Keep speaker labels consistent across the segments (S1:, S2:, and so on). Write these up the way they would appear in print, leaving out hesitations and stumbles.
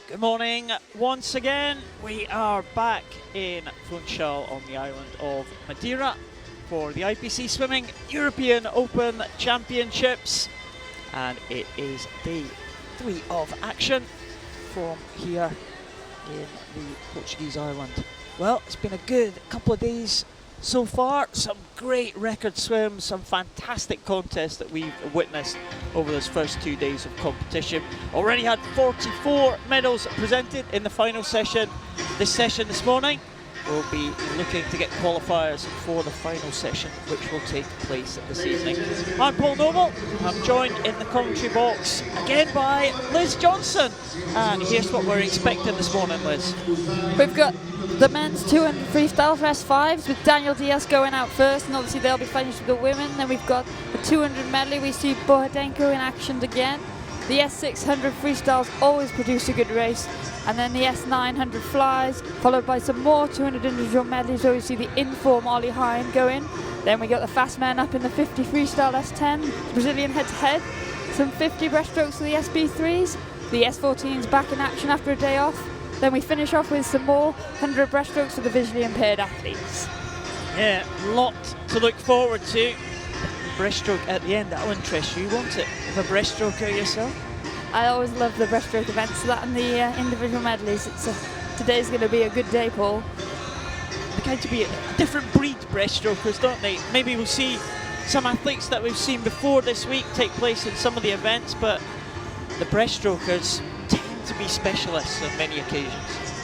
S1: Good morning once again. We are back in Funchal on the island of Madeira for the IPC Swimming European Open Championships, and it is day 3 of action from here in the Portuguese island. Well, it's been a good couple of days so far. Some great record swims, some fantastic contests that we've witnessed over those first 2 days of competition. Already had 44 medals presented in the final session. This morning, we'll be looking to get qualifiers for the final session, which will take place this evening. I'm Paul Noble. I'm joined in the commentary box again by Liz Johnson. And here's what we're expecting this morning, Liz.
S2: We've got the men's 200 freestyle for S5s with Daniel Diaz going out first, and obviously they'll be finished with the women. Then we've got the 200 medley. We see Bohadenko in action again. The S600 freestyles always produce a good race. And then the S900 flies, followed by some more 200 individual medleys where we see the inform Ollie Hine go in. Then we got the fast men up in the 50 freestyle S10, Brazilian head-to-head. Some 50 breaststrokes for the SB3s. The S14's back in action after a day off. Then we finish off with some more 100 breaststrokes for the visually impaired athletes.
S1: Yeah, lot to look forward to. Breaststroke at the end, that'll interest you, won't it? With a breaststroker yourself?
S2: I always love the breaststroke events, that and the individual medleys. Today's going to be a good day, Paul.
S1: They kind of be a different breed breaststrokers, don't they? Maybe we'll see some athletes that we've seen before this week take place in some of the events, but the breaststrokers tend to be specialists on many occasions.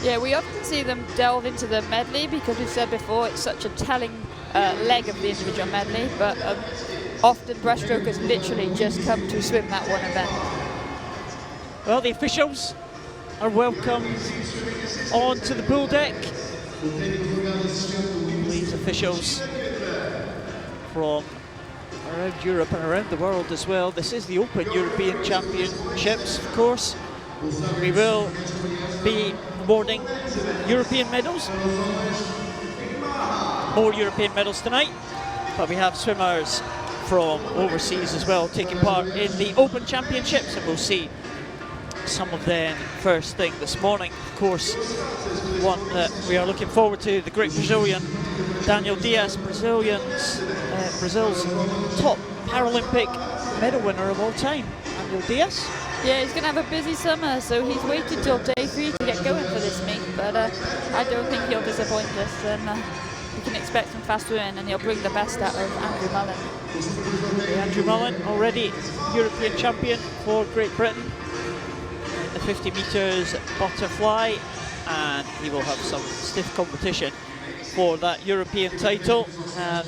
S1: Yeah,
S2: we often see them delve into the medley because we've said before it's such a telling leg of the individual medley, but often breaststrokers literally just come to swim that one event.
S1: Well, the officials are welcomed onto the pool deck. These officials from around Europe and around the world as well. This is the Open European Championships, of course. We will be awarding European medals. More European medals tonight, but we have swimmers from overseas as well taking part in the Open Championships, and we'll see some of them first thing this morning. Of course, one that we are looking forward to, the great Brazilian Daniel Diaz, Brazil's top Paralympic medal winner of all time. Daniel Diaz.
S2: Yeah, he's going to have a busy summer, so he's waited till day 3 to get going for this meet, but I don't think he'll disappoint us, and we can expect some fast swimming, and he'll bring the best out of Andrew Mullen.
S1: Andrew Mullen, already European champion for Great Britain in the 50 metres butterfly, and he will have some stiff competition for that European title, and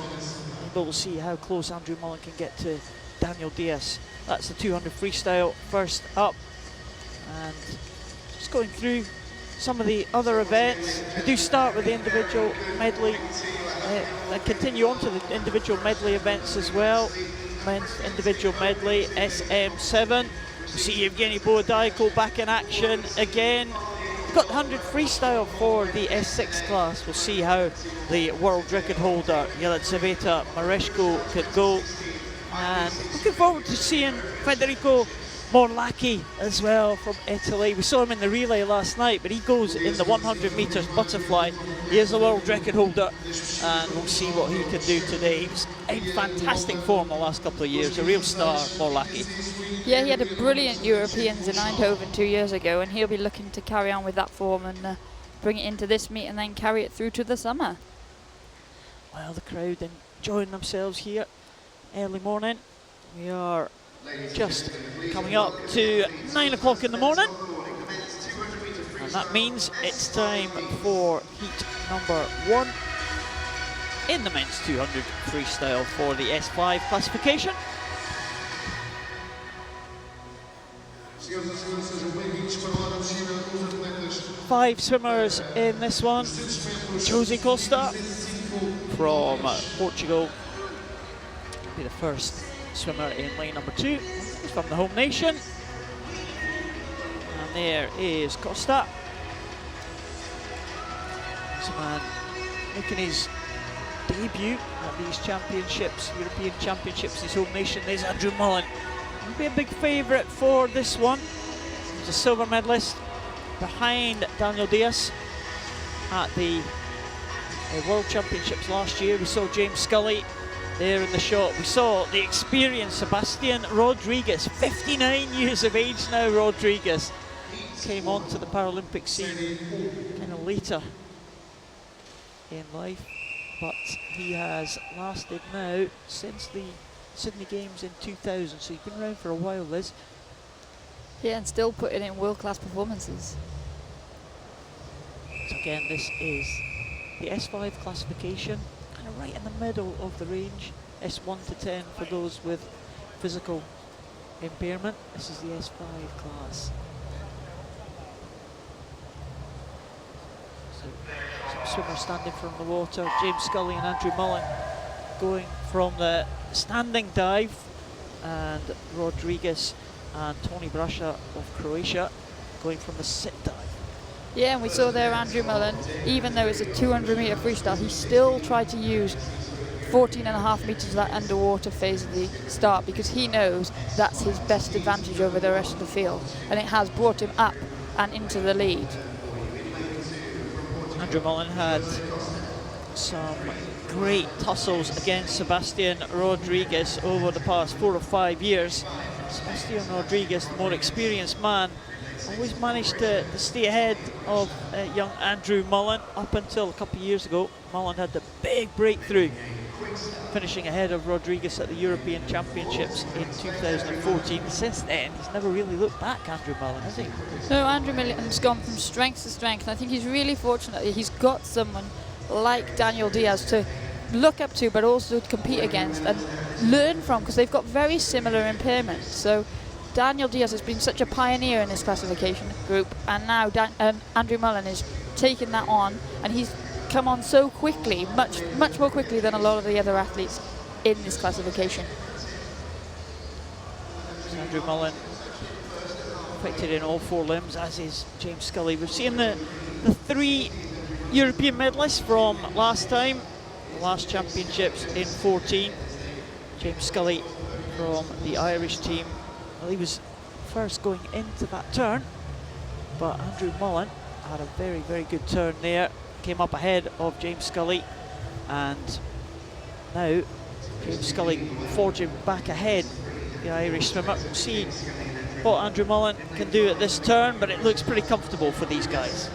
S1: we'll see how close Andrew Mullen can get to Daniel Diaz. That's the 200 freestyle first up, and just going through some of the other events. We do start with the individual medley and continue on to the individual medley events as well. Men's individual medley SM7. We see Evgeny Bohadenko back in action again. We've got the 100 freestyle for the S6 class. We'll see how the world record holder Yelizaveta Mareshko could go. And looking forward to seeing Federico Morlacchi as well from Italy. We saw him in the relay last night, but he goes in the 100 metres butterfly. He is the world record holder, and we'll see what he can do today. He was in fantastic form the last couple of years, a real star, Morlacchi.
S2: Yeah, he had a brilliant Europeans in Eindhoven 2 years ago, and he'll be looking to carry on with that form and bring it into this meet and then carry it through to the summer.
S1: Well, the crowd enjoying themselves here. Early morning. We are just coming up to 9 o'clock in the morning, and that means it's time for heat number 1 in the men's 200 freestyle for the S5 classification. Five swimmers in this one. Jose Costa from Portugal be the first swimmer in lane number 2. He's from the home nation. And there is Costa. This man making his debut at these championships, European Championships, his home nation. There's Andrew Mullen. He'll be a big favourite for this one. He's a silver medalist behind Daniel Diaz at the World Championships last year. We saw James Scully there in the shot. We saw the experienced Sebastian Rodriguez, 59 years of age now. Rodriguez came onto the Paralympic scene kind of later in life, but he has lasted now since the Sydney Games in 2000, so he's been around for a while, Liz.
S2: Yeah, and still putting in world-class performances.
S1: So again, this is the S5 classification, kind of right in the middle of the range. S1 to 10 for those with physical impairment. This is the S5 class. So some swimmers standing from the water. James Scully and Andrew Mullen going from the standing dive, and Rodriguez and Tony Brasha of Croatia going from the sit dive.
S2: Yeah, and we saw there Andrew Mullen, even though it's a 200-metre freestyle, he still tried to use 14.5 metres of that underwater phase at the start, because he knows that's his best advantage over the rest of the field, and it has brought him up and into the lead.
S1: Andrew Mullen had some great tussles against Sebastian Rodriguez over the past 4 or 5 years. Sebastian Rodriguez, the more experienced man, always managed to stay ahead of young Andrew Mullen up until a couple of years ago. Mullen had the big breakthrough, finishing ahead of Rodriguez at the European Championships in 2014. Since then, he's never really looked back, Andrew Mullen, has he?
S2: No, Andrew Mullen's gone from strength to strength, and I think he's really fortunate that he's got someone like Daniel Diaz to look up to, but also to compete against and learn from, because they've got very similar impairments. So Daniel Diaz has been such a pioneer in this classification group, and now Andrew Mullen is taking that on, and he's come on so quickly, much more quickly than a lot of the other athletes in this classification.
S1: So Andrew Mullen affected in all 4 limbs, as is James Scully. We've seen the 3 European medalists from last time, the last championships in 14. James Scully from the Irish team. Well, he was first going into that turn, but Andrew Mullen had a very, very good turn there. Came up ahead of James Scully, and now James Scully forging back ahead the Irish swimmer. We'll see what Andrew Mullen can do at this turn, but it looks pretty comfortable for these guys.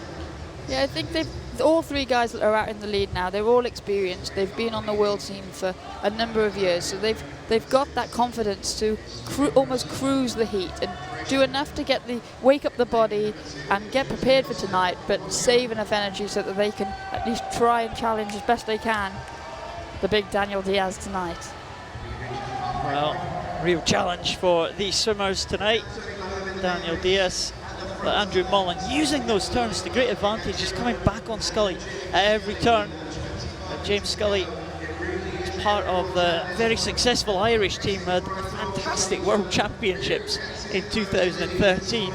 S2: Yeah, I think all 3 guys that are out in the lead now, they're all experienced. They've been on the world scene for a number of years, so they've got that confidence to almost cruise the heat and do enough to wake up the body and get prepared for tonight, but save enough energy so that they can at least try and challenge as best they can the big Daniel Diaz tonight.
S1: Well, real challenge for these swimmers tonight. Daniel Diaz, but Andrew Mullen using those turns to great advantage, just coming back on Scully at every turn. James Scully is part of the very successful Irish team, had fantastic World Championships in 2013.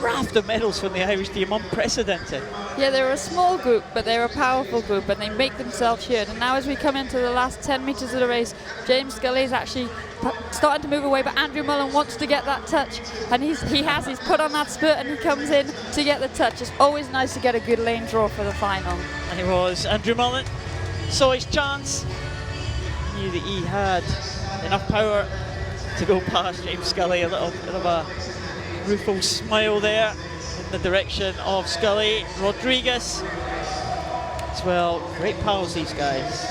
S1: Raft of medals from the Irish team, unprecedented.
S2: Yeah, they're a small group, but they're a powerful group, and they make themselves heard. And now as we come into the last 10 metres of the race, James Scully is actually starting to move away, but Andrew Mullen wants to get that touch, and he's put on that spurt, and he comes in to get the touch. It's always nice to get a good lane draw for the final.
S1: And it was Andrew Mullen saw his chance, knew that he had enough power to go past James Scully. A little bit of a rueful smile there in the direction of Scully. Rodriguez as well, great pals, these guys.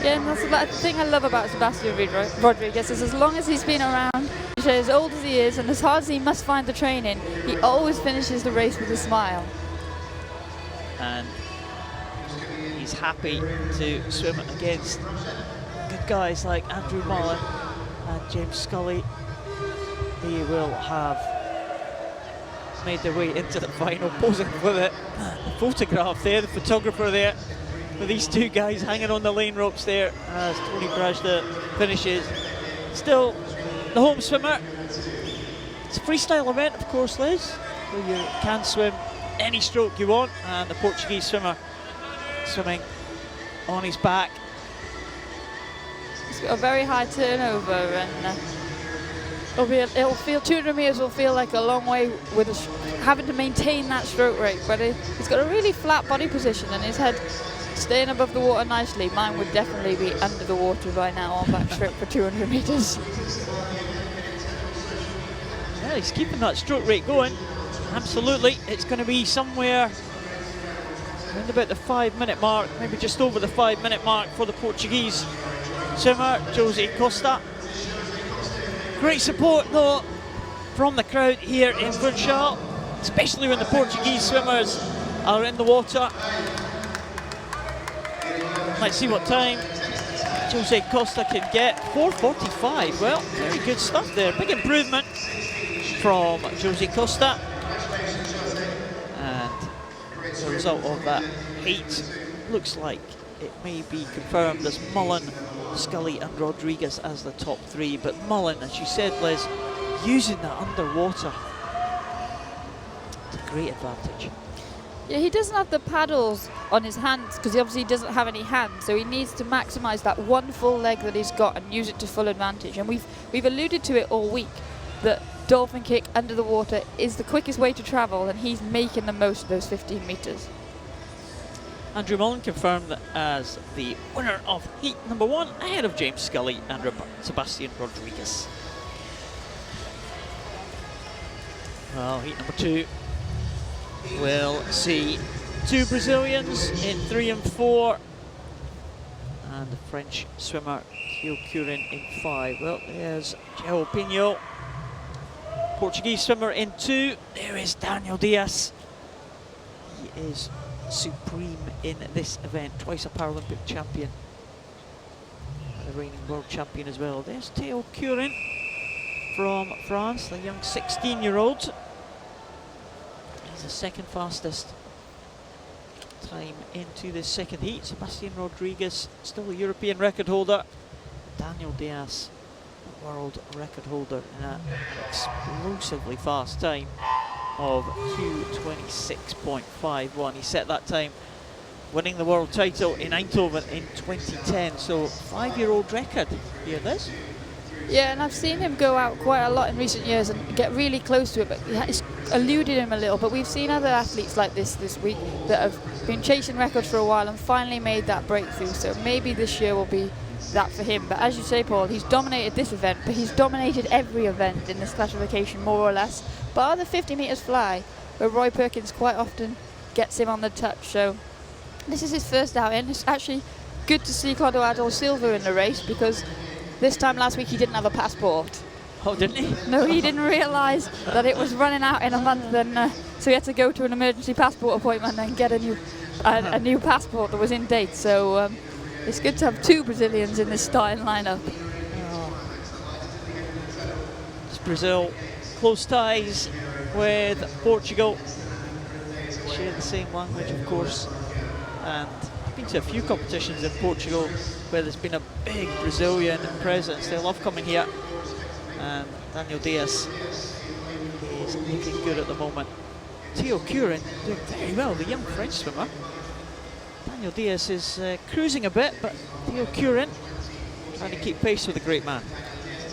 S2: Yeah, and that's the thing I love about Sebastian Rodriguez, is as long as he's been around, as old as he is and as hard as he must find the training, he always finishes the race with a smile.
S1: And he's happy to swim against good guys like Andrew Mullen and James Scully. They will have made their way into the final, posing for the photograph there, the photographer there, with these 2 guys hanging on the lane ropes there as Tony Brasha finishes. Still the home swimmer. It's a freestyle event, of course, Liz, where you can swim any stroke you want, and the Portuguese swimmer swimming on his back.
S2: He's got a very high turnover, and It'll feel 200 meters will feel like a long way with having to maintain that stroke rate, but he's got a really flat body position and his head staying above the water nicely. Mine would definitely be under the water by now on backstroke for 200 meters.
S1: Yeah, he's keeping that stroke rate going. Absolutely, it's going to be somewhere around about the 5-minute mark, maybe just over the 5-minute mark for the Portuguese swimmer, Jose Costa. Great support though from the crowd here in Funchal, especially when the Portuguese swimmers are in the water. Let's see what time Jose Costa can get. 4:45. Well, very good stuff there. Big improvement from Jose Costa. And the result of that heat looks like it may be confirmed as Mullen, Scully and Rodriguez as the top three. But Mullen, as you said, Liz, using that underwater to great advantage.
S2: Yeah, he doesn't have the paddles on his hands because he obviously doesn't have any hands, so he needs to maximise that one full leg that he's got and use it to full advantage. And we've alluded to it all week that dolphin kick under the water is the quickest way to travel, and he's making the most of those 15 metres.
S1: Andrew Mullen confirmed as the winner of heat number 1, ahead of James Scully and Sebastian Rodriguez. Well, heat number 2. We'll see 2 Brazilians in 3 and 4, and the French swimmer Theo Curin in 5. Well, there's João Pinho. Portuguese swimmer in 2. There is Daniel Dias. He is supreme in this event, twice a Paralympic champion, the reigning world champion as well. There's Theo Curin from France, the young 16-year-old. He's the second fastest time into this second heat. Sebastian Rodriguez, still a European record holder. Daniel Dias, the world record holder in an explosively fast time of 2:26.51. He set that time winning the world title in Eindhoven in 2010. So 5-year-old record here, Liz.
S2: Yeah, and I've seen him go out quite a lot in recent years and get really close to it, but it's eluded him a little. But we've seen other athletes like this week that have been chasing records for a while and finally made that breakthrough. So maybe this year will be that for him. But as you say, Paul, he's dominated this event, but he's dominated every event in this classification more or less, bar the 50 metres fly, where Roy Perkins quite often gets him on the touch. So this is his first outing. It's actually good to see Clodoaldo Silva in the race, because this time last week he didn't have a passport.
S1: Oh, didn't he?
S2: No, he didn't realise that it was running out in a month, and so he had to go to an emergency passport appointment and get a new passport that was in date. So it's good to have 2 Brazilians in this starting lineup.
S1: Oh. It's Brazil, close ties with Portugal. Share the same language, of course, and I've been to a few competitions in Portugal where there's been a big Brazilian presence. They love coming here, and Daniel Dias is looking good at the moment. Theo Curin doing very well, the young French swimmer. Daniel Dias is cruising a bit, but Theo Curin trying to keep pace with the great man.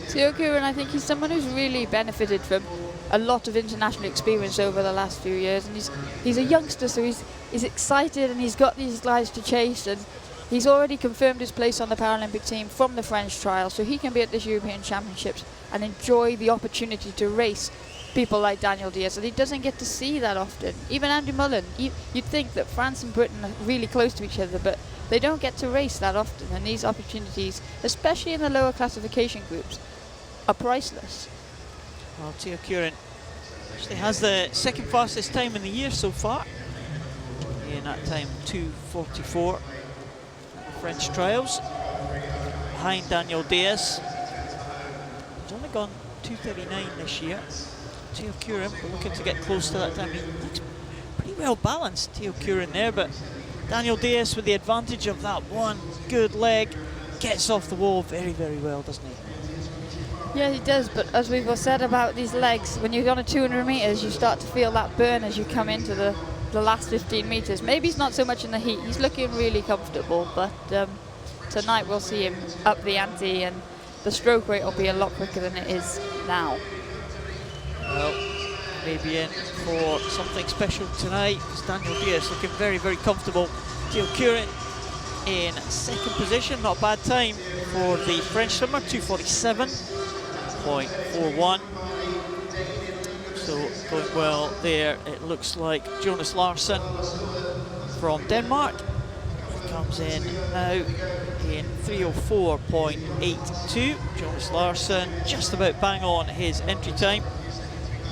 S2: Theo Curin, I think he's someone who's really benefited from a lot of international experience over the last few years, and he's a youngster, so he's excited and he's got these guys to chase, and he's already confirmed his place on the Paralympic team from the French trial, so he can be at this European Championships and enjoy the opportunity to race people like Daniel Dias, and he doesn't get to see that often. Even Andrew Mullen, you'd think that France and Britain are really close to each other, but they don't get to race that often, and these opportunities, especially in the lower classification groups, are priceless.
S1: Well, Theo Curin actually has the second fastest time in the year so far. In that time, 2:44 at the French trials. Behind Daniel Dias. He's only gone 2:39 this year. Theo Curin, we're looking to get close to that time. He looks pretty well balanced, Theo Curin there, but Daniel Dias with the advantage of that one good leg, gets off the wall very, very well, doesn't he?
S2: Yeah, he does, but as we've all said about these legs, when you're on a 200 metres, you start to feel that burn as you come into the last 15 metres. Maybe he's not so much in the heat. He's looking really comfortable, but tonight we'll see him up the ante and the stroke rate will be a lot quicker than it is now.
S1: Well, maybe in for something special tonight, because Daniel Diaz looking very, very comfortable. Theo Curran in second position, not a bad time for the French swimmer, 247.41. So going well there. It looks like Jonas Larsson from Denmark comes in now in 304.82. Jonas Larsson just about bang on his entry time.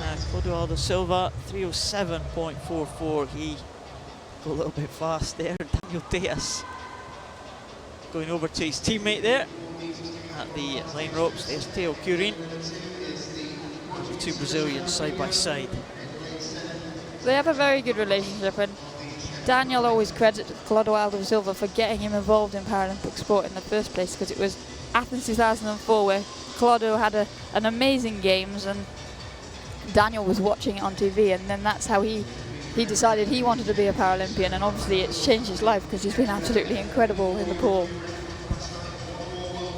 S1: And Clodoaldo Silva 307.44. He got a little bit fast there. Daniel Diaz going over to his teammate there at the line ropes. There's Theo Curran. The two Brazilians side by side.
S2: They have a very good relationship, and Daniel always credits Clodoaldo Silva for getting him involved in Paralympic sport in the first place, because it was Athens 2004 where Clodo had an amazing games and Daniel was watching it on TV, and then that's how he decided he wanted to be a Paralympian, and obviously it's changed his life because he's been absolutely incredible in the pool.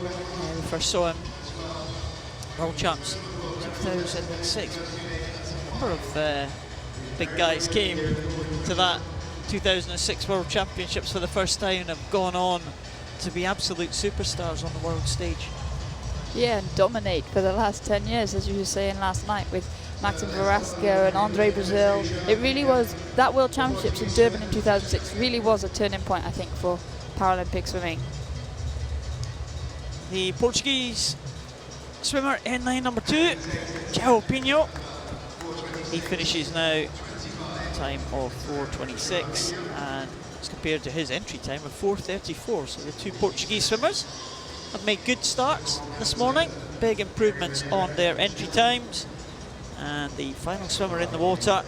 S1: Yeah, we first saw him World Champs 2006. A number of big guys came to that 2006 World Championships for the first time and have gone on to be absolute superstars on the world stage.
S2: Yeah, and dominate for the last 10 years, as you were saying last night, with Maxim Verasco and Andre Brazil. It really was, that World Championships in Durban in 2006 really was a turning point, I think, for Paralympic swimming.
S1: The Portuguese swimmer in line number 2, João Pinho. He finishes now time of 4:26, and it's compared to his entry time of 4:34. So the two Portuguese swimmers have made good starts this morning, big improvements on their entry times. And the final swimmer in the water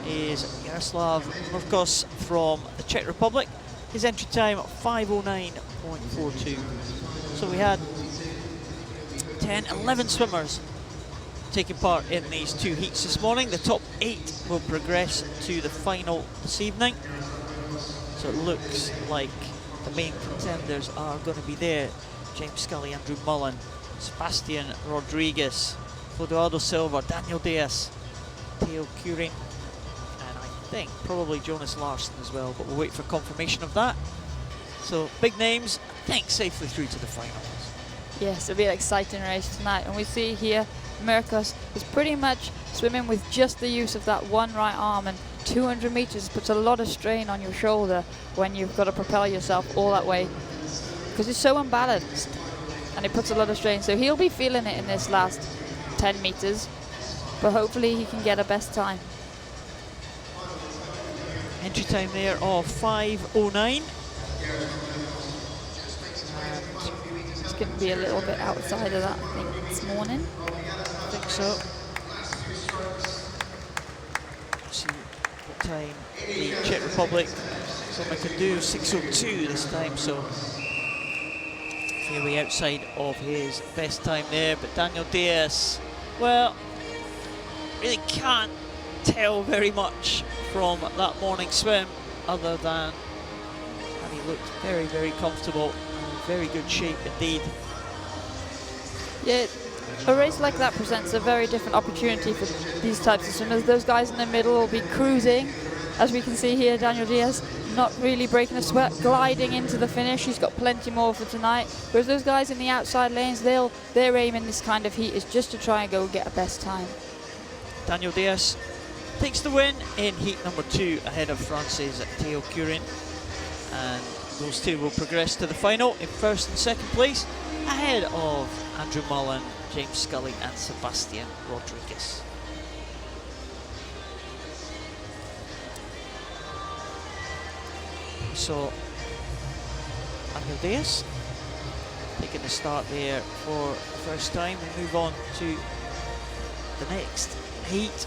S1: is Jaroslav Murkos from the Czech Republic. His entry time 5:09.42. So we had 11 swimmers taking part in these two heats this morning. The top 8 will progress to the final this evening. So it looks like the main contenders are going to be there. James Scully, Andrew Mullen, Sebastian Rodriguez, Clodoaldo Silva, Daniel Diaz, Theo Curran, and I think probably Jonas Larsson as well, but we'll wait for confirmation of that. So big names, I think, safely through to the finals.
S2: Yes, it'll be an exciting race tonight, and we see here Murkos is pretty much swimming with just the use of that one right arm, and 200 meters puts a lot of strain on your shoulder when you've got to propel yourself all that way, because it's so unbalanced and it puts a lot of strain. So he'll be feeling it in this last 10 meters, but hopefully he can get a best time.
S1: Entry time there of 5:09.
S2: It's going to be a little bit outside of that, I think, this morning.
S1: I think so. Let's see what time the Czech Republic someone could do. 6:02 this time, so fairly outside of his best time there. But Daniel Diaz, well, really can't tell very much from that morning swim, other than and he looked very, very comfortable and in very good shape indeed.
S2: Yeah, a race like that presents a very different opportunity for these types of swimmers. Those guys in the middle will be cruising, as we can see here. Daniel Diaz not really breaking a sweat, gliding into the finish. He's got plenty more for tonight. Whereas those guys in the outside lanes, their aim in this kind of heat is just to try and go get a best time.
S1: Daniel Diaz takes the win in heat number 2 ahead of France's Theo Curran, and those two will progress to the final in first and second place ahead of Andrew Mullen, James Scully and Sebastian Rodriguez. So Daniel Diaz taking the start there for the first time. We move on to the next heat,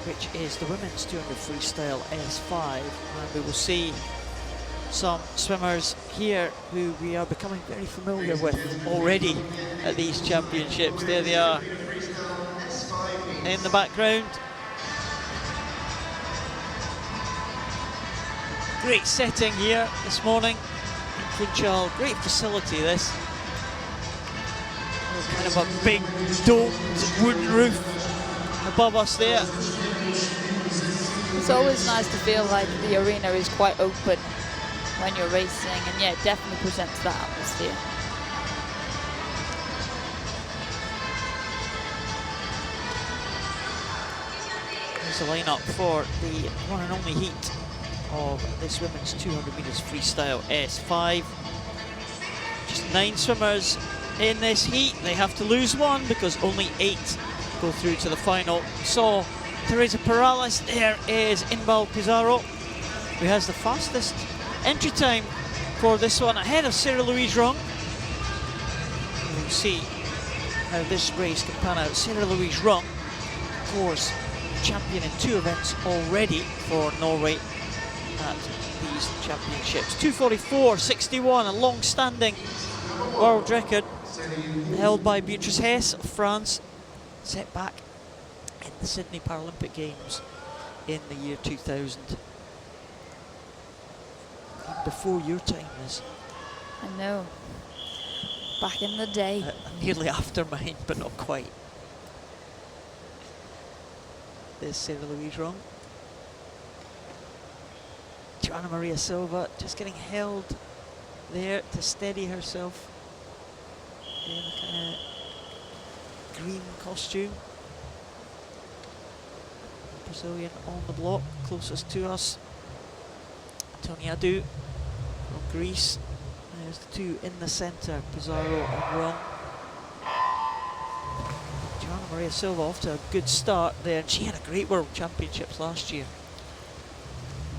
S1: which is the women's 200 freestyle S5, and we will see some swimmers here who we are becoming very familiar with already at these championships. There they are in the background. Great setting here this morning in Funchal, great facility this. kind of a big domed wooden roof above us there.
S2: It's always nice to feel like the arena is quite open when you're racing, and yeah, it definitely presents that atmosphere.
S1: Here's the lineup for the one and only heat of this women's 200 metres freestyle S5. Just 9 swimmers in this heat. They have to lose one because only 8 go through to the final. So Teresa Perales, there is Inbal Pizarro, who has the fastest entry time for this one, ahead of Sarah Louise Rung. We'll see how this race can pan out. Sarah Louise Rung, of course, champion in 2 events already for Norway at these championships. 2:44.61, a long-standing world record held by Beatrice Hess of France, set back in the Sydney Paralympic Games in the year 2000. Before your time, Liz.
S2: I know. Back in the day.
S1: Nearly after mine, but not quite. There's Sarah Louise Rung. Joanna Maria Silva just getting held there to steady herself in a kind of green costume. Brazilian on the block, closest to us. Toniadou from Greece. There's the 2 in the centre, Pizarro and Rung. Joanna Maria Silva off to a good start there, and she had a great World Championships last year.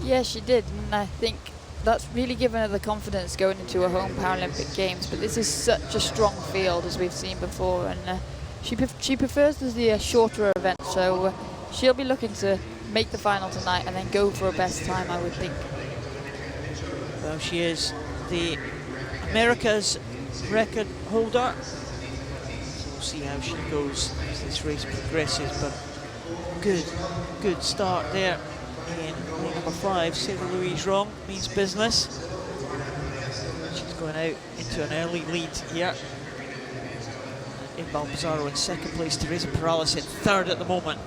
S2: Yeah, she did, and I think that's really given her the confidence going into her home Paralympic Games. But this is such a strong field, as we've seen before, and she prefers the shorter event, so she'll be looking to make the final tonight and then go for a best time, I would think.
S1: Well, she is the America's record holder. So we'll see how she goes as this race progresses, but good start there in lane number 5. Sarah Louise Rung means business. She's going out into an early lead here. Inbal Pizarro in 2nd place, Teresa Perales in 3rd at the moment.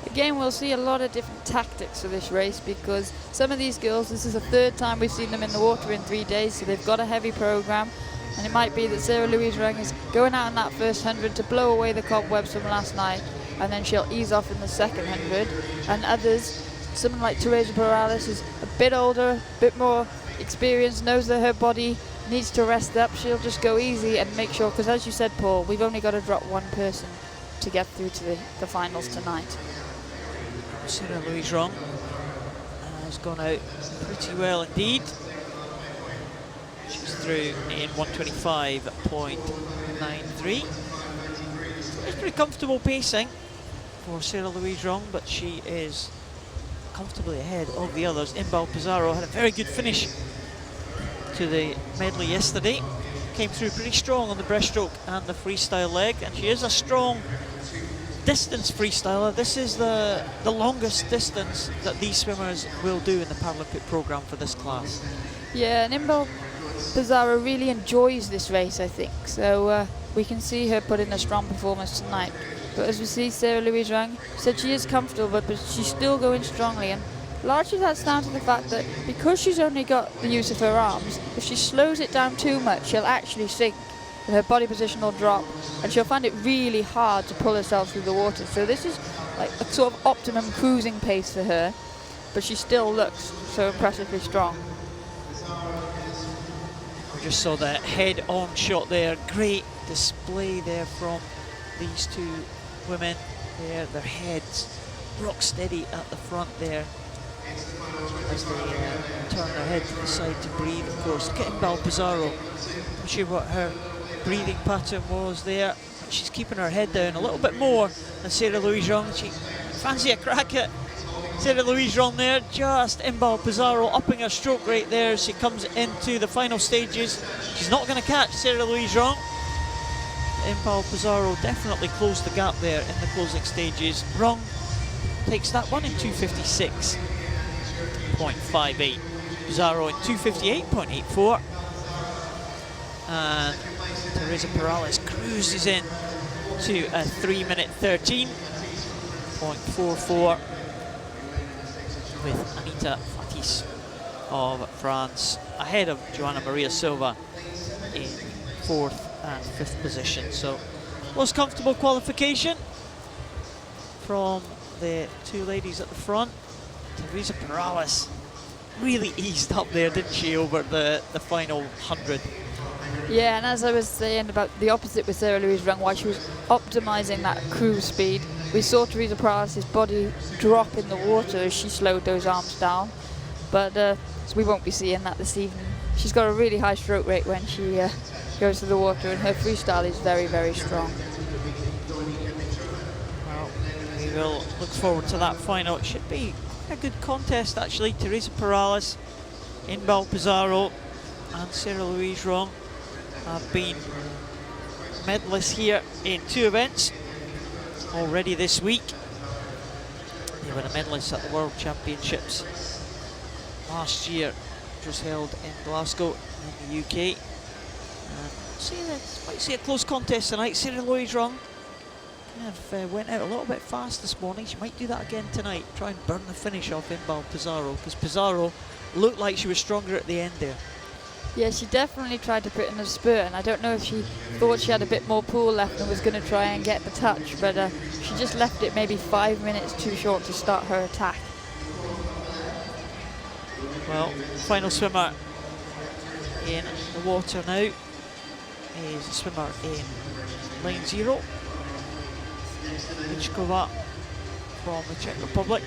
S2: Again, we'll see a lot of different tactics for this race, because some of these girls, this is the 3rd time we've seen them in the water in 3 days, so they've got a heavy program, and it might be that Sarah Louise Rung is going out in that first 100 to blow away the cobwebs from last night, and then she'll ease off in the second 100, and others, someone like Teresa Perales is a bit older, a bit more experienced, knows that her body needs to rest up. She'll just go easy and make sure, because as you said, Paul, we've only got to drop 1 person to get through to the finals tonight.
S1: Sarah Louise Rung has gone out pretty well indeed. She's through in 1:25.93. It's pretty comfortable pacing for Sarah Louise Rung, but she is comfortably ahead of the others. Inbal Pizarro had a very good finish to the medley yesterday. Came through pretty strong on the breaststroke and the freestyle leg, and she is a strong distance freestyler. This is the longest distance that these swimmers will do in the Paralympic programme for this class.
S2: Yeah, and Inbal Pizarro really enjoys this race, I think. So we can see her put in a strong performance tonight. But as we see, Sarah Louise Rung said she is comfortable, but she's still going strongly. And largely that's down to the fact that because she's only got the use of her arms, if she slows it down too much, she'll actually sink. Her body position will drop, and she'll find it really hard to pull herself through the water. So this is like a sort of optimum cruising pace for her, but she still looks so impressively strong.
S1: We just saw that head-on shot there. Great display there from these 2 women there. Their heads rock steady at the front there as they turn their head to the side to breathe. Of course, look at Inbal Pizarro. I'm sure what her breathing pattern was there. She's keeping her head down a little bit more than Sarah Louise Rung. She fancy a crack at Sarah Louise Rung there. Just Inbal Pizarro upping her stroke rate there as she comes into the final stages. She's not going to catch Sarah Louise Rung. Inbal Pizarro definitely closed the gap there in the closing stages. Rung takes that one in 2:56.58. Pizarro in 2:58.84. And Teresa Perales cruises in to a 3 minute 13.44 with Anita Fatis of France ahead of Joanna Maria Silva in 4th and 5th position. So most comfortable qualification from the two ladies at the front. Teresa Perales really eased up there, didn't she, over the final 100.
S2: Yeah, and as I was saying about the opposite with Sarah Louise Rung, while she was optimising that cruise speed, we saw Teresa Perales' body drop in the water as she slowed those arms down. But so we won't be seeing that this evening. She's got a really high stroke rate when she goes to the water, and her freestyle is very, very strong.
S1: Well, we will look forward to that final. It should be a good contest, actually. Teresa Perales, Inbal Pizarro, and Sarah Louise Rung have been medalists here in 2 events already this week. They were the medalists at the World Championships last year, which was held in Glasgow in the UK. Might see a close contest tonight. Sarah Louise Rung kind of went out a little bit fast this morning. She might do that again tonight, try and burn the finish off Inbal Pizarro, because Pizarro looked like she was stronger at the end there.
S2: Yeah, she definitely tried to put in a spurt, and I don't know if she thought she had a bit more pool left and was going to try and get the touch, but she just left it maybe 5 minutes too short to start her attack.
S1: Well, final swimmer in the water now is a swimmer in lane 0, Michkova from the Czech Republic.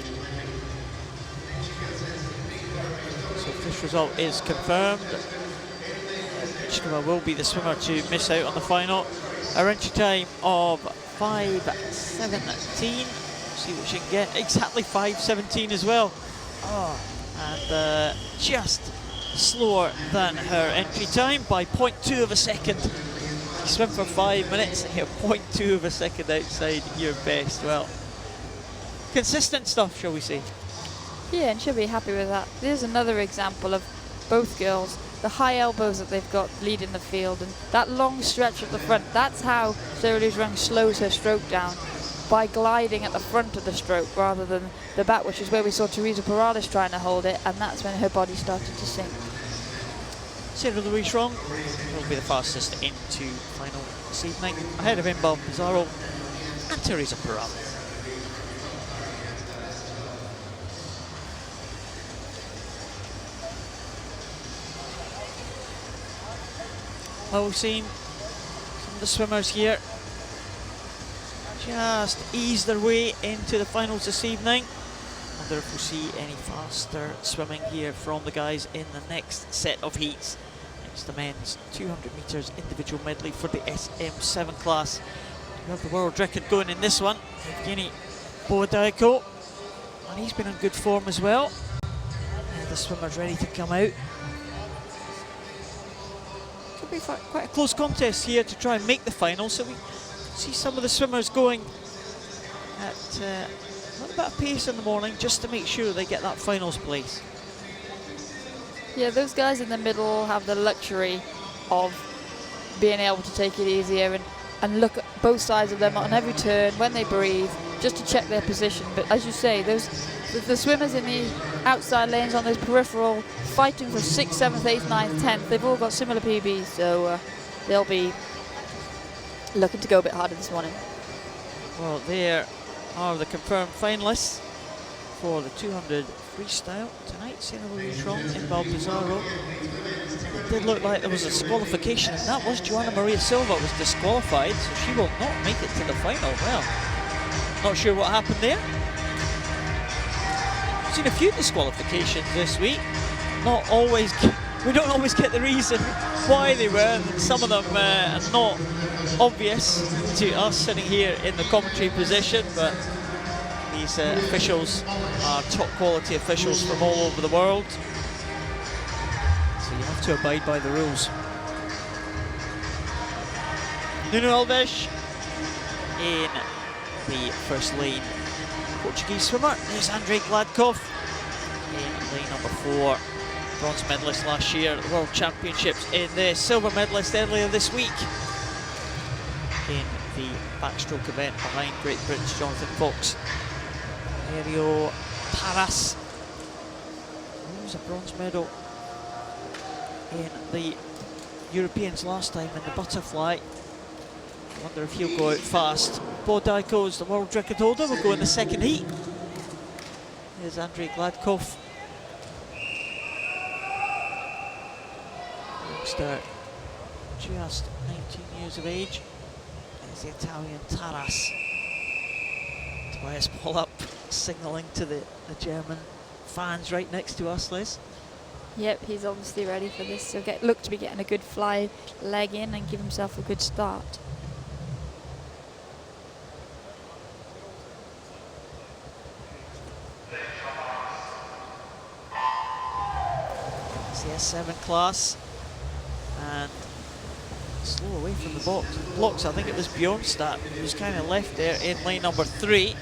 S1: So if this result is confirmed, Michkova will be the swimmer to miss out on the final. Her entry time of 5:17. See what she can get. Exactly 5:17 as well. And just slower than her entry time by 0.2 of a second. You swim for 5 minutes and you're 0.2 of a second outside your best. Well, consistent stuff, shall we say.
S2: Yeah, and she'll be happy with that. There's another example of both girls, the high elbows that they've got leading the field, and that long stretch at the front. That's how Sarah Louise Rung slows her stroke down, by gliding at the front of the stroke rather than the back, which is where we saw Teresa Perales trying to hold it, and that's when her body started to sink.
S1: Sarah Louise Rung will be the fastest into final this evening, ahead of Inbal Pizarro and Teresa Perales. Well, we've seen some of the swimmers here just ease their way into the finals this evening. I wonder if we'll see any faster swimming here from the guys in the next set of heats. It's the men's 200 metres individual medley for the SM7 class. We have the world record going in this one, Evgeny Bohodayko, and he's been in good form as well. The swimmer's ready to come out. Could be quite a close contest here to try and make the final, so we see some of the swimmers going at a little bit of pace in the morning just to make sure they get that finals place.
S2: Yeah, those guys in the middle have the luxury of being able to take it easier and look at both sides of them on every turn when they breathe, just to check their position. But as you say, the swimmers in the outside lanes on those peripheral, fighting for 6th, 7th, 8th, 9th, 10th, they've all got similar PBs, so they'll be looking to go a bit harder this morning.
S1: Well, there are the confirmed finalists for the 200 freestyle tonight. Sarah Louise Rung, Inbal Pizarro. It did look like there was a disqualification, and that was Joanna Maria Silva was disqualified, so she will not make it to the final. Well, not sure what happened there. I've seen a few disqualifications this week. We don't always get the reason why they were, and some of them are not obvious to us sitting here in the commentary position, but these officials are top quality officials from all over the world, so you have to abide by the rules. Nuno Alves in the first lane. Portuguese swimmer, there's Andrei Gladkov in lane number 4. Bronze medalist last year at the World Championships, in the silver medalist earlier this week the backstroke event behind Great Britain's Jonathan Fox. Aereo Taras, he was a bronze medal in the Europeans last time in the butterfly. I wonder if he'll go out fast. Bodaiko's the world record holder, will go in the second heat. Here's Andrei Gladkov. Youngster, just 19 years of age. There's the Italian Taras. Tobias Pollup signalling to the German fans right next to us, Liz.
S2: Yep, he's obviously ready for this. He'll look to be getting a good fly leg in and give himself a good start.
S1: It's the S7 class, and slow away from the blocks. I think it was Bjornstad who was kind of left there in lane number 3,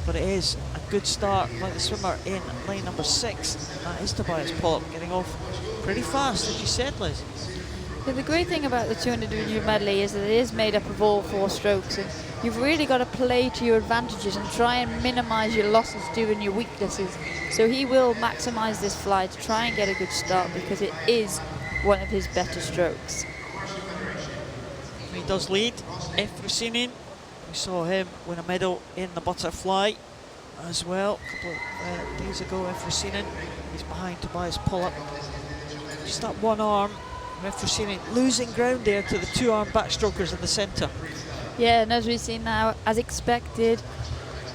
S1: but it is a good start by the swimmer in lane number 6. That is Tobias Pollup getting off pretty fast, as you said, Liz.
S2: Yeah, the great thing about the 200 individual medley is that it is made up of all 4 strokes, and you've really got to play to your advantages and try and minimise your losses doing your weaknesses. So he will maximise this fly to try and get a good start because it is one of his better strokes.
S1: He does lead. Efrosinin, we saw him win a medal in the butterfly as well a couple of days ago. Efrosinin, he's behind Tobias Pollup. Just that one arm. Efrosinin losing ground there to the 2-arm backstrokers in the centre.
S2: Yeah, and as we've seen now, as expected,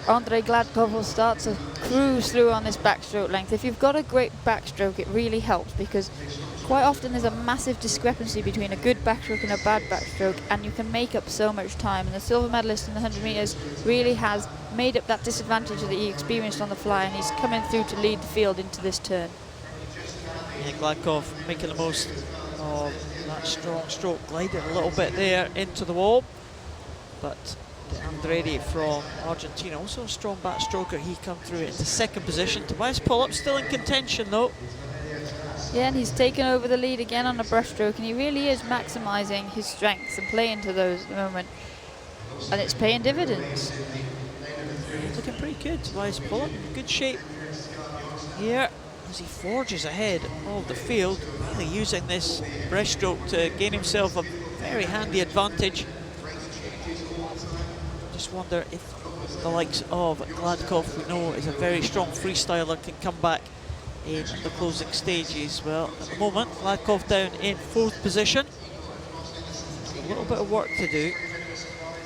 S2: Andrei Gladkov will start to cruise through on this backstroke length. If you've got a great backstroke, it really helps because quite often there's a massive discrepancy between a good backstroke and a bad backstroke, and you can make up so much time. And the silver medalist in the 100 metres really has made up that disadvantage that he experienced on the fly, and he's coming through to lead the field into this turn.
S1: Yeah, Gladkov making the most of that strong stroke, gliding a little bit there into the wall, but Andretti from Argentina, also a strong backstroker, he come through into second position. Tobias Pollup still in contention though.
S2: Yeah, and he's taken over the lead again on the breaststroke, and he really is maximising his strengths and playing to those at the moment, and it's paying dividends.
S1: He's looking pretty good, Tobias Pollup, in good shape here as he forges ahead of the field, really using this breaststroke to gain himself a very handy advantage. Just wonder if the likes of Gladkov, we know is a very strong freestyler, can come back in the closing stages. Well, at the moment, Gladkov down in 4th position. A little bit of work to do.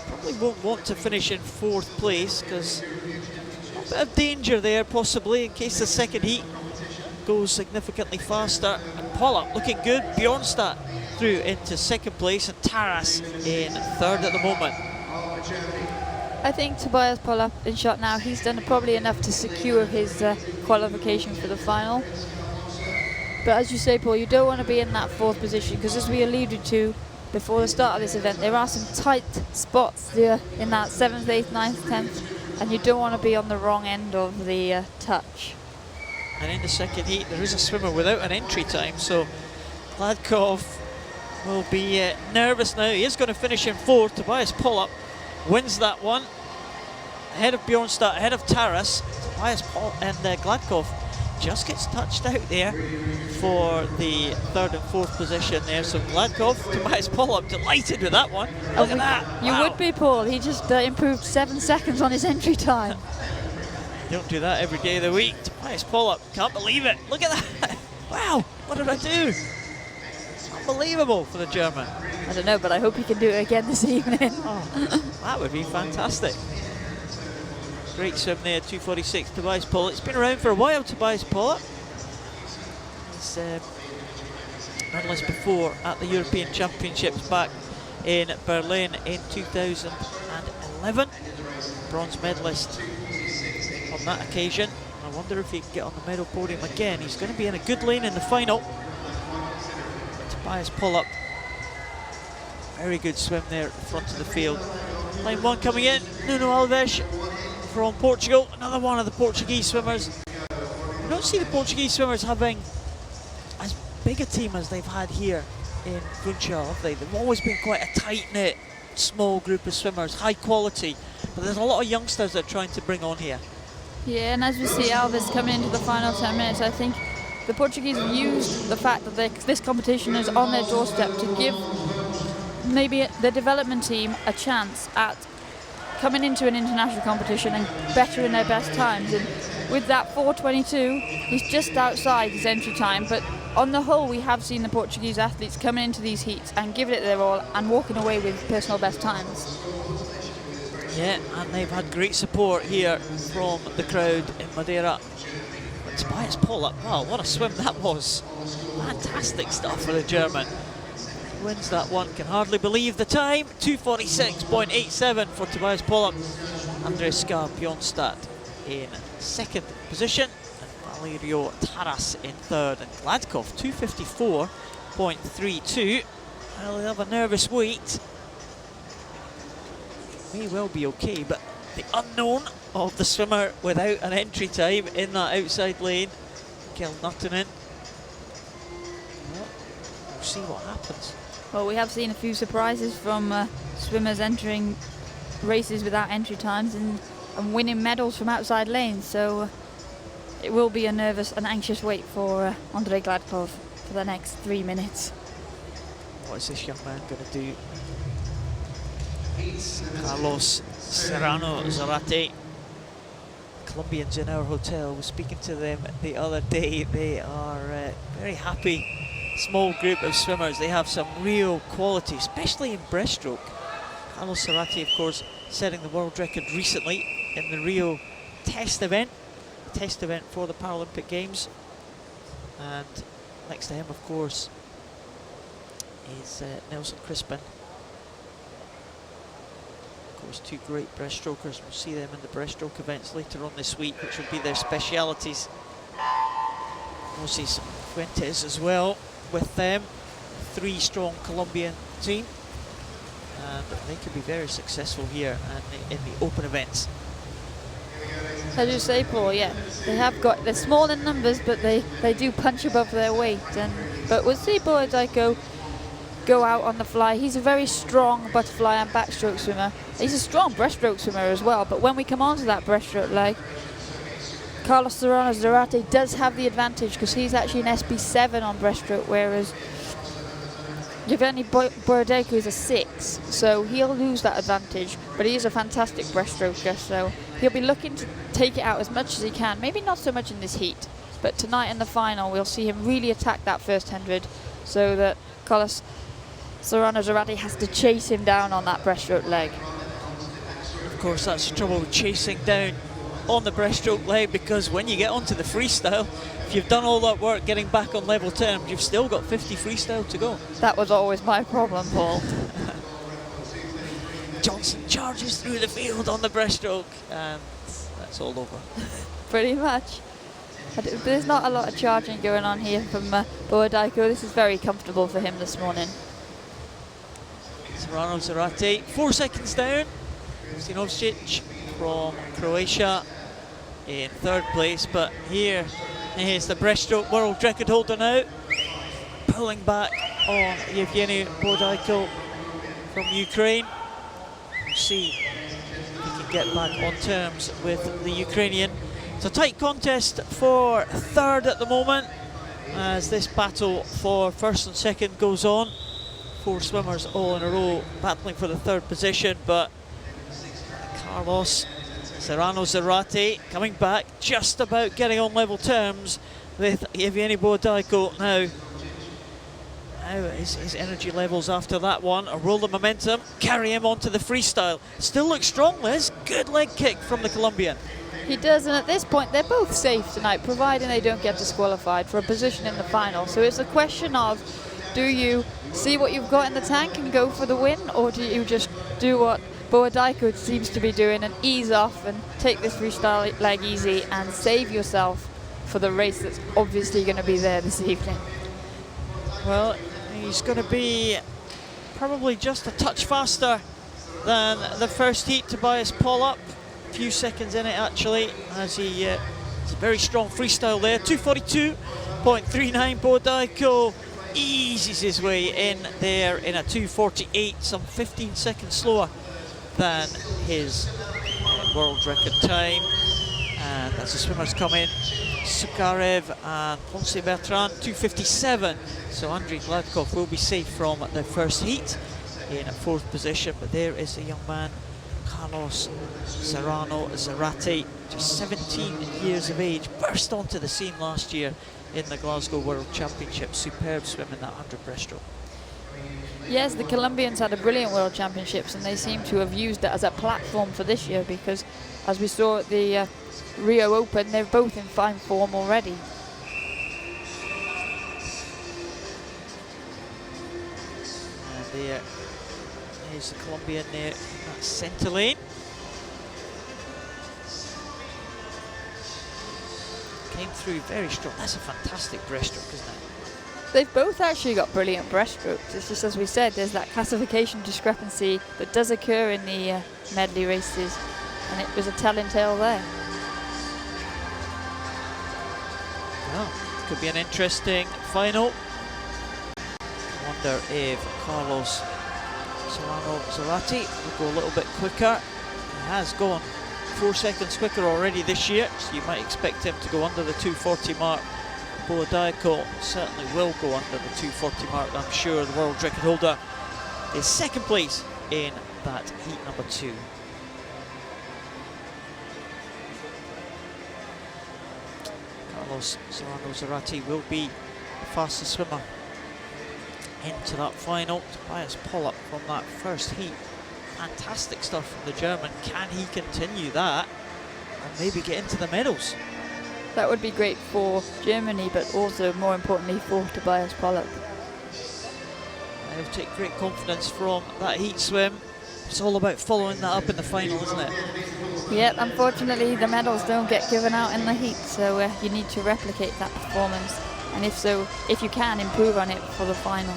S1: Probably won't want to finish in 4th place because a bit of danger there possibly in case the second heat goes significantly faster. And Pollup looking good. Bjornstad through into 2nd place and Taras in 3rd at the moment.
S2: I think Tobias Pollup in shot now, he's done probably enough to secure his qualification for the final. But as you say, Paul, you don't want to be in that 4th position because, as we alluded to before the start of this event, there are some tight spots there in that 7th, 8th, 9th, 10th, and you don't want to be on the wrong end of the touch.
S1: And in the second heat, there is a swimmer without an entry time, so Gladkov will be nervous now. He is going to finish in 4th. Tobias Pollup wins that one, ahead of Bjornstad, ahead of Taras. Tobias and Gladkov just gets touched out there for the 3rd and 4th position there. So Gladkov, Tobias Pollup delighted with that one. Look at that.
S2: You would be, Paul. He just improved 7 seconds on his entry time.
S1: Don't do that every day of the week. Tobias Pollup, can't believe it. Look at that. Wow, what did I do? Unbelievable for the German.
S2: I don't know, but I hope he can do it again this evening.
S1: Oh, that would be fantastic. Great swim there, 2:46, Tobias Pollup. It's been around for a while, Tobias Pollup. He's medalist before at the European Championships back in Berlin in 2011. Bronze medalist on that occasion. I wonder if he can get on the medal podium again. He's going to be in a good lane in the final. Tobias Pollup, very good swim there at the front of the field. Line 1 coming in, Nuno Alves from Portugal, another one of the Portuguese swimmers. You don't see the Portuguese swimmers having as big a team as they've had here in Funchal, have they? They've always been quite a tight-knit small group of swimmers, high quality, but there's a lot of youngsters that are trying to bring on here.
S2: Yeah, and as we see Elvis coming into the final 10 minutes, I think the Portuguese have used the fact that this competition is on their doorstep to give maybe the development team a chance at coming into an international competition and bettering their best times. And with that 4:22, he's just outside his entry time, but on the whole we have seen the Portuguese athletes coming into these heats and giving it their all and walking away with personal best times.
S1: Yeah, and they've had great support here from the crowd in Madeira. But Tobias Pollak, wow, what a swim that was. Fantastic stuff for the German. Wins that one, can hardly believe the time. 2:46.87 for Tobias Pollak. Andres Bjornstad in second position, and Valerio Taras in third, and Gladkov 2:54.32. Well, they have a nervous wait. May well be okay, but the unknown of the swimmer without an entry time in that outside lane, Kjell Nuttinen. Well, we'll see what happens.
S2: Well, we have seen a few surprises from swimmers entering races without entry times and winning medals from outside lanes, so it will be a nervous and anxious wait for Andrei Gladkov for the next 3 minutes.
S1: What is this young man going to do? Carlos Serrano Zarate, Colombians in our hotel. We're speaking to them the other day. They are very happy. Small group of swimmers. They have some real quality, especially in breaststroke. Carlos Zarate, of course, setting the world record recently in the Rio test event for the Paralympic Games. And next to him, of course, is Nelson Crispin. Of course, two great breaststrokers. We'll see them in the breaststroke events later on this week, which will be their specialities. We'll see some Fuentes as well with them. 3-strong Colombian team, and they could be very successful here and in the open events.
S2: As you say, Paul, yeah, they're small in numbers, but they do punch above their weight. But we'll see Borodajko go out on the fly. He's a very strong butterfly and backstroke swimmer. He's a strong breaststroke swimmer as well, but when we come on to that breaststroke leg, Carlos Serrano Zarate does have the advantage because he's actually an SB7 on breaststroke, whereas Yevgeny Borodajko is a 6, so he'll lose that advantage, but he is a fantastic breaststroker, so he'll be looking to take it out as much as he can. Maybe not so much in this heat, but tonight in the final we'll see him really attack that first 100, so that Carlos Serrano Zarate has to chase him down on that breaststroke leg.
S1: Of course, that's the trouble with chasing down on the breaststroke leg, because when you get onto the freestyle, if you've done all that work getting back on level terms, you've still got 50 freestyle to go.
S2: That was always my problem, Paul.
S1: Johnson charges through the field on the breaststroke, and that's all over.
S2: Pretty much. There's not a lot of charging going on here from Borodajko. This is very comfortable for him this morning.
S1: Serrano Zarate, 4 seconds down. Stinovcic from Croatia in third place, but here is the breaststroke world record holder now, pulling back on Yevgeny Borodajko from Ukraine. We'll see if he can get back on terms with the Ukrainian. It's a tight contest for third at the moment as this battle for first and second goes on. 4 swimmers all in a row battling for the third position, but Carlos Serrano Zarate coming back, just about getting on level terms with Yevgeny Borodajko now. Now his energy levels after that one will the momentum carry him onto the freestyle. Still looks strong, Liz. Good leg kick from the Colombian.
S2: He does, and at this point they're both safe tonight, providing they don't get disqualified for a position in the final. So it's a question of, do you see what you've got in the tank and go for the win, or do you just do what Borodajko seems to be doing and ease off and take this freestyle leg easy and save yourself for the race that's obviously going to be there this evening?
S1: Well, he's going to be probably just a touch faster than the first heat, Tobias Pollak. A few seconds in it actually, as he it's a very strong freestyle there. 2:42.39 Borodajko eases his way in there in a 2:48, some 15 seconds slower than his world record time. And as the swimmers come in, Sukarev and Ponce Bertrand, 2:57. So Andrei Gladkov will be safe from the first heat in 4th position. But there is the young man, Carlos Zarate, just 17 years of age, burst onto the scene last year in the Glasgow World Championship. Superb swim in that 100 breaststroke.
S2: Yes, the Colombians had a brilliant World Championships, and they seem to have used it as a platform for this year, because as we saw at the Rio Open, they're both in fine form already.
S1: And there is the Colombian there in that centre lane. Came through very strong. That's a fantastic breaststroke, isn't it?
S2: They've both actually got brilliant breaststrokes. It's just, as we said, there's that classification discrepancy that does occur in the medley races, and it was a telling tale there.
S1: Well, could be an interesting final. I wonder if Carlos Zarate will go a little bit quicker. He has gone 4 seconds quicker already this year, so you might expect him to go under the 2:40 mark. Boadaiko certainly will go under the 2:40 mark, I'm sure. The world record holder is 2nd place in that heat number 2. Carlos Zarate will be the fastest swimmer into that final. Tobias Pollak from that first heat. Fantastic stuff from the German. Can he continue that and maybe get into the medals?
S2: That would be great for Germany, but also more importantly for Tobias Pollak.
S1: He'll take great confidence from that heat swim. It's all about following that up in the final, isn't it?
S2: Yeah, unfortunately the medals don't get given out in the heat, so you need to replicate that performance, and if so, if you can, improve on it for the final.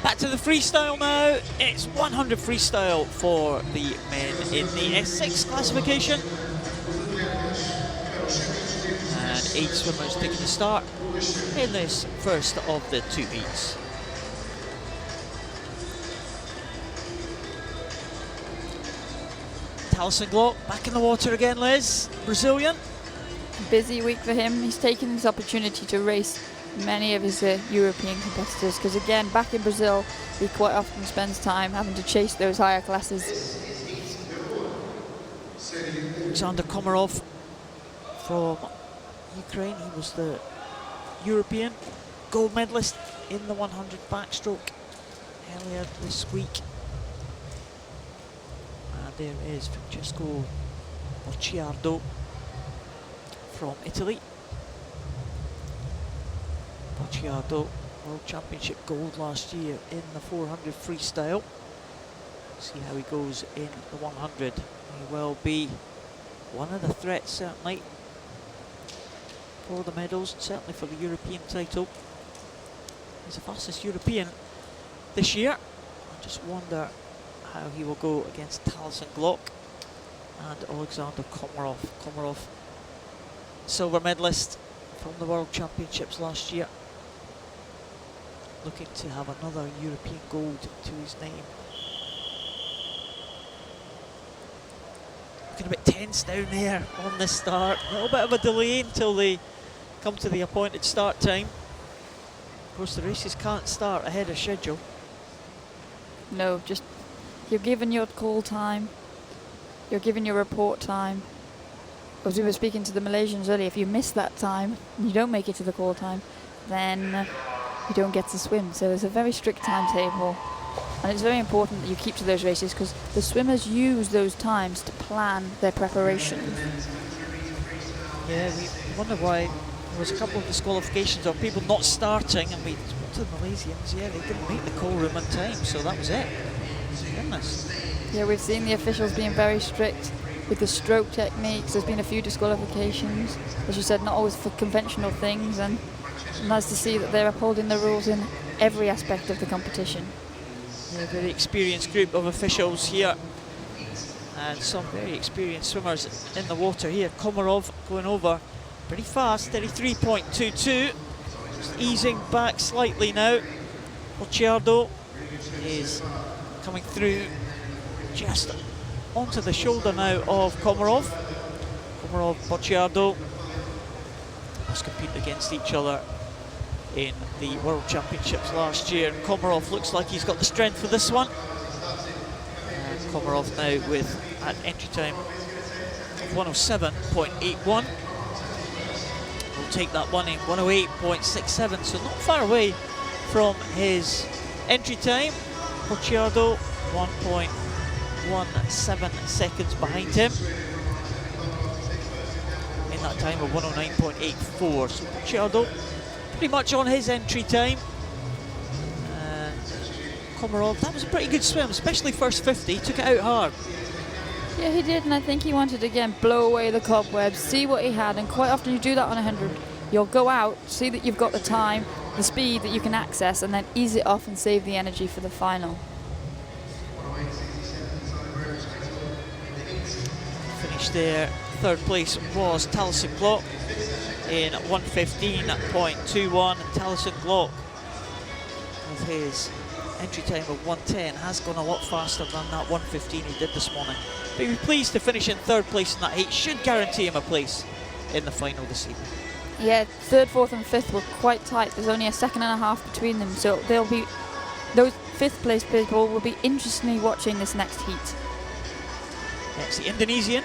S1: Back to the freestyle now. It's 100 freestyle for the men in the S6 classification. And 8 swimmers taking the start in this first of the 2 heats. Taliesin Glock back in the water again, Liz. Brazilian.
S2: Busy week for him. He's taken this opportunity to race many of his European competitors, because again, back in Brazil, he quite often spends time having to chase those higher classes.
S1: Alexander Komarov from Ukraine, he was the European gold medalist in the 100 backstroke earlier this week. And there is Francesco Bocciardo from Italy. Bocciardo, World Championship gold last year in the 400 freestyle. See how he goes in the 100. He will be one of the threats, certainly, for the medals, certainly for the European title. He's the fastest European this year. I just wonder how he will go against Taliesin Glock and Alexander Komarov. Komarov, silver medalist from the World Championships last year, looking to have another European gold to his name. Looking a bit tense down there on the start. A little bit of a delay until they come to the appointed start time. Of course, the races can't start ahead of schedule.
S2: No, just you're given your call time, you're given your report time. As we were speaking to the Malaysians earlier, if you miss that time and you don't make it to the call time, then you don't get to swim. So there's a very strict timetable, and it's very important that you keep to those races, because the swimmers use those times to plan their preparation.
S1: Yeah, we wonder why there was a couple of disqualifications of people not starting, and we spoke to the Malaysians, yeah, they didn't make the call room on time, so that was it. Goodness.
S2: Yeah, we've seen the officials being very strict with the stroke techniques. There's been a few disqualifications, as you said, not always for conventional things, and nice to see that they're upholding the rules in every aspect of the competition.
S1: Yeah, a very experienced group of officials here, and some very experienced swimmers in the water here. Komarov going over pretty fast, 33.22. Just easing back slightly now. Bocciardo is coming through just onto the shoulder now of Komarov. Komarov, Bocciardo must compete against each other in the World Championships last year. And Komarov looks like he's got the strength for this one. And Komarov now with an entry time of 107.81. We'll take that one in 108.67, so not far away from his entry time. Bocciardo 1.17 seconds behind him in that time of 109.84. So Bocciardo pretty much on his entry time. Komarov, that was a pretty good swim, especially first 50. He took it out hard.
S2: Yeah, he did, and I think he wanted to again blow away the cobwebs, see what he had, and quite often you do that on 100. You'll go out, see that you've got the time, the speed that you can access, and then ease it off and save the energy for the final.
S1: Finished there. Third place was Taliesin Glock in 1:15.21. Taliesin Glock, with his entry time of 1:10, has gone a lot faster than that 1:15 he did this morning. But he'll be pleased to finish in third place in that heat. Should guarantee him a place in the final this evening.
S2: Yeah, third, fourth and fifth were quite tight. There's only a second and a half between them, so they'll be, those fifth place people will be interestingly watching this next heat.
S1: Yeah, it's the Indonesian,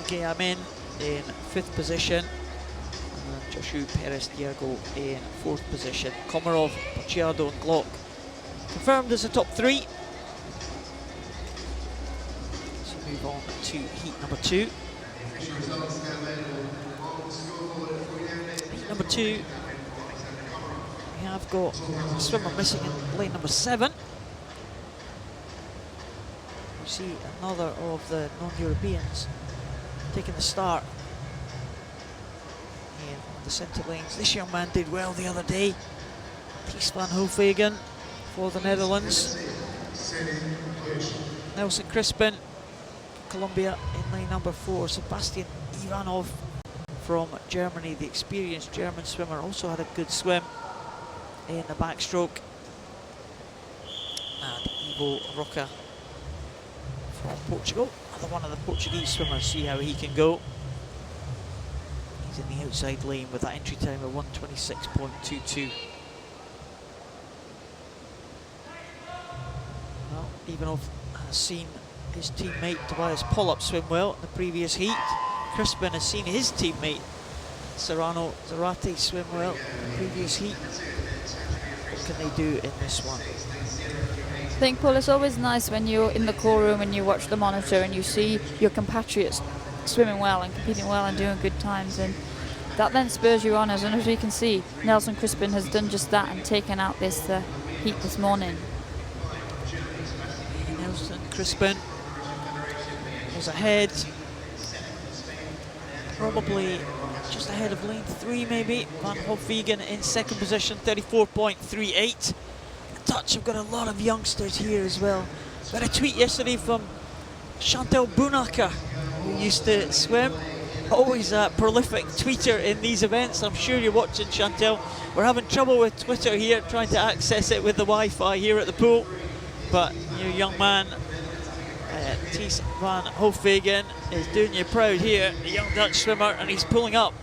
S1: Gayamin, in fifth position, and Joshua Perez Diego in fourth position. Komarov, Bocciardo and Glock confirmed as the top three. So move on to heat number 2. Heat number 2, we have got a swimmer missing in lane number 7. We see another of the non-Europeans taking the start in the centre lanes. This young man did well the other day. Ties van Hofwegen for the Netherlands. Nelson Crispin, Colombia, in lane number 4. Sebastian Ivanov from Germany, the experienced German swimmer, also had a good swim in the backstroke. And Ivo Roca from Portugal, another one of the Portuguese swimmers. See how he can go. He's in the outside lane with that entry time of 1:26.22. Well, Ivanov has seen his teammate Tobias Pollap swim well in the previous heat. Crispin has seen his teammate Serrano Zarate swim well in the previous heat. What can they do in this one?
S2: I think, Paul, it's always nice when you're in the call room and you watch the monitor and you see your compatriots swimming well and competing well and doing good times, and that then spurs you on. As you can see, Nelson Crispin has done just that and taken out this heat this morning.
S1: Nelson Crispin was ahead, probably just ahead of lane 3 maybe. Van Hofwegen in second position, 34.38. Dutch have got a lot of youngsters here as well. Got a tweet yesterday from Chantal Bounaker, who used to swim. Always a prolific tweeter in these events. I'm sure you're watching, Chantal. We're having trouble with Twitter here, trying to access it with the Wi-Fi here at the pool. But your young man, Ties van Hofwegen, is doing you proud here, the young Dutch swimmer, and he's pulling up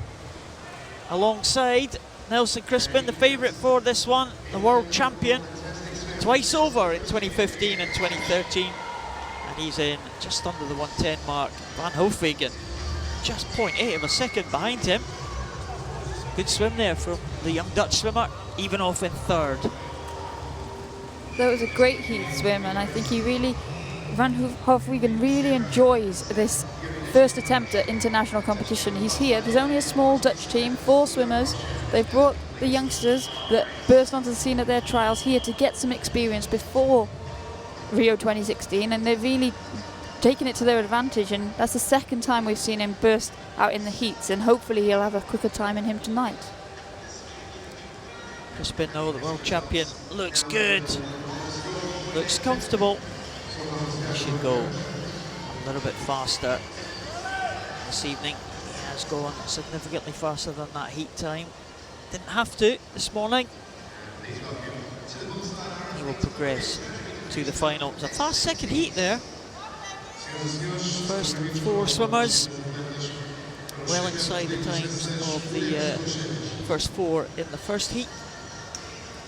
S1: alongside Nelson Crispin, the favourite for this one, the world champion, twice over in 2015 and 2013. And he's in just under the 110 mark. Van Hofwegen just 0.8 of a second behind him. Good swim there from the young Dutch swimmer, even off in third.
S2: That was a great heat swim, and I think Van Hofwegen really enjoys this first attempt at international competition. He's here. There's only a small Dutch team, 4 swimmers. They've brought the youngsters that burst onto the scene at their trials here to get some experience before Rio 2016, and they've really taken it to their advantage, and that's the second time we've seen him burst out in the heats, and hopefully he'll have a quicker time in him tonight.
S1: Crispin, though, the world champion, looks good, looks comfortable. He should go a little bit faster this evening. He has gone significantly faster than that heat time. Didn't have to this morning. He will progress to the final. It's a fast second heat there. First 4 swimmers well inside the times of the first 4 in the first heat.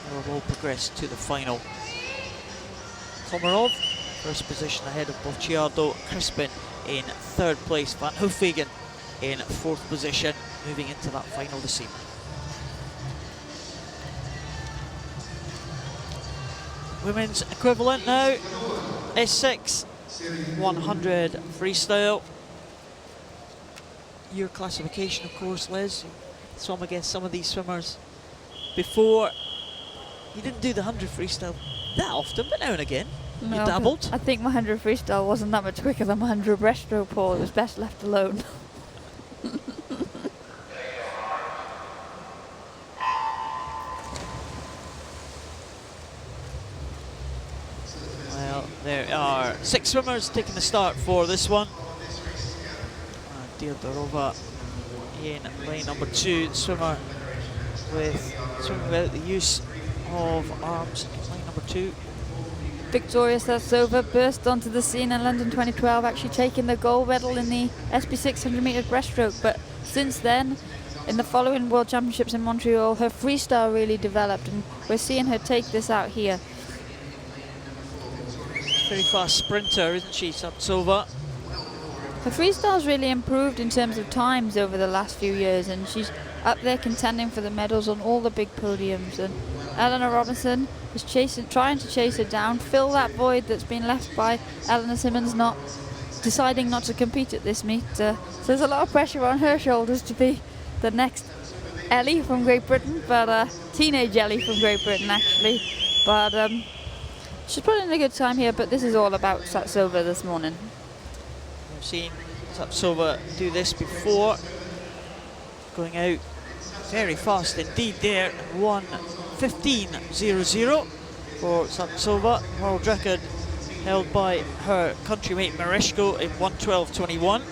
S1: They will progress to the final. Komarov, first position ahead of Bocciardo. Crispin in 3rd place. Van Hoefwegen in 4th position, moving into that final this evening. Women's equivalent now, S6 100 freestyle. Your classification, of course, Les. You swam against some of these swimmers before. You didn't do the 100 freestyle that often, but now and again you dabbled.
S2: I think my 100 freestyle wasn't that much quicker than my 100 breaststroke, Paul. It was best left alone.
S1: Well, there are 6 swimmers taking the start for this one. Diodorova in lane number 2, swimmer swimming without the use of arms in lane number 2.
S2: Victoria Satsova burst onto the scene in London 2012, actually taking the gold medal in the SB 600 metre breaststroke. But since then, in the following World Championships in Montreal, her freestyle really developed, and we're seeing her take this out here.
S1: Very fast sprinter, isn't she, Satsova?
S2: Her freestyle's really improved in terms of times over the last few years, and she's up there contending for the medals on all the big podiums. And Eleanor Robinson is trying to chase her down, fill that void that's been left by Eleanor Simmons deciding not to compete at this meet. So there's a lot of pressure on her shoulders to be the next Ellie from Great Britain, but teenage Ellie from Great Britain actually. But she's putting in a good time here, but this is all about Satsova this morning.
S1: We've seen Satsova do this before, going out very fast indeed there, 1:15.00 for Satsova. World record held by her countrymate Mereshko in 1:12.21.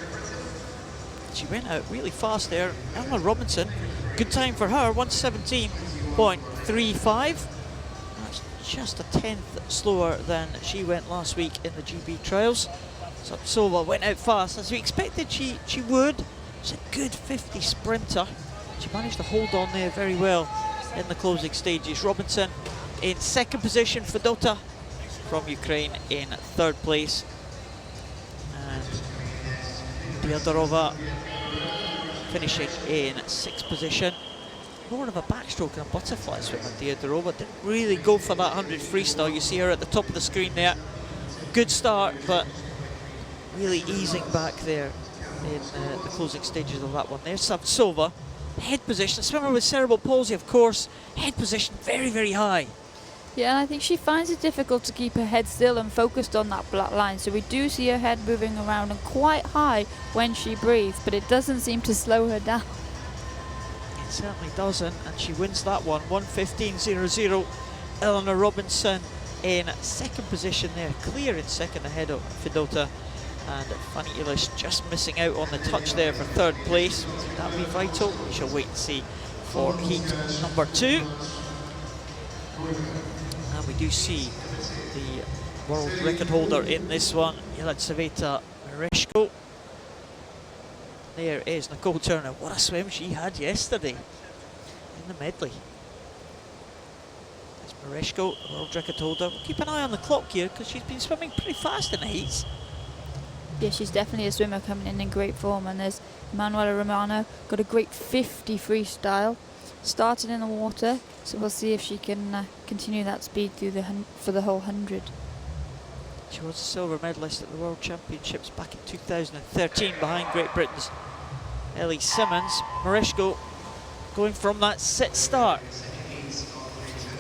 S1: She went out really fast there. Eleanor Robinson, good time for her, 1:17.35. That's just a 10th slower than she went last week in the GB trials. Satsova went out fast, as we expected she would. She's a good 50 sprinter. She managed to hold on there very well in the closing stages. Robinson in 2nd position, Fedota from Ukraine in 3rd place. And Diodorova finishing in 6th position. More of a backstroke and a butterfly swimmer, Diodorova. Didn't really go for that 100 freestyle. You see her at the top of the screen there. Good start, but really easing back there in the closing stages of that one. There's Satsova, head position, swimmer with cerebral palsy, of course, head position very, very high.
S2: Yeah, and I think she finds it difficult to keep her head still and focused on that black line, so we do see her head moving around and quite high when she breathes, but it doesn't seem to slow her down.
S1: It certainly doesn't, and she wins that one, 1:15.00. Eleanor Robinson in 2nd position there, clear in 2nd ahead of Fedota. And Fanny Illich just missing out on the touch there for 3rd place. Would that be vital? We shall wait and see for heat number 2. And we do see the world record holder in this one, Yelizaveta Mereshko. There is Nicole Turner. What a swim she had yesterday in the medley. There's Mereshko, the world record holder. We'll keep an eye on the clock here because she's been swimming pretty fast in the heats.
S2: Yeah, she's definitely a swimmer coming in great form, and there's Manuela Romano, got a great 50 freestyle, started in the water, so we'll see if she can continue that speed through for the whole 100.
S1: She was a silver medalist at the World Championships back in 2013 behind Great Britain's Ellie Simmons. Mereshko going from that sit start.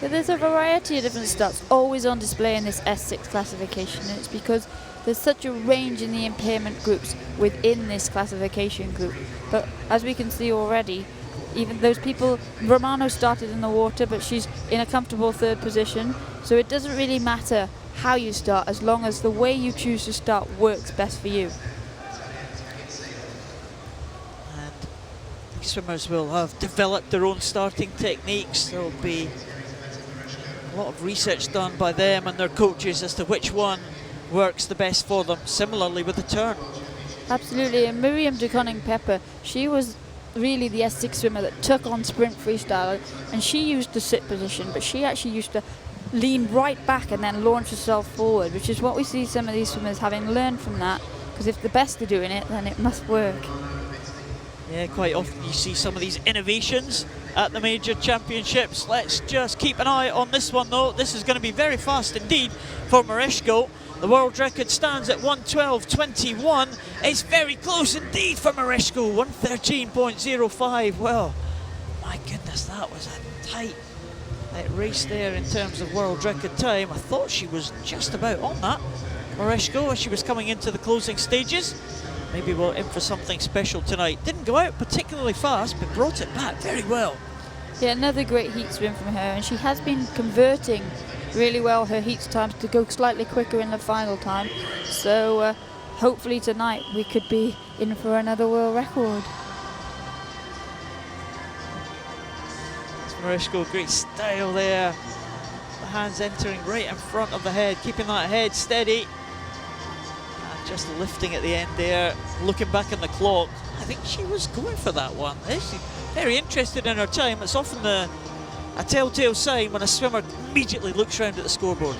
S2: Yeah, there's a variety of different starts always on display in this S6 classification, and it's because there's such a range in the impairment groups within this classification group. But as we can see already, even those people, Romano started in the water, but she's in a comfortable 3rd position. So it doesn't really matter how you start, as long as the way you choose to start works best for you.
S1: And swimmers will have developed their own starting techniques. There will be a lot of research done by them and their coaches as to which one works the best for them. Similarly with the turn.
S2: Absolutely, and Miriam de Koning-Pepper, she was really the S6 swimmer that took on sprint freestyle, and she used the sit position, but she actually used to lean right back and then launch herself forward, which is what we see some of these swimmers having learned from that, because if the best are doing it, then it must work.
S1: Yeah, quite often you see some of these innovations at the major championships. Let's just keep an eye on this one though. This is going to be very fast indeed for Mereshko. The world record stands at 1:12.21. It's very close indeed for Mereshko, 1:13.05. Well, my goodness, that was a tight race there in terms of world record time. I thought she was just about on that, Mereshko, as she was coming into the closing stages. Maybe we're in for something special tonight. Didn't go out particularly fast, but brought it back very well.
S2: Yeah, another great heat swim from her, and she has been converting really well her heat times to go slightly quicker in the final time. So hopefully tonight we could be in for another world record.
S1: Mereshko, great style there. The hands entering right in front of the head, keeping that head steady. And just lifting at the end there, looking back on the clock. I think she was going for that one. She's very interested in her time. It's often a telltale sign when a swimmer immediately looks round at the scoreboard.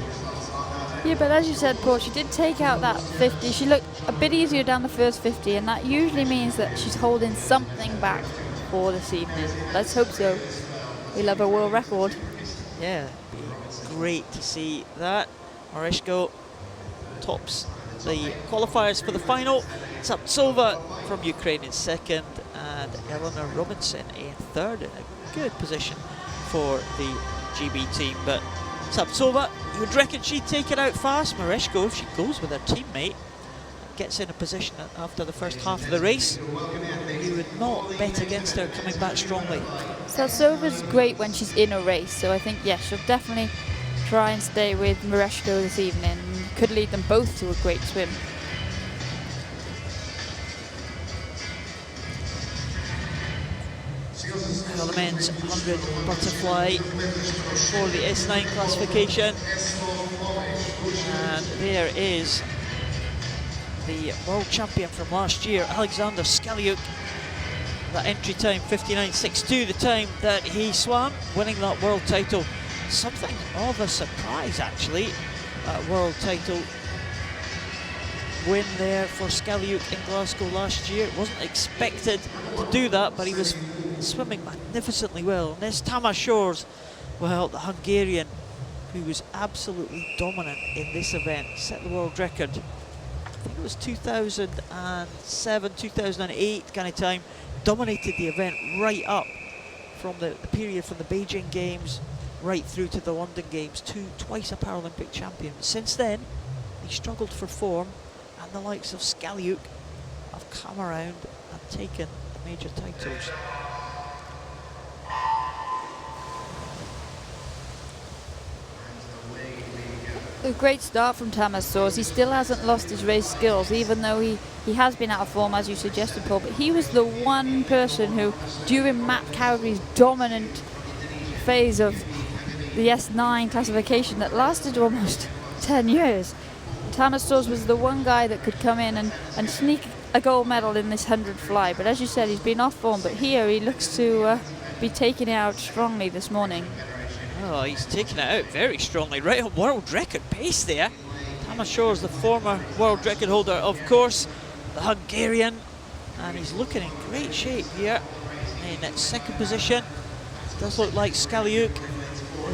S2: Yeah, but as you said, Paul, she did take out that 50. She looked a bit easier down the first 50, and that usually means that she's holding something back for this evening. Let's hope so. We'll have a world record.
S1: Yeah, it'd be great to see that. Mereshko tops the qualifiers for the final. Saptsova from Ukraine in second, and Eleanor Robinson in third, in a good position for the GB team. But Saptsova, you would reckon she'd take it out fast. Mereshko, if she goes with her teammate, gets in a position after the first half of the race, you would not bet against her coming back strongly.
S2: Saptsova's great when she's in a race, so I think, yes, she'll definitely try and stay with Mereshko this evening. Could lead them both to a great swim.
S1: Now the men's 100 butterfly for the S9 classification. And there is the world champion from last year, Alexander Skaliuk. That entry time, 59.62, the time that he swam, winning that world title. Something of a surprise, actually, that world title win there for Skaliuk in Glasgow last year. It wasn't expected to do that, but he was swimming magnificently well. And there's Tamas Shores, well, the Hungarian, who was absolutely dominant in this event, set the world record. I think it was 2007, 2008 kind of time, dominated the event right up from the period from the Beijing Games right through to the London Games, twice a Paralympic champion. Since then, he struggled for form, and the likes of Skaliuk have come around and taken the major titles.
S2: A great start from Tamas Shores. He still hasn't lost his race skills, even though he has been out of form, as you suggested, Paul. But he was the one person who, during Matt Cowdery's dominant phase of the S9 classification that lasted almost 10 years, Tamas Shores was the one guy that could come in and sneak a gold medal in this 100 fly. But as you said, he's been off form. But here he looks to be taking it out strongly this morning.
S1: Oh, he's taking it out very strongly, right on world record pace there. Tamas Shores, the former world record holder, of course, the Hungarian, and he's looking in great shape here in that second position. Does look like Skaliuk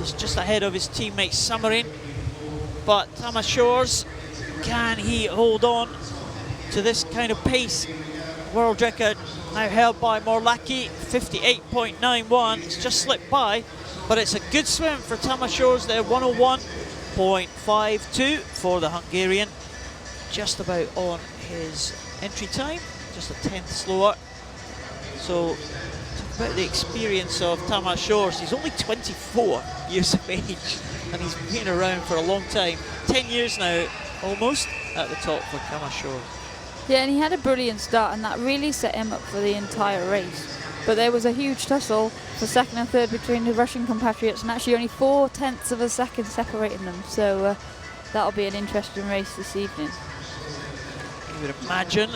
S1: is just ahead of his teammate Samarin, but Tamas Shores, can he hold on to this kind of pace? World record now held by Morlaki, 58.91. It's just slipped by, but it's a good swim for Tamas Shores there, 101.52 for the Hungarian. Just about on his entry time, just a tenth slower. So, talk about the experience of Tamas Shores. He's only 24 years of age, and he's been around for a long time. 10 years now, almost, at the top for Tamas Shores.
S2: Yeah, and he had a brilliant start, and that really set him up for the entire race. But there was a huge tussle for second and third between the Russian compatriots, and actually only 0.4 of a second separating them. So that'll be an interesting race this evening.
S1: You would imagine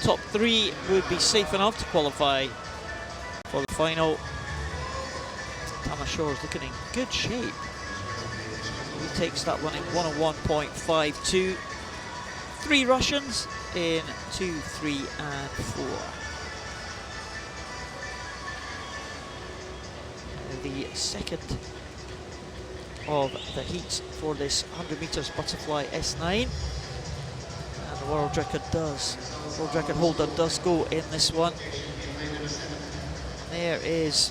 S1: top 3 would be safe enough to qualify for the final. Thomas Shores looking in good shape. He takes that one in 101.52. 3 Russians in 2, 3 and 4. The second of the heats for this 100 meters butterfly S9. And the world record holder does go in this one. There is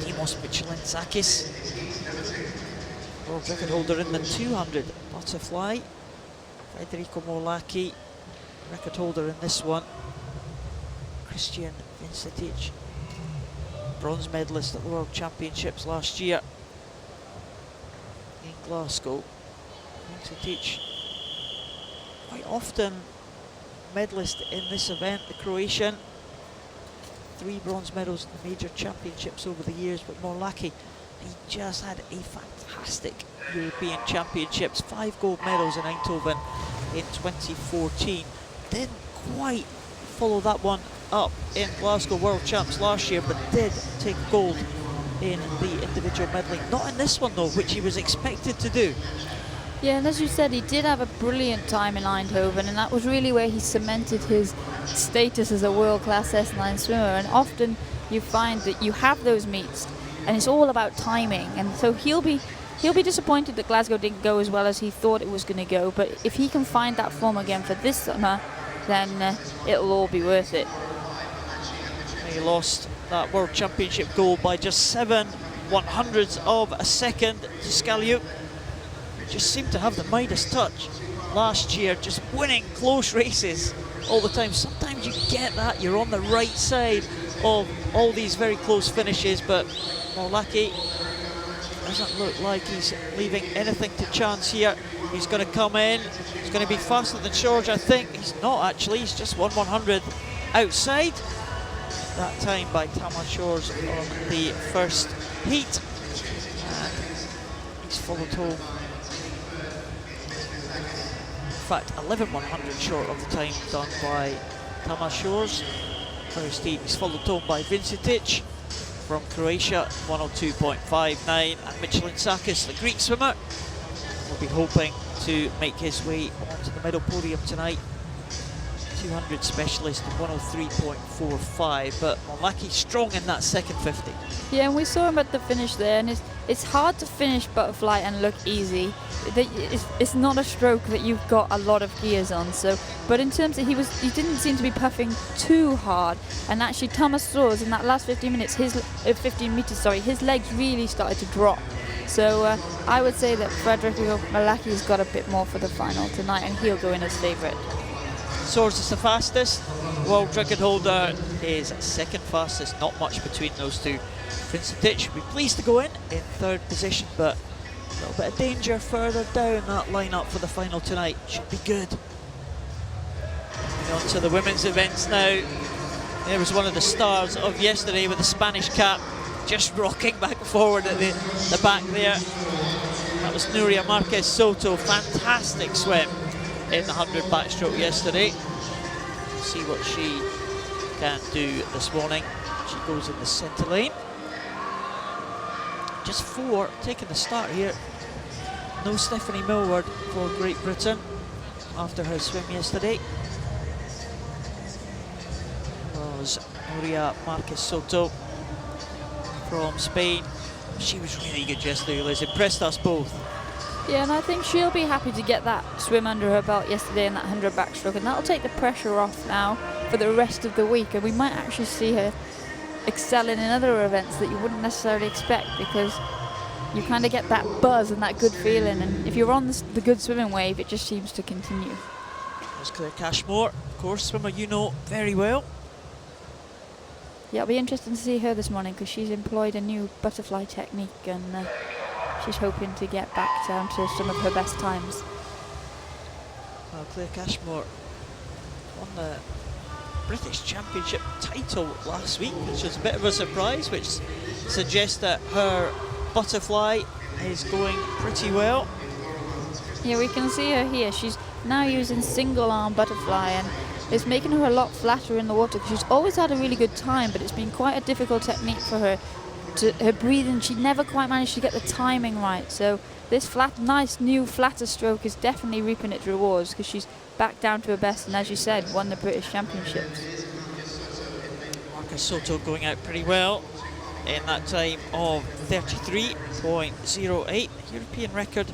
S1: Dimos Michelintzakis, world record holder in the 200 butterfly. Federico Morlacchi, record holder in this one. Christian Vincetic, bronze medalist at the World Championships last year in Glasgow. Vincetic, quite often medalist in this event, the Croatian. 3 bronze medals in the major championships over the years, but Morlacchi, he just had a fantastic European Championships, 5 gold medals in Eindhoven in 2014. Didn't quite follow that one up in Glasgow World Champs last year, but did take gold in the individual medley. Not in this one though, which he was expected to do.
S2: Yeah, and as you said, he did have a brilliant time in Eindhoven, and that was really where he cemented his status as a world-class S9 swimmer. And often you find that you have those meets, and it's all about timing. And so he'll be disappointed that Glasgow didn't go as well as he thought it was going to go. But if he can find that form again for this summer, then it'll all be worth it.
S1: He lost that World Championship gold by just 7 100ths of a second to Scaliu. Just seemed to have the Midas touch last year, just winning close races all the time. Sometimes you get that, you're on the right side of all these very close finishes, but Morlacchi doesn't look like he's leaving anything to chance here. He's going to come in, he's going to be faster than George, I think. He's not actually, he's just 1 100th outside. That time by Tamas Shores on the first heat. And he's followed home. In fact, 11 100 short of the time done by Tamas Shores. First heat is followed home by Vincetic from Croatia, 102.59, and Michelintzakis, the Greek swimmer, will be hoping to make his way onto the medal podium tonight. 200 specialist in 103.45, but Morlacchi strong in that second 50.
S2: Yeah, and we saw him at the finish there, and it's hard to finish butterfly and look easy. It's not a stroke that you've got a lot of gears on. So, but in terms of he didn't seem to be puffing too hard, and actually Thomas Shores in that last 15 minutes, 15 meters, his legs really started to drop. So I would say that Federico Morlacchi's got a bit more for the final tonight, and he'll go in as favourite.
S1: Shores is the fastest. World record holder is second fastest. Not much between those two. Vincetic will be pleased to go in third position, but a little bit of danger further down that lineup for the final tonight. Should be good. Moving on to the women's events now. There was one of the stars of yesterday with the Spanish cap, just rocking back and forward at the back there. That was Nuria Marquez Soto. Fantastic swim in the 100 backstroke yesterday. See what she can do this morning. She goes in the centre lane. Just 4 taking the start here. No Stephanie Millward for Great Britain after her swim yesterday. It was Nuria Marquez Soto from Spain. She was really good yesterday, Liz. Impressed us both.
S2: Yeah, and I think she'll be happy to get that swim under her belt yesterday in that 100 backstroke, and that'll take the pressure off now for the rest of the week, and we might actually see her excelling in other events that you wouldn't necessarily expect, because you kind of get that buzz and that good feeling, and if you're on the good swimming wave, it just seems to continue.
S1: There's Claire Cashmore, of course, swimmer you know very well.
S2: Yeah, it'll be interesting to see her this morning, because she's employed a new butterfly technique, and she's hoping to get back down to some of her best times.
S1: Well, Claire Cashmore won the British Championship title last week, which was a bit of a surprise, which suggests that her butterfly is going pretty well.
S2: Yeah, we can see her here. She's now using single arm butterfly, and it's making her a lot flatter in the water because she's always had a really good time, but it's been quite a difficult technique for her. Her breathing, she never quite managed to get the timing right. So this nice new flatter stroke is definitely reaping its rewards because she's back down to her best, and as you said, won the British Championships.
S1: Marcus Soto going out pretty well in that time of 33.08. The European record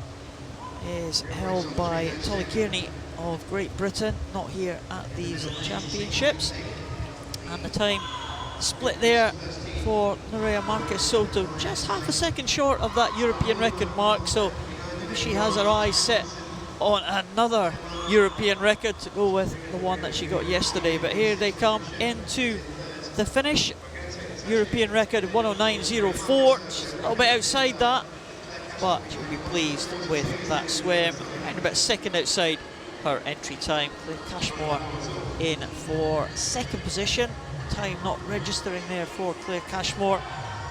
S1: is held by Tolly Kearney of Great Britain, not here at these championships. And the time split there for Nerea Marcus Soto, just half a second short of that European record mark, so maybe she has her eyes set on another European record to go with the one that she got yesterday. But here they come into the finish. European record 109.04. She's a little bit outside that, but she'll be pleased with that swim. And about a second outside her entry time. Claire Cashmore in for second position. Time not registering there for Claire Cashmore.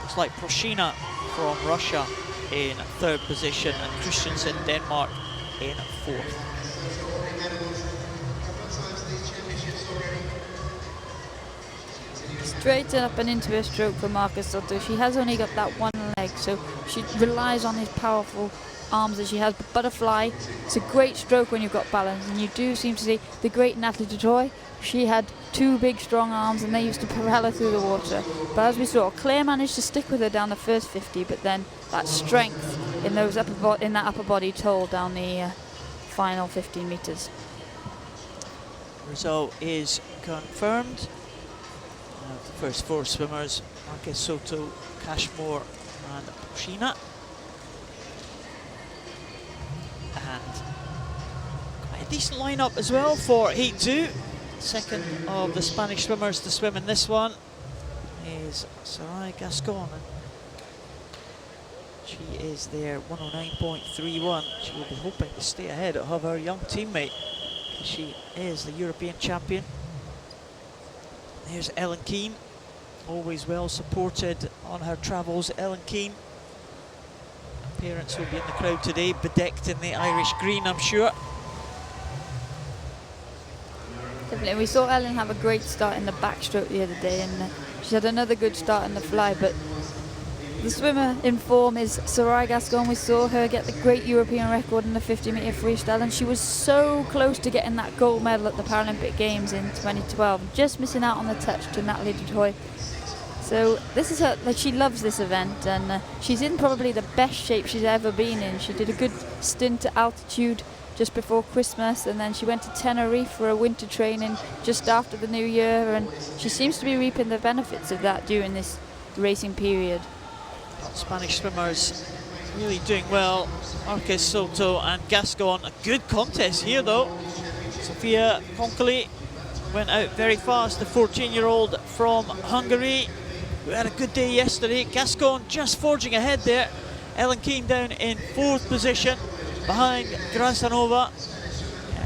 S1: It's like Proshina from Russia in third position, and Christensen, Denmark, in fourth.
S2: Straight up and into a stroke for Marcus Soto. She has only got that one leg, so she relies on his powerful arms that she has. But butterfly, it's a great stroke when you've got balance, and you do seem to see the great Natalie Dutoy. She had two big strong arms and they used to propel her through the water. But as we saw, Claire managed to stick with her down the first 50, but then that strength in those that upper body told down the final 15 metres.
S1: Result is confirmed. The first four swimmers, Marcus Soto, Cashmore and Proshina. And quite a decent lineup as well for Heat 2. Second of the Spanish swimmers to swim in this one is Sarai Gascon. She is there, 109.31. She will be hoping to stay ahead of her young teammate. She is the European champion. There's Ellen Keane, always well supported on her travels. Ellen Keane, parents will be in the crowd today, bedecked in the Irish green, I'm sure.
S2: Definitely, we saw Ellen have a great start in the backstroke the other day, and she had another good start in the fly, but the swimmer in form is Sarai Gascon. We saw her get the great European record in the 50-metre freestyle, and she was so close to getting that gold medal at the Paralympic Games in 2012, just missing out on the touch to Natalie Dutoy. So this is her, like, she loves this event, and she's in probably the best shape she's ever been in. She did a good stint at altitude just before Christmas, and then she went to Tenerife for a winter training just after the new year, and she seems to be reaping the benefits of that during this racing period.
S1: Spanish swimmers really doing well. Marcus Soto and Gascon, a good contest here though. Sofia Konkoli went out very fast, the 14-year-old from Hungary, who had a good day yesterday. Gascon just forging ahead there. Ellen Keane down in fourth position behind Grazdanova,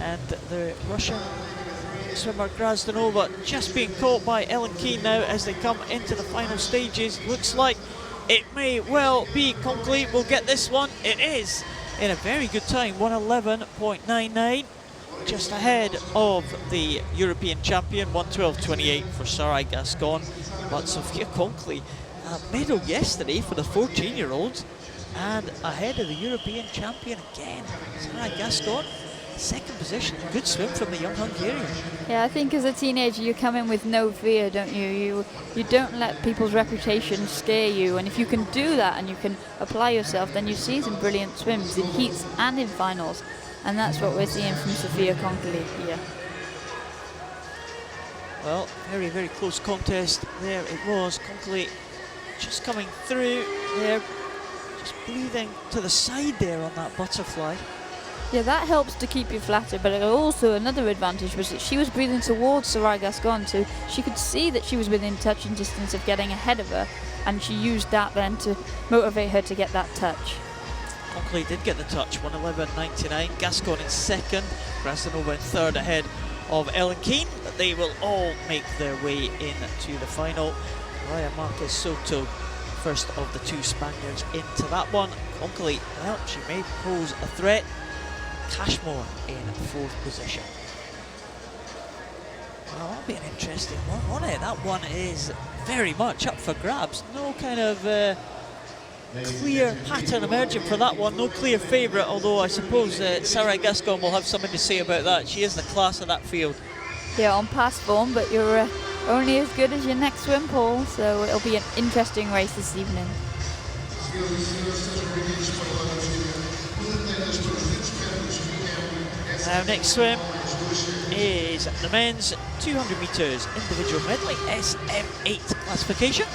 S1: and the Russian swimmer Grazdanova just being caught by Ellen Keane now as they come into the final stages. Looks like it may well be Konkoli will get this one. It is in a very good time, 111.99, just ahead of the European champion, 112.28 for Sarai Gascon. But Sofia Konkoli, a medal yesterday for the 14-year-olds, and ahead of the European champion again, Sarai Gascon. Second position, good swim from the young Hungarian.
S2: Yeah, I think as a teenager you come in with no fear, don't you? You don't let people's reputation scare you, and if you can do that and you can apply yourself, then you see some brilliant swims in heats and in finals, and that's what we're seeing from Sofia Konkoli here.
S1: Well, very, very close contest there it was. Konkoli just coming through there, just breathing to the side there on that butterfly.
S2: Yeah, that helps to keep you flatter, but also another advantage was that she was breathing towards Sarai Gascon, so she could see that she was within touching distance of getting ahead of her, and she used that then to motivate her to get that touch.
S1: Konkoli did get the touch, 111.99. Gascon in second, Grazdanova in third ahead of Ellen Keane, but they will all make their way into the final. Raya Marquez Soto, first of the two Spaniards into that one. Conkley, well, she may pose a threat. Cashmore in fourth position. Well, that'll be an interesting one, won't it? That one is very much up for grabs. No kind of clear pattern emerging for that one. No clear favourite, although I suppose Sarah Gascon will have something to say about that. She is the class of that field.
S2: Yeah, on past form, but you're only as good as your next swim, Paul, so it'll be an interesting race this evening.
S1: Now next swim is the men's 200 metres individual medley, SM8 classification.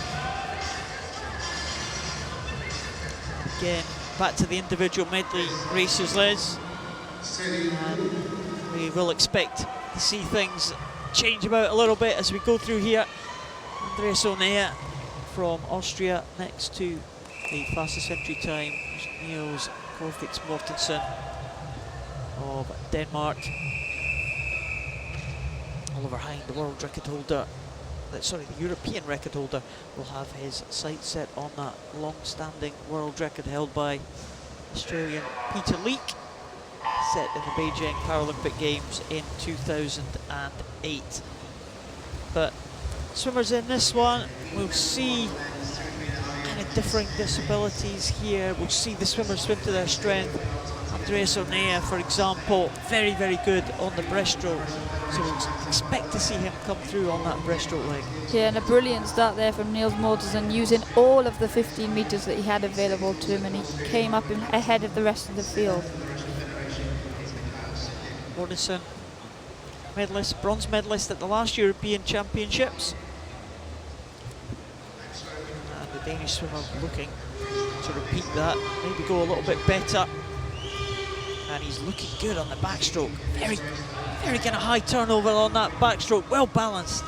S1: Again, back to the individual medley racers, Les. And we will expect to see things change about a little bit as we go through here. Andreas Onea from Austria next to the fastest entry time, Niels Korfix Mortensen of Denmark. Oliver Hind, the world record holder, the European record holder, will have his sights set on that long-standing world record held by Australian Peter Leak, set in the Beijing Paralympic Games in 2008. But swimmers in this one, we'll see kind of differing disabilities here. We'll see the swimmers swim to their strength. Andreas Onea, for example, very, very good on the breaststroke. So we'll expect to see him come through on that breaststroke leg.
S2: Yeah, and a brilliant start there from Niels Mortensen, using all of the 15 metres that he had available to him, and he came up ahead of the rest of the field.
S1: Mortensen, medalist, bronze medalist at the last European Championships. And the Danish swimmer looking to repeat that, maybe go a little bit better. And he's looking good on the backstroke. Very kind of high turnover on that backstroke, well balanced.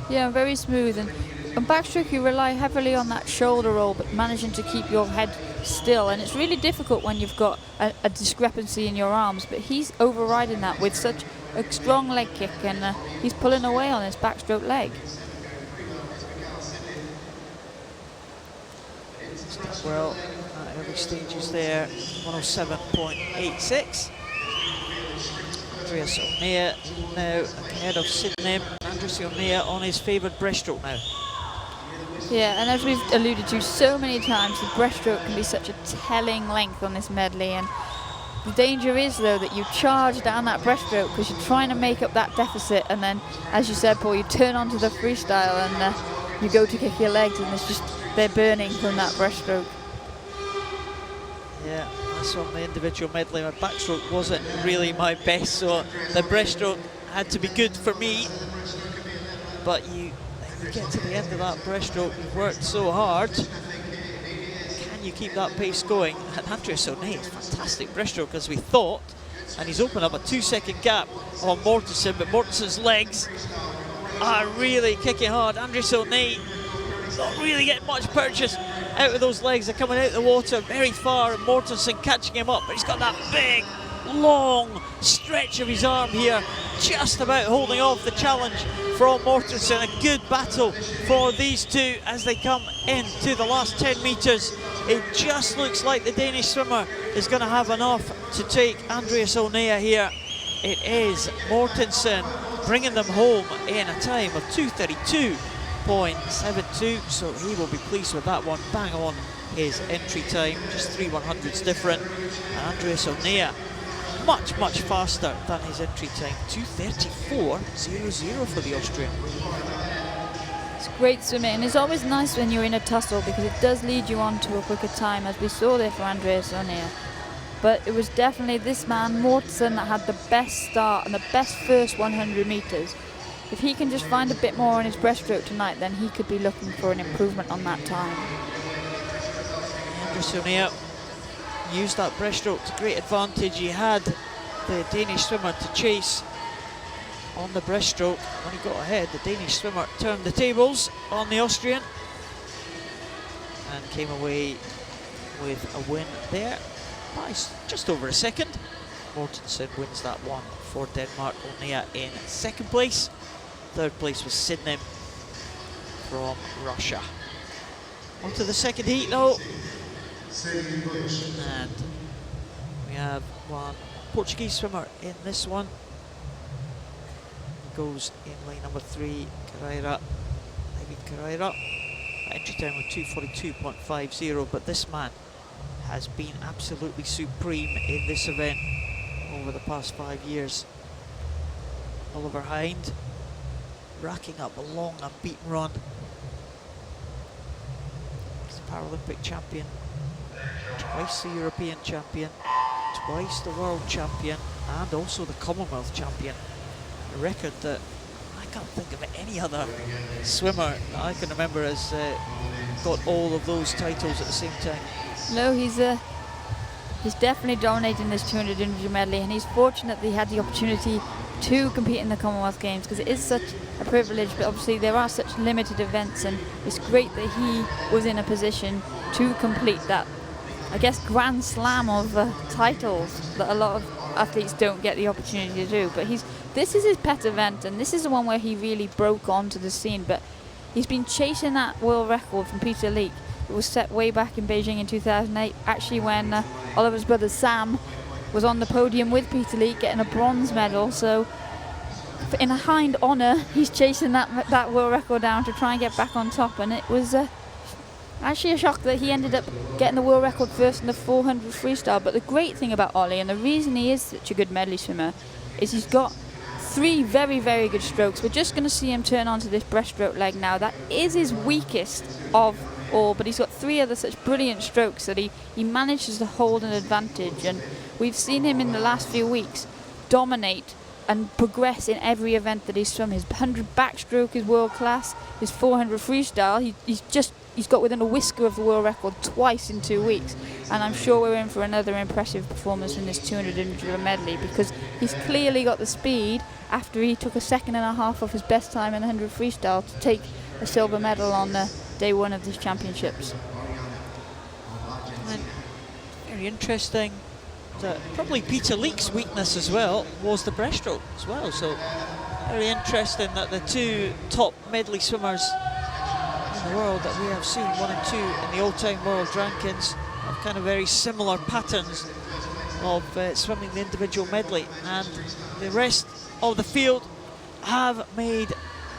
S2: Yeah, very smooth. And on backstroke you rely heavily on that shoulder roll, but managing to keep your head still. And it's really difficult when you've got a discrepancy in your arms, but he's overriding that with such a strong leg kick, and he's pulling away on his backstroke leg.
S1: Well, at every stage is there, 107.86. Andreas Onea now ahead of Sydney. Andreas Onea on his favoured breaststroke now.
S2: Yeah, and as we've alluded to so many times, the breaststroke can be such a telling length on this medley, and the danger is, though, that you charge down that breaststroke because you're trying to make up that deficit, and then, as you said, Paul, you turn onto the freestyle and you go to kick your legs, and it's just, they're burning from that breaststroke.
S1: Yeah, that's on the individual medley. My backstroke wasn't really my best, so the breaststroke had to be good for me. But you get to the end of that breaststroke, you've worked so hard. Can you keep that pace going? And Andreas Onea is fantastic breaststroke, as we thought, and he's opened up a 2-second gap on Mortensen, but Mortensen's legs are really kicking hard. Andreas Onea not really getting much purchase out of those legs. They're coming out of the water very far, and Mortensen catching him up, but he's got that big, long stretch of his arm here, just about holding off the challenge from Mortensen. A good battle for these two as they come into the last 10 metres. It just looks like the Danish swimmer is going to have enough to take Andreas Onea here. It is Mortensen bringing them home in a time of 2:32.72, so he will be pleased with that one. Bang on his entry time, just 3/100ths different. And Andreas Onea much faster than his entry time, 2:34.00 for the Austrian.
S2: It's great swimming, and it's always nice when you're in a tussle because it does lead you on to a quicker time, as we saw there for Andreas Onea. But it was definitely this man, Mortensen, that had the best start and the best first 100 metres. If he can just find a bit more on his breaststroke tonight, then he could be looking for an improvement on that time.
S1: Andreas Onea used that breaststroke to great advantage. He had the Danish swimmer to chase on the breaststroke. When he got ahead, the Danish swimmer turned the tables on the Austrian and came away with a win there by just over a second. Mortensen wins that one for Denmark. Onea in second place. Third place was Sidney from Russia. On to the second heat though. And we have one Portuguese swimmer in this one. He goes in lane number 3, Carreira, David Carreira. Entry time of 2:42.50, but this man has been absolutely supreme in this event over the past 5 years. Oliver Hind racking up a long unbeaten run. He's the Paralympic champion, twice the European champion, twice the world champion, and also the Commonwealth champion. A record that I can't think of any other swimmer that I can remember has got all of those titles at the same time.
S2: No, he's definitely dominating this 200 individual medley, and he's fortunate that he had the opportunity to compete in the Commonwealth Games, because it is such a privilege, but obviously there are such limited events, and it's great that he was in a position to complete that, I guess, grand slam of titles that a lot of athletes don't get the opportunity to do. But this is his pet event, and this is the one where he really broke onto the scene. But he's been chasing that world record from Peter Leek. It was set way back in Beijing in 2008, actually when Oliver's brother Sam was on the podium with Peter Leek getting a bronze medal. So in a Hind honour, he's chasing that world record down to try and get back on top, and it was actually a shock that he ended up getting the world record first in the 400 freestyle. But the great thing about Ollie, and the reason he is such a good medley swimmer, is he's got 3 very, very good strokes. We're just going to see him turn onto this breaststroke leg now. That is his weakest of all, but he's got 3 other such brilliant strokes that he manages to hold an advantage. And we've seen him in the last few weeks dominate and progress in every event that he's swum. His 100 backstroke is world class. His 400 freestyle, he's got within a whisker of the world record twice in 2 weeks. And I'm sure we're in for another impressive performance in this 200 individual medley, because he's clearly got the speed after he took a 1.5 seconds off his best time in 100 freestyle to take a silver medal on day 1 of these championships.
S1: And very interesting that probably Peter Leek's weakness as well was the breaststroke as well. So very interesting that the 2 top medley swimmers in the world that we have seen, 1 and 2 in the all-time world rankings, have kind of very similar patterns of swimming the individual medley, and the rest of the field have made a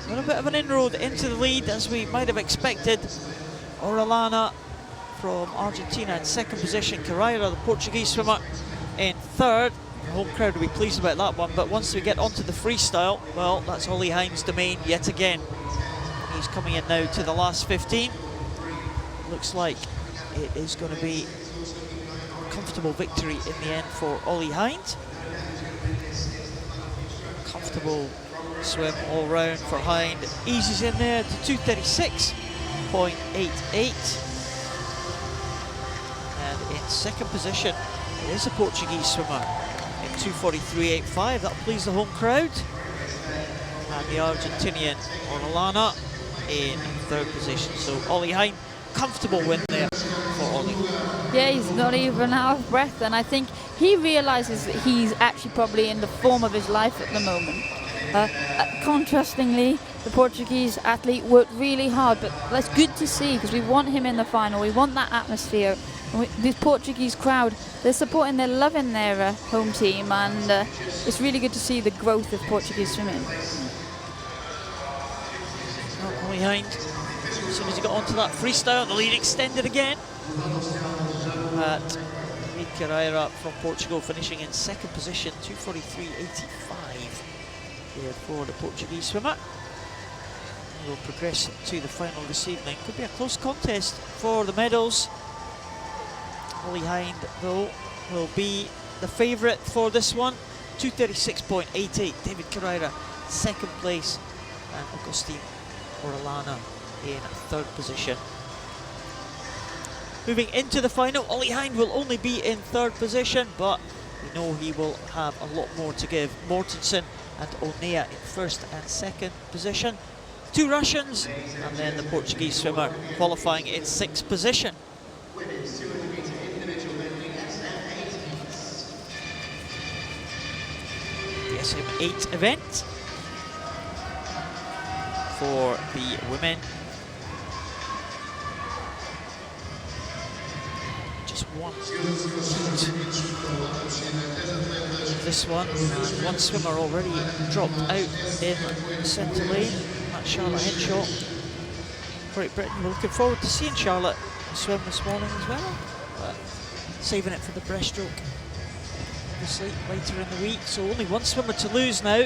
S1: little bit of an inroad into the lead, as we might have expected. Orellana from Argentina in second position, Carreira, the Portuguese swimmer, in third. The home crowd will be pleased about that one, but once we get onto the freestyle, well, that's Ollie Hind's domain yet again. He's coming in now to the last 15. Looks like it is going to be a comfortable victory in the end for Ollie Hind. Comfortable swim all round for Hind. Eases in there to 2:36.88. And in second position, it is a Portuguese swimmer in 2:43.85. That'll please the home crowd. And the Argentinian Orellana in third position. So Ollie Hind, comfortable win there for Ollie.
S2: Yeah, he's not even out of breath, and I think he realises that he's actually probably in the form of his life at the moment. Contrastingly, the Portuguese athlete worked really hard, but that's good to see, because we want him in the final. We want that atmosphere. This Portuguese crowd, they're supporting, they're loving their home team, and it's really good to see the growth of Portuguese swimming.
S1: Ollie Hind, as soon as he got onto that freestyle, the lead extended again. But Carreira from Portugal finishing in second position, 2:43.85 here for the Portuguese swimmer. We'll progress to the final this evening. Could be a close contest for the medals. Ollie Hind, though, will be the favourite for this one. 2:36.88. David Carreira, second place, and Agustin Orellana in third position. Moving into the final, Ollie Hind will only be in third position, but we know he will have a lot more to give. Mortensen and Onea in first and second position. 2 Russians, and then the Portuguese swimmer qualifying in sixth position. SM8 event for the women. Just one this one, and one swimmer already dropped out in the centre lane. That's Charlotte Henshaw. Great Britain. We're looking forward to seeing Charlotte swim this morning as well, but saving it for the breaststroke obviously later in the week. So only one swimmer to lose now.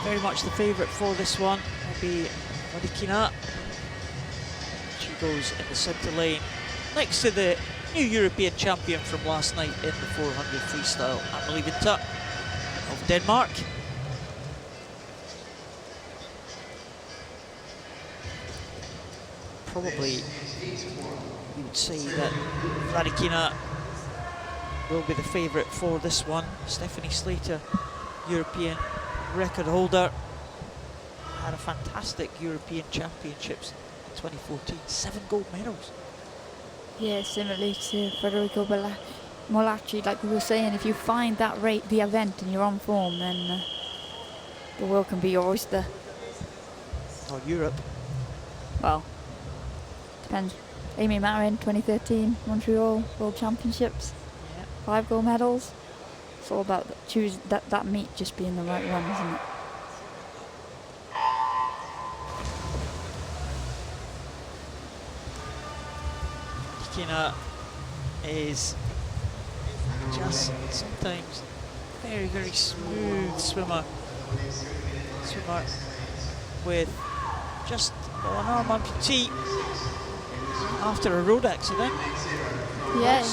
S1: Very much the favourite for this one will be Marikina. She goes in the centre lane next to the new European champion from last night in the 400 freestyle, Amelie Vinta of Denmark. Probably you would say that Marikina will be the favourite for this one. Stephanie Slater, European record holder, had a fantastic European Championships in 2014, 7 gold medals.
S2: Yeah, similarly to Federico Molacci, like we were saying, if you find that rate, the event, and you're on form, then the world can be your oyster.
S1: Or Europe.
S2: Well, depends. Amy Marin, 2013 Montreal World Championships,
S1: Yeah.
S2: 5 gold medals. It's all about that meet just being the right one, isn't it?
S1: Marikina is just sometimes very, very smooth swimmer with just an arm amputee after a road accident.
S2: Yeah,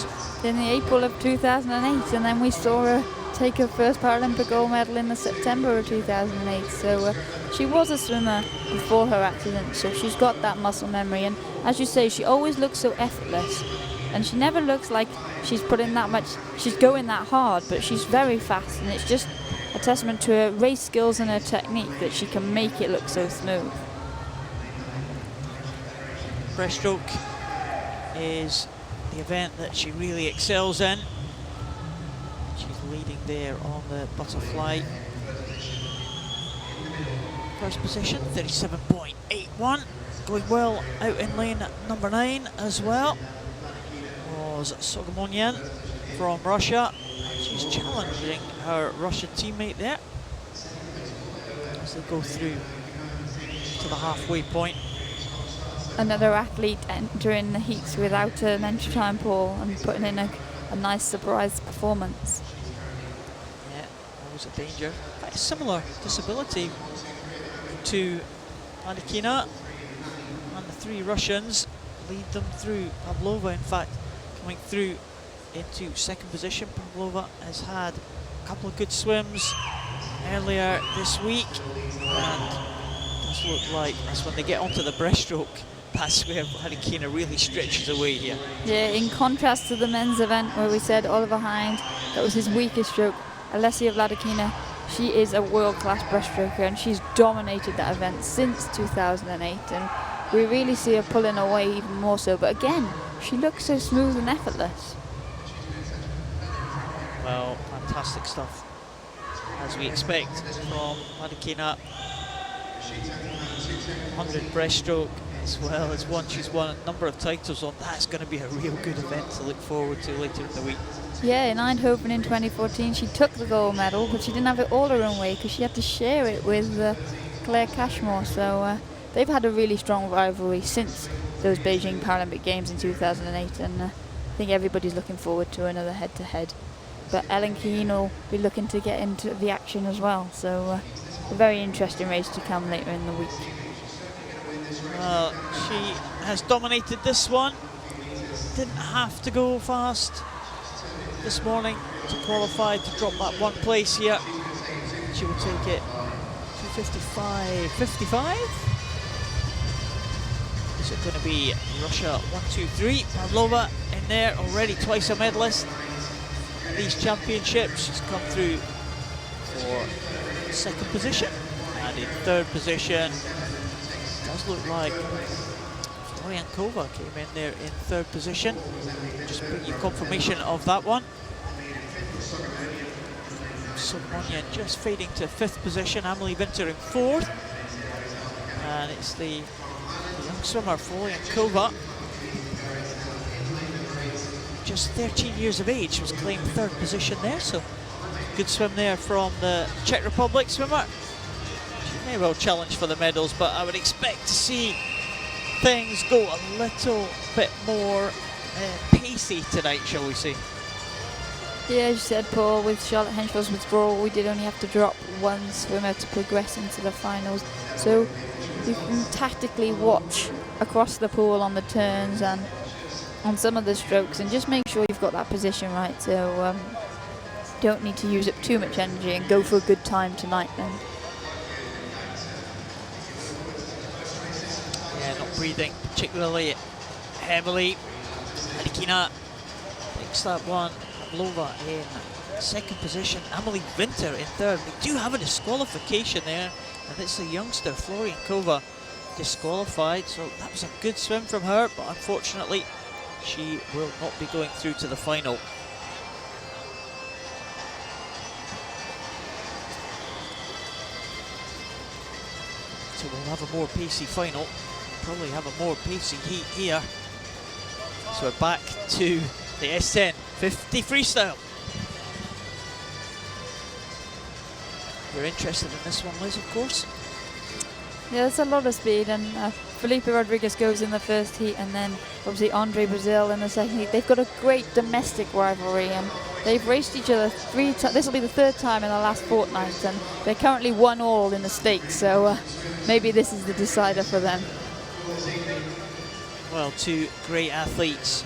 S2: in the April of 2008, and then we saw her take her first Paralympic gold medal in the September of 2008. So she was a swimmer before her accident, so she's got that muscle memory. And as you say, she always looks so effortless, and she never looks like she's putting that much, she's going that hard, but she's very fast, and it's just a testament to her race skills and her technique that she can make it look so smooth.
S1: Breaststroke is the event that she really excels in. She's leading there on the butterfly. First position, 37.81. Going well out in lane number 9 as well was Sogomonyan from Russia. She's challenging her Russian teammate there as they go through to the halfway point.
S2: Another athlete entering the heats without an entry time pool and putting in a nice surprise performance.
S1: Yeah, always a danger. Quite a similar disability to Marikina, and the 3 Russians lead them through. Pavlova, in fact, coming through into second position. Pavlova has had a couple of good swims earlier this week, and it does look like that's when they get onto the breaststroke. That's where Marikina really stretches away here.
S2: Yeah, in contrast to the men's event where we said Oliver Hind, that was his weakest stroke, Alessia Vladikina, she is a world-class breaststroker, and she's dominated that event since 2008, and we really see her pulling away even more so. But again, she looks so smooth and effortless.
S1: Well, fantastic stuff, as we expect from Marikina. 100 breaststroke, as well as one she's won a number of titles on. That's going to be a real good event to look forward to later in the week.
S2: Yeah, in Eindhoven in 2014 she took the gold medal, but she didn't have it all her own way because she had to share it with Claire Cashmore. So they've had a really strong rivalry since those Beijing Paralympic Games in 2008, and I think everybody's looking forward to another head-to-head. But Ellen Keane will be looking to get into the action as well, so a very interesting race to come later in the week.
S1: She has dominated this one. Didn't have to go fast this morning to qualify, to drop that one place here. She will take it to 55. Is it going to be Russia 1, 2, 3? Pavlova in there already, twice a medalist at these championships. She's come through for second position, and in third position does look like Floriankova came in there in third position. Just bring you confirmation of that one. Somonyan just fading to 5th position, Amelie Winter in 4th. And it's the young swimmer, Floriankova, just 13 years of age, was claimed 3rd position there, so good swim there from the Czech Republic swimmer. She may well challenge for the medals, but I would expect to see things go a little bit more pacey tonight, shall we say.
S2: Yeah, as you said, Paul, with Charlotte Henschel's withdrawal, we did only have to drop one swimmer to progress into the finals. So you can tactically watch across the pool on the turns and on some of the strokes and just make sure you've got that position right. So don't need to use up too much energy and go for a good time tonight then.
S1: Yeah, not breathing particularly heavily. Arikina takes that one. Pavlova in 2nd position. Amelie Winter in 3rd. We do have a disqualification there, and it's the youngster Floriankova disqualified. So that was a good swim from her, but unfortunately she will not be going through to the final. So we'll have a more pacey final. Probably have a more pacey heat here. So we're back to the S10 50 freestyle. We're interested in this one, Liz, of course.
S2: Yeah, there's a lot of speed, and Felipe Rodriguez goes in the first heat, and then obviously Andre Brazil in the second heat. They've got a great domestic rivalry, and they've raced each other 3 times. This will be the 3rd time in the last fortnight, and they're currently 1-1 in the stakes, so maybe this is the decider for them.
S1: Well, 2 great athletes.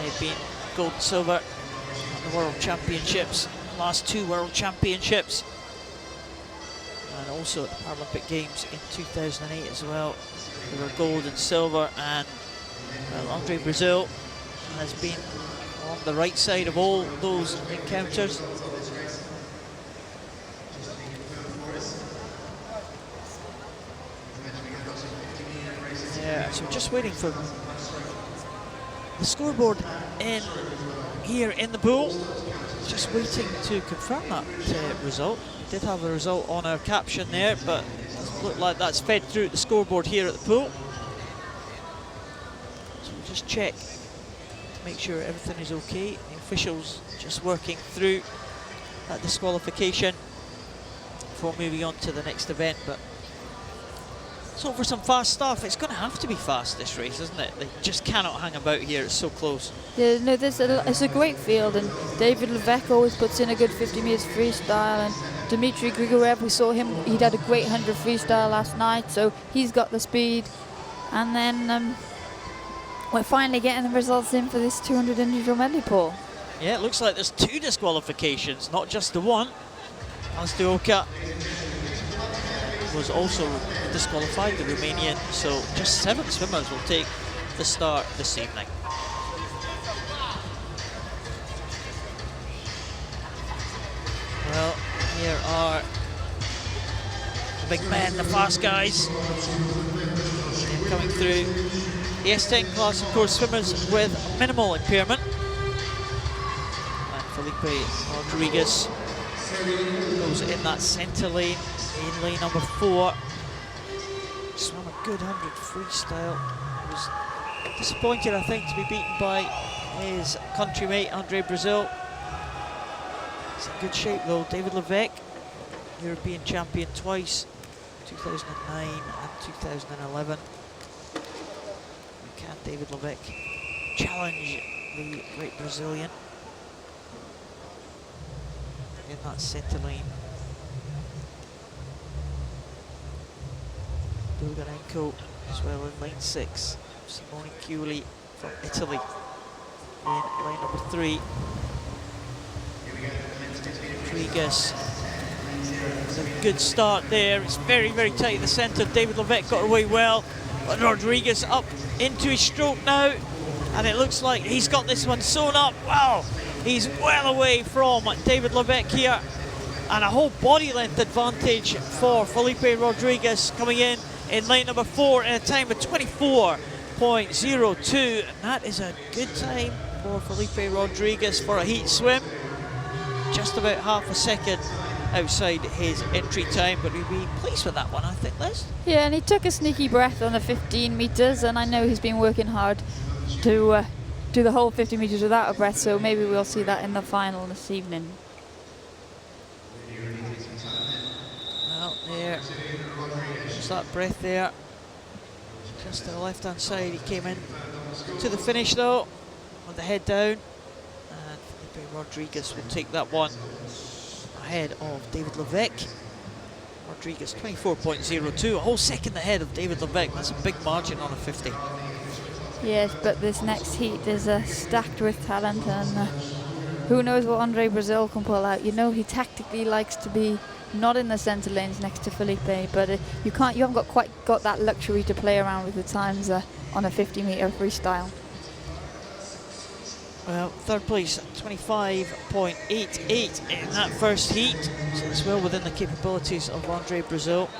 S1: They've been gold and silver at the World Championships, last 2 World Championships, and also at the Paralympic Games in 2008 as well. They were gold and silver, and well, Andre Brazil has been on the right side of all those encounters. Yeah, so just waiting for the scoreboard in here in the pool. Just waiting to confirm that result. We did have a result on our caption there, but it doesn't look like that's fed through the scoreboard here at the pool. So we'll just check to make sure everything is okay. The officials just working through that disqualification before moving on to the next event. But so for some fast stuff, it's going to have to be fast, this race, isn't it? They just cannot hang about here, it's so close.
S2: Yeah, no, it's a great field, and David Levesque always puts in a good 50 meters freestyle, and Dmitry Grigorev, we saw him, he'd had a great 100 freestyle last night, so he's got the speed. And then we're finally getting the results in for this 200 individual medley, Paul.
S1: Yeah, it looks like there's 2 disqualifications, not just the one. Azdioka was also disqualified, the Romanian, so just 7 swimmers will take the start this evening. Well, here are the big men, the fast guys, coming through. The S10 class, of course, swimmers with minimal impairment. And Felipe Rodriguez goes in that centre lane, in lane number 4. Swam a good 100 freestyle. Was disappointed, I think, to be beaten by his countrymate Andre Brazil. He's in good shape though. David Levesque, European champion twice, 2009 and 2011. Can David Levesque challenge the great Brazilian in that centre lane? Bulgarenko as well in lane 6. Simone Chiuli from Italy in lane number 3. Rodriguez with a good start there. It's very, very tight in the centre. David Levesque got away well, but Rodriguez up into his stroke now, and it looks like he's got this one sewn up. Wow, he's well away from David Levesque here, and a whole body length advantage for Felipe Rodriguez coming in lane number 4 in a time of 24.02, and that is a good time for Felipe Rodriguez for a heat swim. just about half a second outside his entry time, but he'll be pleased with that one, I think, Liz.
S2: Yeah, and he took a sneaky breath on the 15 metres, and I know he's been working hard to do the whole 50 metres without a breath, so maybe we'll see that in the final this evening.
S1: Well, there, just that breath there, just to the left-hand side. He came in to the finish, though, with the head down, and Felipe Rodriguez will take that one ahead of David Levesque. Rodriguez 24.02, a whole second ahead of David Levesque. That's a big margin on a 50.
S2: Yes, but this next heat is stacked with talent, and who knows what Andre Brazil can pull out. You know, he tactically likes to be not in the centre lanes next to Felipe, but you haven't quite got that luxury to play around with the times on a 50-metre freestyle.
S1: Well, third place, 25.88 in that first heat, so it's well within the capabilities of Andre Brazil.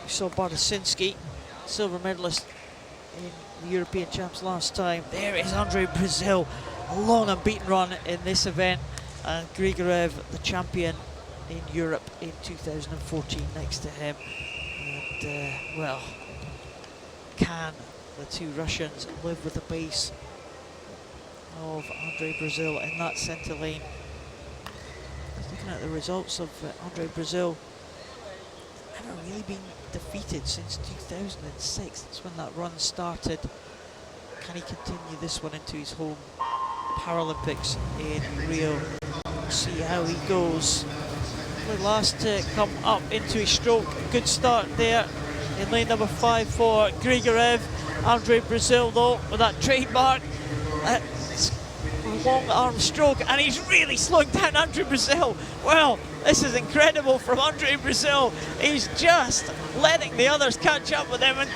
S1: We saw Bartosinski, silver medalist in the European Champs last time. There is Andre Brazil, a long unbeaten run in this event, and Grigorev, the champion in Europe in 2014, next to him. And well, can the two Russians live with the pace of Andre Brazil in that centre lane? Looking at the results of Andre Brazil, never really been defeated since 2006. That's when that run started. Can he continue this one into his home Paralympics in Rio? We'll see how he goes. The last to come up into his stroke. Good start there in lane number 5 for Grigorev. Andre Brazil, though, with that trademark long arm stroke, and he's really slowing down Andre Brazil. Well, this is incredible from Andre Brazil. He's just letting the others catch up with him, and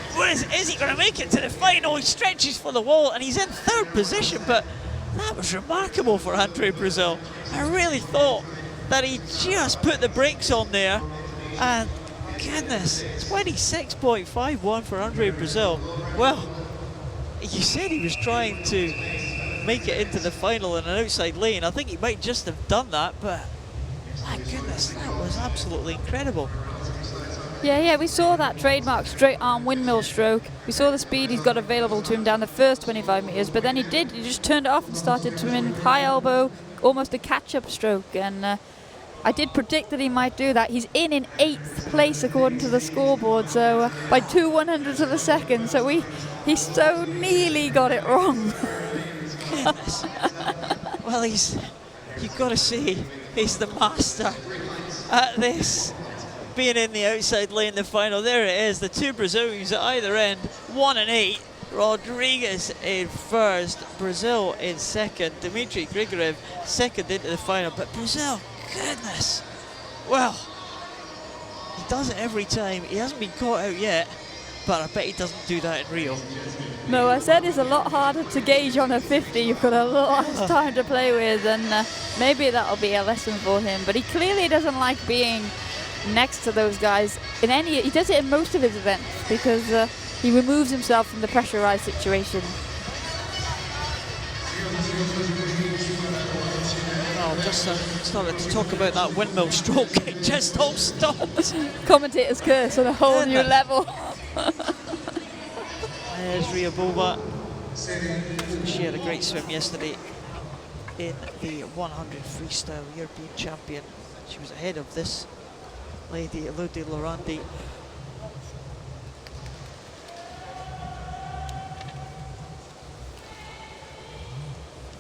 S1: is he going to make it to the final? He stretches for the wall, and he's in third position, but that was remarkable for Andre Brazil. I really thought that he just put the brakes on there, and goodness, 26.51 for Andre Brazil. Well, you said he was trying to make it into the final in an outside lane. I think he might just have done that, but my goodness, that was absolutely incredible.
S2: Yeah, we saw that trademark straight arm windmill stroke. We saw the speed he's got available to him down the first 25 metres, but then he just turned it off and started to win high elbow, almost a catch-up stroke, and I did predict that he might do that. He's in 8th place according to the scoreboard, so by 2/100ths of a second, so he so nearly got it wrong.
S1: Goodness. Well, you've got to say, he's the master at this, being in the outside lane, the final. There it is, the two Brazilians at either end, 1 and 8. Rodriguez in first, Brazil in second, Dmitry Grigorev second into the final. But Brazil, goodness, well, he does it every time. He hasn't been caught out yet, but I bet he doesn't do that in Rio.
S2: No, I said it's a lot harder to gauge on a 50. You've got a lot less time to play with, and maybe that'll be a lesson for him. But he clearly doesn't like being next to those guys. He does it in most of his events because he removes himself from the pressurized situation.
S1: Oh, just started to talk about that windmill stroke. It just all stopped.
S2: Commentator's curse on a whole new level.
S1: There's Ryabova. She had a great swim yesterday in the 100 freestyle, European champion. She was ahead of this lady, Elodie Laurandi.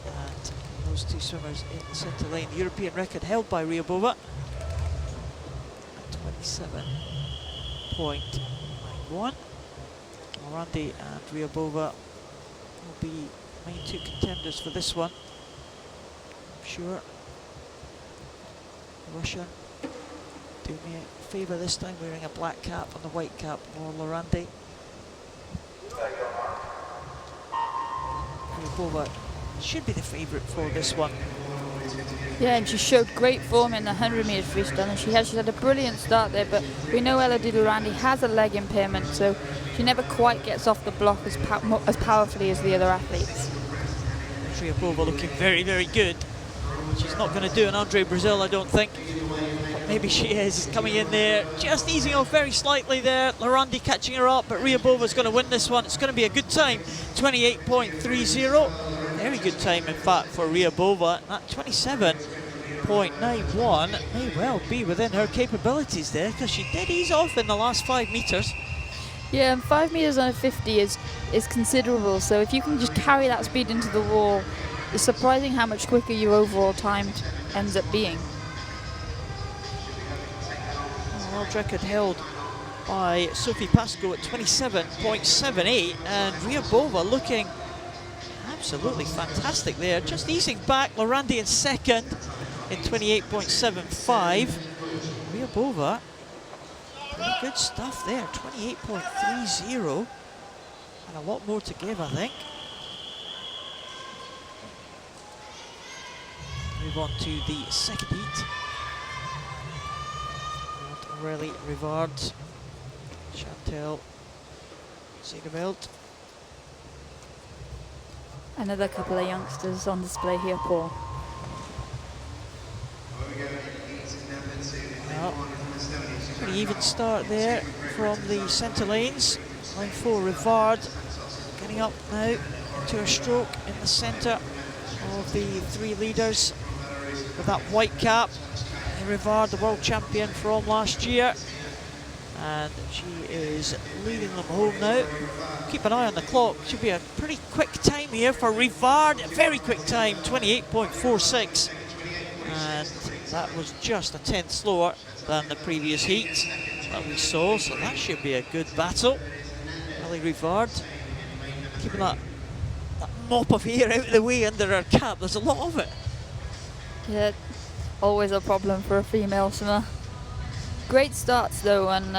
S1: And those two swimmers in the centre lane. The European record held by Ryabova at 27.91. Laurandi and Ryabova will be main two contenders for this one, I'm sure. The Russian doing me a favour this time, wearing a black cap on the white cap, more Laurandi. Ryabova should be the favourite for this one.
S2: Yeah, and she showed great form in the 100-metre freestyle, and she had a brilliant start there, but we know Elodie Laurandi has a leg impairment, so she never quite gets off the block as powerfully as the other athletes.
S1: Ryabova looking very, very good. She's not going to do an Andre Brazil, I don't think. But maybe she is coming in there, just easing off very slightly there. Lorandi catching her up, but Ryabova's going to win this one. It's going to be a good time, 28.30. Very good time, in fact, for Ryabova. That 27.91 may well be within her capabilities there, because she did ease off in the last 5 metres.
S2: Yeah, and 5 metres on a 50 is considerable, so if you can just carry that speed into the wall, it's surprising how much quicker your overall time ends up being.
S1: World record held by Sophie Pascoe at 27.78, and Ryabova looking absolutely fantastic there, just easing back. Lorandi in second in 28.75. Ryabova, pretty good stuff there, 28.30, and a lot more to give, I think. Move on to the second heat. Aurélie Rivard, Chantal Ziegeveld.
S2: Another couple of youngsters on display here, Paul.
S1: Well, pretty even start there from the centre lanes. Line 4, Rivard getting up now to a stroke in the centre of the 3 leaders with that white cap. Rivard, the world champion from last year, and she is leading them home now. Keep an eye on the clock, should be a pretty quick time here for Rivard, a very quick time, 28.46, and that was just a tenth slower than the previous heat that we saw, so that should be a good battle. Aurélie Rivard keeping that mop of hair out of the way under her cap, there's a lot of it.
S2: Yeah, always a problem for a female swimmer. Great starts though, and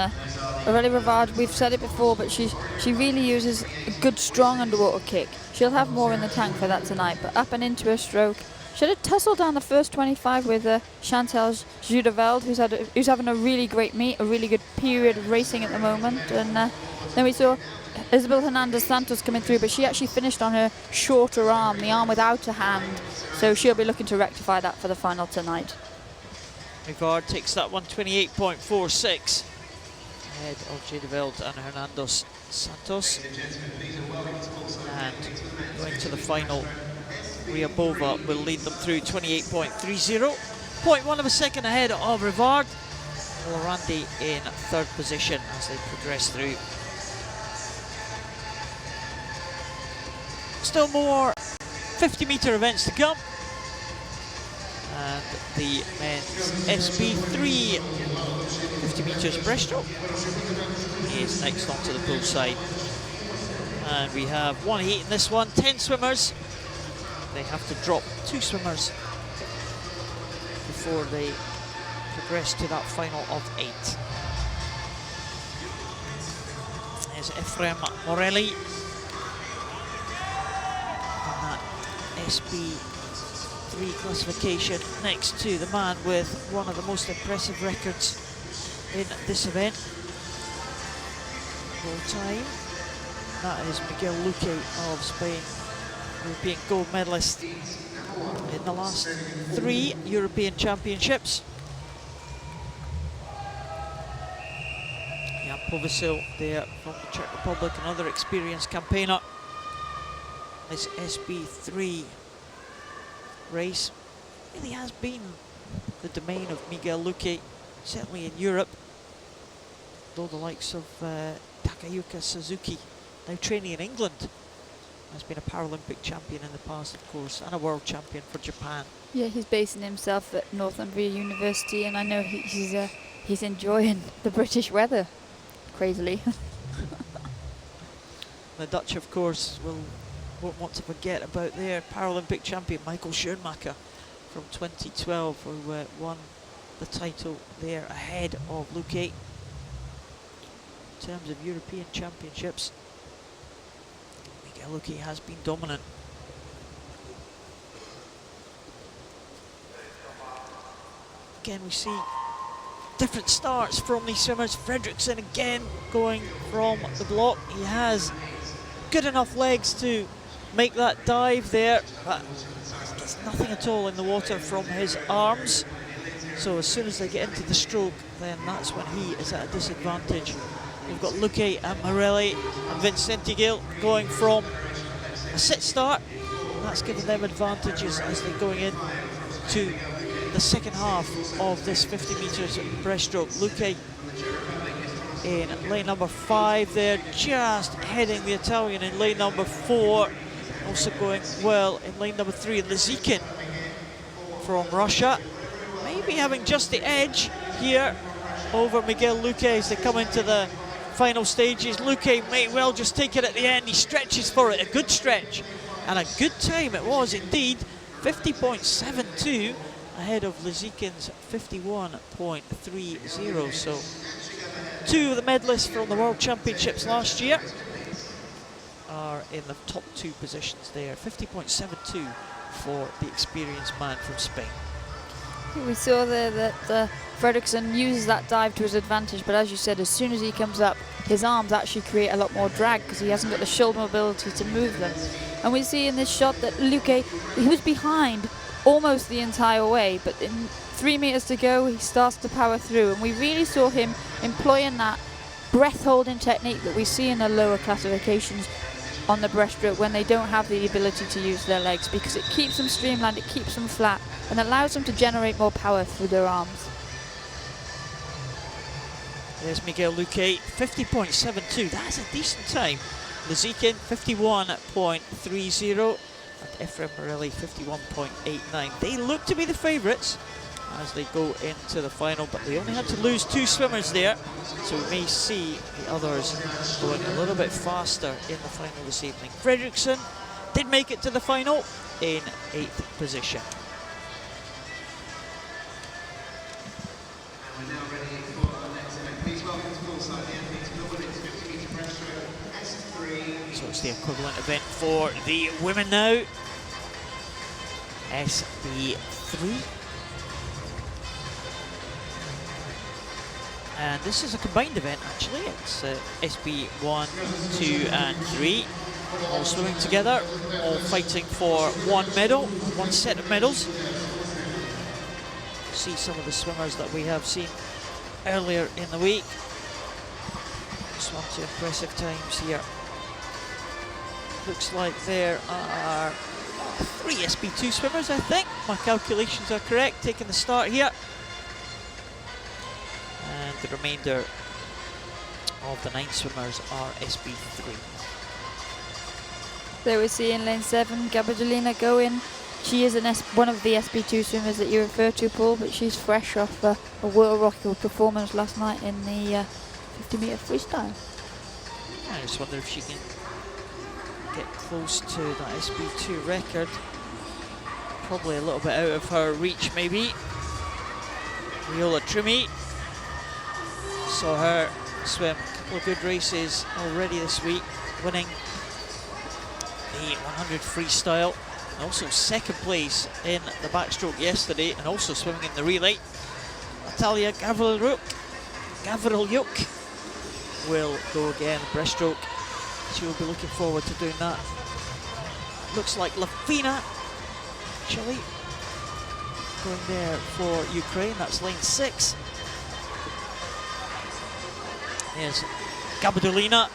S2: Aurélie Rivard, we've said it before, but she really uses a good strong underwater kick. She'll have more in the tank for that tonight, but up and into her stroke. She had a tussle down the first 25 with Chantal Ziegeveld, who's having a really great meet, a really good period of racing at the moment, and then we saw Isabel Hernandez Santos coming through, but she actually finished on her shorter arm, the arm without a hand, so she'll be looking to rectify that for the final tonight.
S1: Rivard takes that one, 28.46, ahead of Ziegeveld and Hernandez Santos. And going to the final, Ryabova will lead them through, 28.30, 0.1 of a second ahead of Rivard. Lorandi in third position as they progress through. Still more 50-metre events to come, and the men's SB3 50 metres breaststroke is next onto the pool side, and we have one heat in this one, 10 swimmers. They have to drop 2 swimmers before they progress to that final of 8. There's Ephraim Morelli SB3 classification next to the man with one of the most impressive records in this event of all time. That is Miguel Luque of Spain, European gold medalist in the last 3 European Championships. Jan Povisil there from the Czech Republic, another experienced campaigner. This SB3 race really has been the domain of Miguel Luque, certainly in Europe, though the likes of Takayuki Suzuki, now training in England, has been a Paralympic champion in the past, of course, and a world champion for Japan.
S2: Yeah, he's basing himself at Northumbria University, and I know he's enjoying the British weather, crazily.
S1: The Dutch, of course, won't want to forget about their Paralympic champion Michael Schoenmaker from 2012, who won the title there ahead of Luque. In terms of European Championships, Miguel Luque has been dominant. Again, we see different starts from these swimmers. Fredriksson again going from the block. He has good enough legs to make that dive there, but gets nothing at all in the water from his arms. So as soon as they get into the stroke, then that's when he is at a disadvantage. We've got Luque and Morelli and Vincenti Gale going from a sit start. And that's given them advantages as they're going in to the second half of this 50 metres breaststroke. Luque in lane number 5 there, just heading the Italian in lane number 4. Also going well in lane number 3, Lizikin from Russia. Maybe having just the edge here over Miguel Luque as they come into the final stages. Luque may well just take it at the end. He stretches for it, a good stretch. And a good time it was indeed, 50.72 ahead of Lizikin's 51.30. So 2 of the medalists from the World Championships last year are in the top 2 positions there. 50.72 for the experienced man from Spain.
S2: We saw there that Fredriksson uses that dive to his advantage, but as you said, as soon as he comes up, his arms actually create a lot more drag because he hasn't got the shoulder mobility to move them. And we see in this shot that Luque, he was behind almost the entire way, but in 3 meters to go, he starts to power through, and we really saw him employing that breath-holding technique that we see in the lower classifications on the breaststroke when they don't have the ability to use their legs, because it keeps them streamlined, it keeps them flat, and allows them to generate more power through their arms.
S1: There's Miguel Luque, 50.72. That's a decent time. Lizikin, 51.30. And Ephraim Morelli, 51.89. They look to be the favourites as they go into the final, but they only had to lose 2 swimmers there. So we may see the others going a little bit faster in the final this evening. Fredriksson did make it to the final in 8th position. So it's the equivalent event for the women now. SB3. And this is a combined event actually. It's SB1, 2 and 3. All swimming together, all fighting for 1 medal, 1 set of medals. See some of the swimmers that we have seen earlier in the week. Swam to impressive times here. Looks like there are 3 SB2 swimmers, I think. My calculations are correct, taking the start here. And the remainder of the 9 swimmers are SB3.
S2: There we see in lane 7, Gabardolina go in. She is one of the SB2 swimmers that you referred to, Paul, but she's fresh off a world record performance last night in the 50 metre freestyle.
S1: I just wonder if she can get close to that SB2 record. Probably a little bit out of her reach, maybe. Viola Trimmy. Saw her swim a couple of good races already this week, winning the 100 freestyle, and also 2nd place in the backstroke yesterday, and also swimming in the relay. Natalia Gavrilyuk will go again, breaststroke. She will be looking forward to doing that. Looks like Lafina, Chile, going there for Ukraine. That's lane 6. There's Gabardolina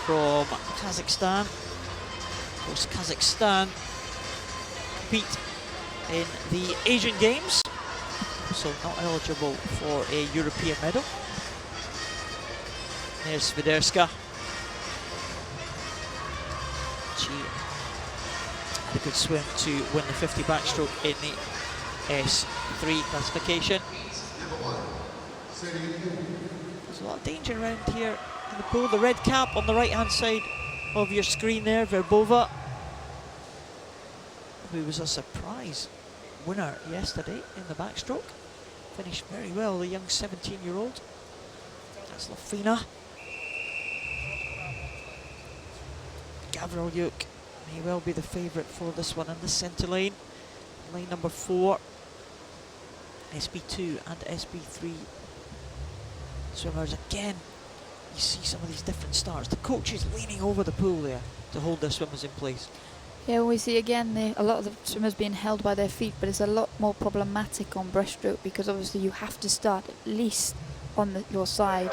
S1: from Kazakhstan. Of course, Kazakhstan compete in the Asian Games, so not eligible for a European medal. There's Swiderska. She had a good swim to win the 50 backstroke in the S3 classification. There's a lot of danger around here in the pool. The red cap on the right-hand side of your screen there, Verbova, who was a surprise winner yesterday in the backstroke. Finished very well, the young 17-year-old. That's Lafina. Gavrilyuk may well be the favourite for this one in the centre lane. Lane number 4, SB2 and SB3 swimmers. Again, you see some of these different starts. The coach is leaning over the pool there to hold their swimmers in place.
S2: Yeah, we see again a lot of the swimmers being held by their feet, but it's a lot more problematic on breaststroke because obviously you have to start at least on your side,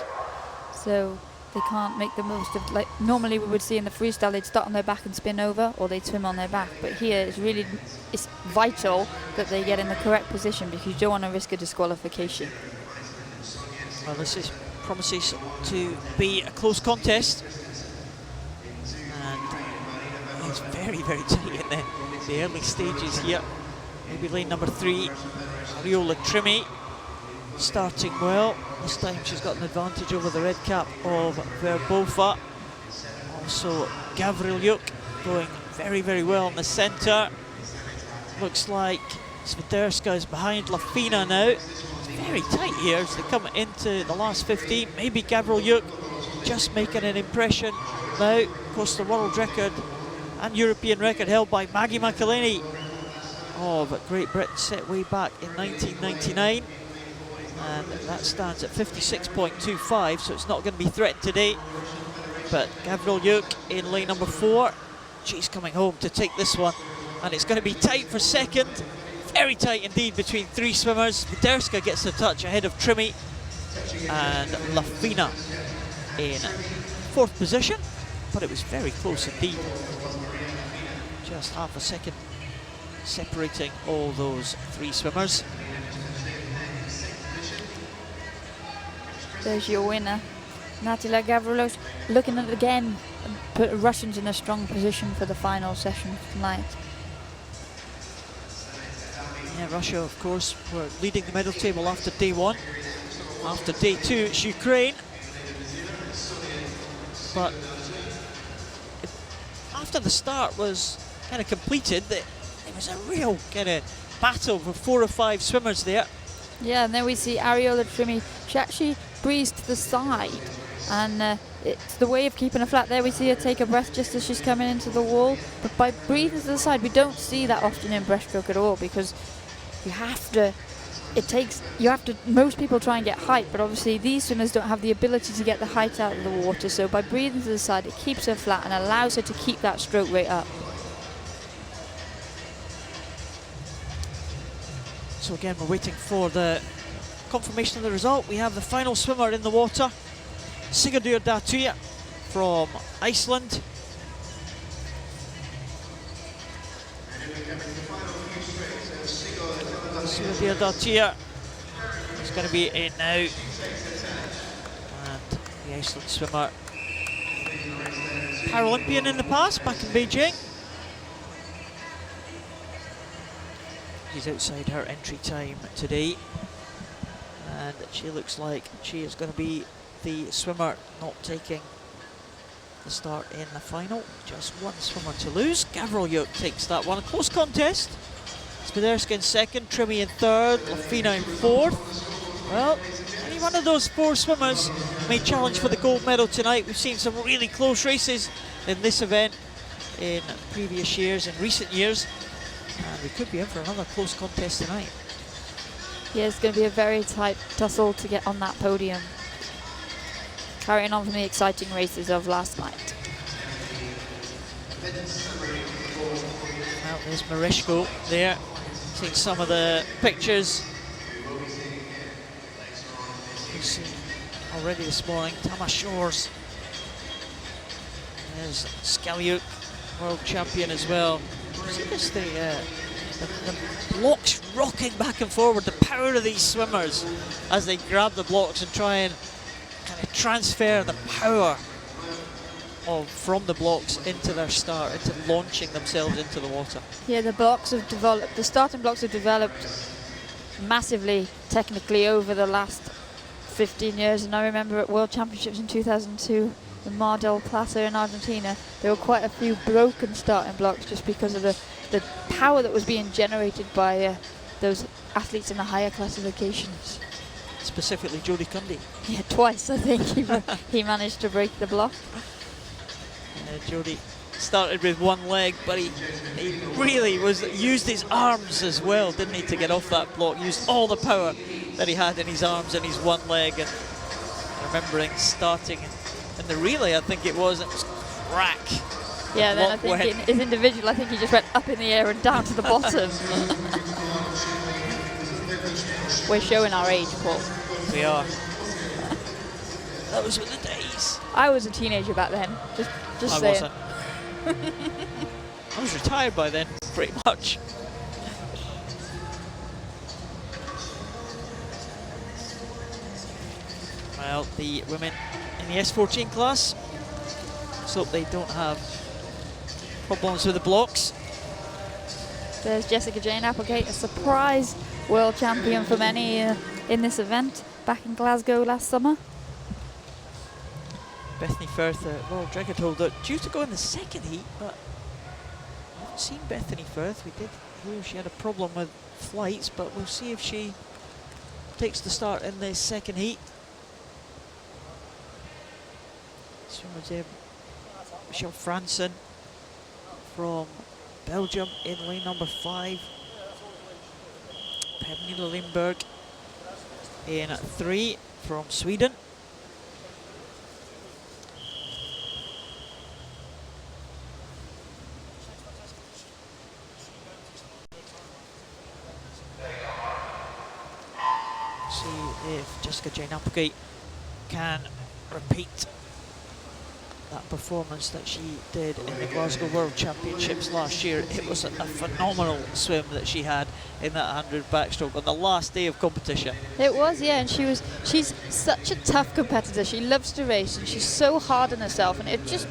S2: so they can't make the most of, like normally we would see in the freestyle they'd start on their back and spin over, or they'd swim on their back, but here it's vital that they get in the correct position because you don't want to risk a disqualification.
S1: Well, this promises to be a close contest, and it's very, very tight in the early stages here. Maybe lane number 3, Ariola Trimmy, starting well. This time she's got an advantage over the red cap of Verbofa. Also Gavrilyuk going very, very well in the centre. Looks like Sviterska is behind Lafina now. It's very tight here as they come into the last 15. Maybe Gavrilyuk just making an impression now. Of course, the world record and European record held by Maggie McElhaney of Great Britain, set way back in 1999. And that stands at 56.25, so it's not going to be threatened today. But Gavrilyuk in lane number 4, she's coming home to take this one, and it's going to be tight for second. Very tight indeed between 3 swimmers. Sviterska gets a touch ahead of Trimmy, and Lafina in 4th position, but it was very close indeed. Just half a second separating all those 3 swimmers.
S2: There's your winner, Natila Gavrilyuk, looking at it again and put Russians in a strong position for the final session tonight.
S1: Yeah, Russia, of course, were leading the medal table after day 1. After day 2, it's Ukraine. But after the start was kind of completed, there was a real kind of battle for 4 or 5 swimmers there.
S2: Yeah, and then we see Ariola Trimmy. She actually breezed to the side, and it's the way of keeping her flat. There we see her take a breath just as she's coming into the wall, but by breathing to the side we don't see that often in breaststroke at all, because most people try and get height, but obviously these swimmers don't have the ability to get the height out of the water, so by breathing to the side it keeps her flat and allows her to keep that stroke rate up.
S1: So again, we're waiting for the confirmation of the result. We have the final swimmer in the water, Sigurdur Datuya from Iceland. Sigurdur Datuya is going to be in now, and the Iceland swimmer, Paralympian in the past, back in Beijing. She's outside her entry time today, and she looks like she is going to be the swimmer not taking the start in the final. Just 1 swimmer to lose. Gavrilyuk takes that one. A close contest. Sviterska in 2nd, Trimmy in 3rd, Lafina in 4th. Well, any one of those 4 swimmers may challenge for the gold medal tonight. We've seen some really close races in this event in previous years, in recent years. And we could be in for another close contest tonight.
S2: Yeah, it's going to be a very tight tussle to get on that podium. Carrying on from the exciting races of last night.
S1: Well, there's Mereshko there. Seen some of the pictures. You've seen already this morning. Tamas Shores. There's Skalyuk, world champion as well. See this, the blocks rocking back and forward, the power of these swimmers as they grab the blocks and try and kind of transfer the power from the blocks into their start, into launching themselves into the water.
S2: Yeah, the starting blocks have developed massively technically over the last 15 years, and I remember at World Championships in 2002 in Mar del Plata in Argentina, there were quite a few broken starting blocks just because of the power that was being generated by those athletes in the higher classifications.
S1: Specifically Jody Cundy.
S2: Yeah, twice I think he managed to break the block.
S1: Jody started with 1 leg, but he really used his arms as well, didn't he, to get off that block, used all the power that he had in his arms and his 1 leg. And remembering starting in the relay, I think it was crack
S2: Yeah, then I
S1: Block
S2: think
S1: went.
S2: in his individual, I think he just went up in the air and down to the bottom. We're showing our age, Paul.
S1: We are. Those were the days.
S2: I was a teenager back then. Just
S1: I
S2: saying.
S1: wasn't. I was retired by then, pretty much. Well, the women in the S14 class, let's hope they don't have problems with the blocks.
S2: There's Jessica Jane Applegate, a surprise world champion for many in this event back in Glasgow last summer.
S1: Bethany Firth, world record holder, due to go in the second heat, but I haven't seen Bethany Firth. We did hear she had a problem with flights, but we'll see if she takes the start in the second heat. Swimmers there, Michelle Fransen from Belgium in lane number 5. Pernilla Lindberg in 3 from Sweden. See if Jessica Jane Applegate can repeat that performance that she did in the Glasgow World Championships last year. It was a phenomenal swim that she had in that 100 backstroke on the last day of competition.
S2: It was, yeah, and she's such a tough competitor. She loves to race and she's so hard on herself, and it just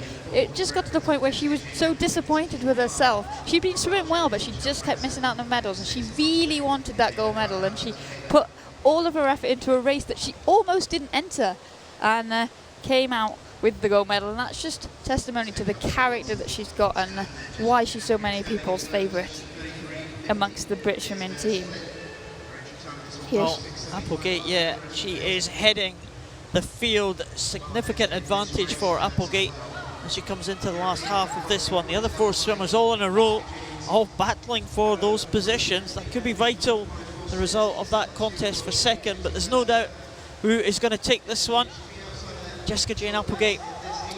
S2: got to the point where she was so disappointed with herself. She'd been swimming well, but she just kept missing out on the medals, and she really wanted that gold medal, and she put all of her effort into a race that she almost didn't enter, and came out with the gold medal, and that's just testimony to the character that she's got and why she's so many people's favourite amongst the British women team.
S1: Well, Applegate, yeah, she is heading the field. Significant advantage for Applegate as she comes into the last half of this one. The other 4 swimmers all in a row, all battling for those positions. That could be vital, the result of that contest for second, but there's no doubt who is going to take this one. Jessica Jane Applegate,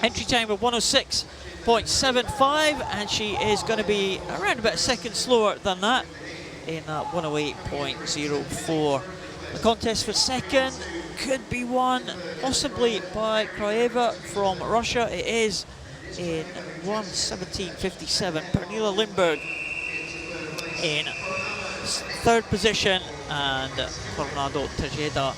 S1: entry time of 106.75, and she is going to be around about a second slower than that in 108.04. The contest for second could be won possibly by Kraeva from Russia. It is in 1:17.57. Pernilla Lindberg in 3rd position, and Coronado Tejeda